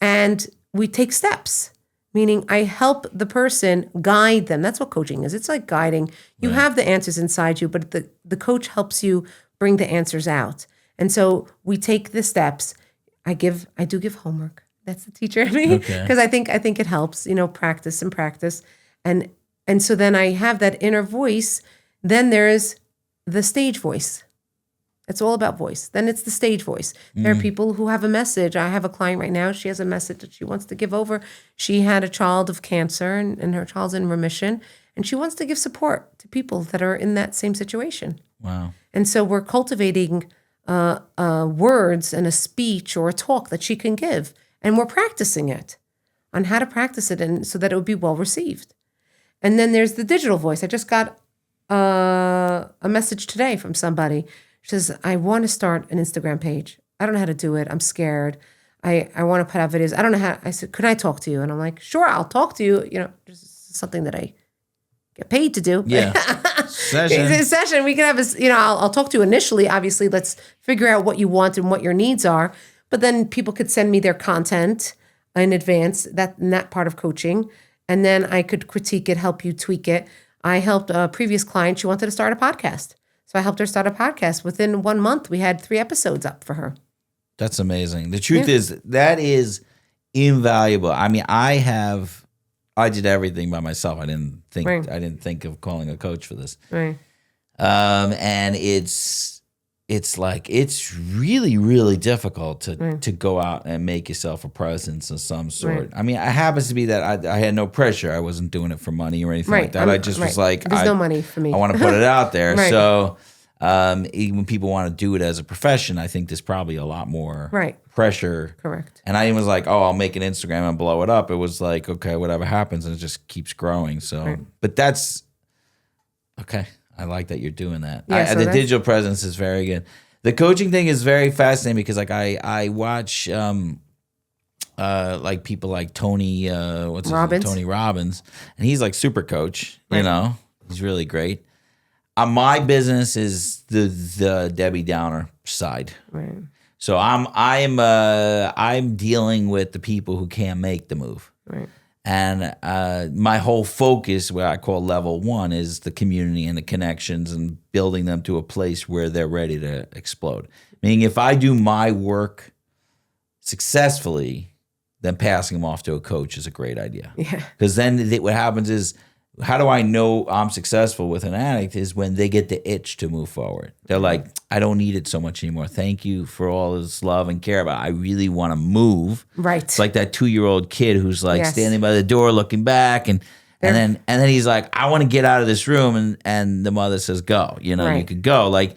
And we take steps, meaning I help the person, guide them. That's what coaching is. It's like guiding. You have the answers inside you, but the coach helps you bring the answers out. And so we take the steps. I do give homework. That's the teacher in me, because I think it helps, practice. And so then I have that inner voice. Then there's the stage voice. It's all about voice. Then it's the stage voice. There are people who have a message. I have a client right now. She has a message that she wants to give over. She had a child of cancer and her child's in remission. And she wants to give support to people that are in that same situation. Wow. And so we're cultivating words and a speech or a talk that she can give. And we're practicing it on how to practice it and so that it would be well received. And then there's the digital voice. I just got a message today from somebody. She says, I want to start an Instagram page. I don't know how to do it. I'm scared. I want to put out videos. I don't know how. I said, could I talk to you? And I'm like, sure, I'll talk to you. This is something that I get paid to do. Yeah. Session. It's a session. We can have I'll talk to you initially. Obviously, let's figure out what you want and what your needs are. But then people could send me their content in advance, that part of coaching. And then I could critique it, help you tweak it. I helped a previous client. She wanted to start a podcast. So I helped her start a podcast. Within 1 month, we had 3 episodes up for her. That's amazing. The truth is, that is invaluable. I mean, I did everything by myself. I didn't think of calling a coach for this. Right. And it's really, really difficult to go out and make yourself a presence of some sort. Right. I mean, it happens to be that I had no pressure. I wasn't doing it for money or anything like that. I just was like, there's no money for me. I want to put it out there. Right. So even when people want to do it as a profession, I think there's probably a lot more pressure. Correct. And I even was like, oh, I'll make an Instagram and blow it up. It was like, okay, whatever happens, and it just keeps growing. So, but that's okay. I like that you're doing that. Yeah, the digital presence is very good. The coaching thing is very fascinating because like I watch like people like Tony Tony Robbins, and he's like super coach. He's really great. My business is the Debbie Downer side. Right. So I'm dealing with the people who can't make the move. Right. And my whole focus, what I call level 1, is the community and the connections and building them to a place where they're ready to explode. Meaning if I do my work successfully, then passing them off to a coach is a great idea. Yeah. Because then what happens is, how do I know I'm successful with an addict is when they get the itch to move forward. They're like, I don't need it so much anymore. Thank you for all this love and care, but I really want to move. Right. It's like that 2-year-old kid who's like standing by the door looking back and then he's like, I want to get out of this room, and the mother says, go. You could go. Like,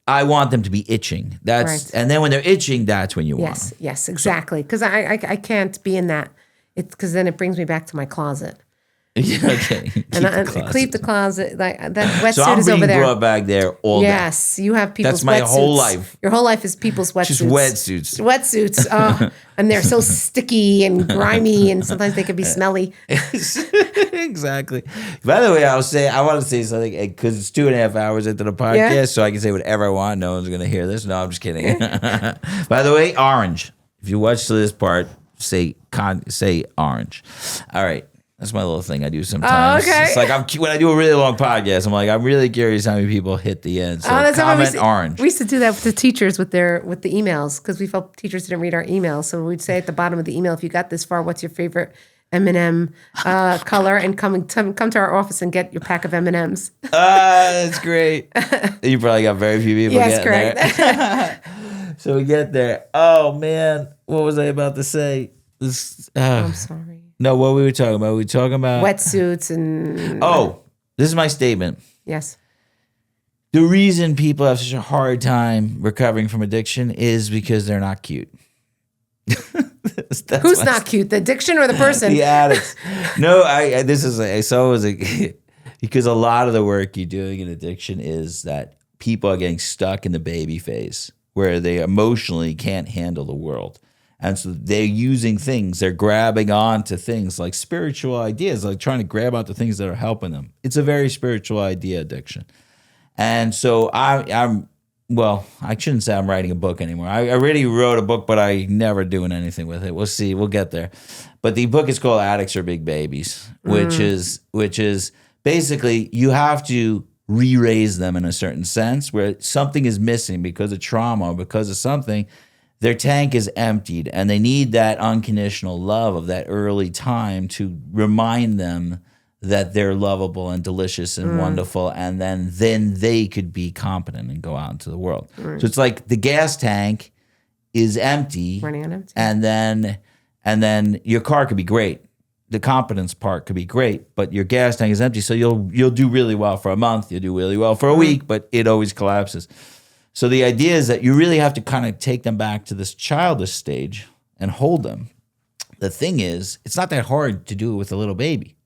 I want them to be itching. And then when they're itching, that's when you want them. Yes, exactly. Because I can't be in that. It's because then it brings me back to my closet. Okay. Keep the closet. Like that wetsuit so I'm is over being there. brought back there all day. Yes, you have people's That's my wetsuits. whole life. Your whole life is people's wetsuits. Just wetsuits. Wetsuits. Oh, and they're so sticky and grimy, and sometimes they can be smelly. Exactly. By the way, I want to say something because it's 2.5 hours into the podcast, so I can say whatever I want. No one's going to hear this. No, I'm just kidding. By the way, orange. If you watch to this part, say orange. All right. That's my little thing I do sometimes. Oh, okay. It's like when I do a really long podcast, I'm like, I'm really curious how many people hit the end. So comment orange. We used to do that with the teachers with the emails because we felt teachers didn't read our emails. So we'd say at the bottom of the email, if you got this far, what's your favorite M&M color? And come to our office and get your pack of M&Ms. That's great. You probably got very few people getting correct. there. So we get there. Oh, man. What was I about to say? I'm sorry. No, what we were talking about? We were talking about wetsuits and. Oh, this is my statement. Yes. the reason people have such a hard time recovering from addiction is because they're not cute. Who's not cute? The addiction or the person? The addicts. No, because a lot of the work you're doing in addiction is that people are getting stuck in the baby phase where they emotionally can't handle the world. And so they're using things, they're grabbing onto things like spiritual ideas, like trying to grab onto things that are helping them. It's a very spiritual idea, addiction. And so I shouldn't say I'm writing a book anymore. I already wrote a book, but I never doing anything with it. We'll see. We'll get there. But the book is called Addicts Are Big Babies, which is basically you have to re-raise them in a certain sense where something is missing because of trauma or because of something. Their tank is emptied and they need that unconditional love of that early time to remind them that they're lovable and delicious and wonderful, and then they could be competent and go out into the world. So it's like the gas tank is empty, Running on empty. and then your car could be great. The competence part could be great, but your gas tank is empty. So you'll do really well for a month, you'll do really well for a week, but it always collapses. So the idea is that you really have to kind of take them back to this childish stage and hold them. The thing is, it's not that hard to do it with a little baby.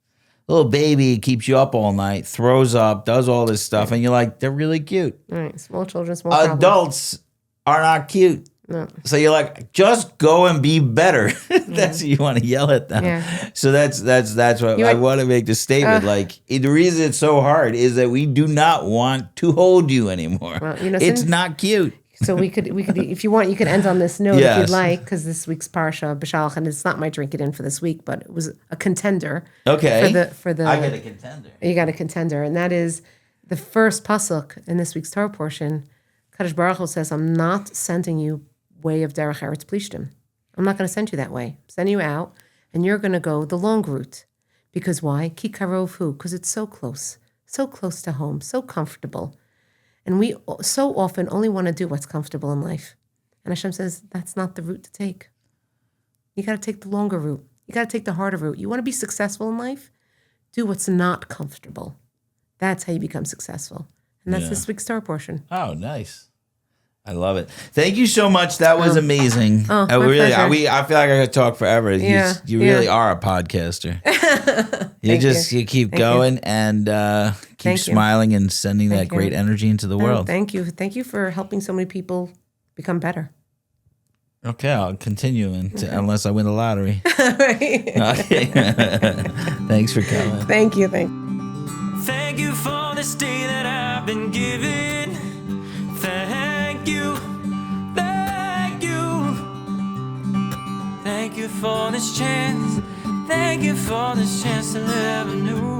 Little baby keeps you up all night, throws up, does all this stuff, and you're like, they're really cute. Right, small children, small problems. Adults are not cute. No. So you're like, just go and be better. That's what you want to yell at them. Yeah. So that's what I want to make the statement. The reason it's so hard is that we do not want to hold you anymore. Well, it's not cute. So we could, if you want, you could end on this note Yes. if you'd like, because this week's Parsha B'Shalach, and it's not my drink it in for this week, but it was a contender. Okay. For the I get a contender. You got a contender, and that is the first pasuk in this week's Torah portion. Kadosh Baruch Hu says, "I'm not sending you way of derech eretz plishtim. I'm not going to send you that way. I'm sending you out, and you're going to go the long route. Because why? Ki karov hu, because it's so close to home, so comfortable." And we so often only want to do what's comfortable in life. And Hashem says, that's not the route to take. You got to take the longer route. You got to take the harder route. You want to be successful in life? Do what's not comfortable. That's how you become successful. And that's this week's Torah portion. Oh, nice. I love it. Thank you so much. That was amazing. Oh, my really, pleasure. I feel like I could talk forever. Yeah, You really are a podcaster. You keep going and keep Thank you. smiling and sending that Thank you. great energy into the world. Thank you. Thank you for helping so many people become better. Okay, I'll continue unless I win the lottery. Okay. Thanks for coming. Thank you. Thank you for this day that I've been given. Thank you. Thank you. Thank you for this chance. Thank you for this chance to live anew.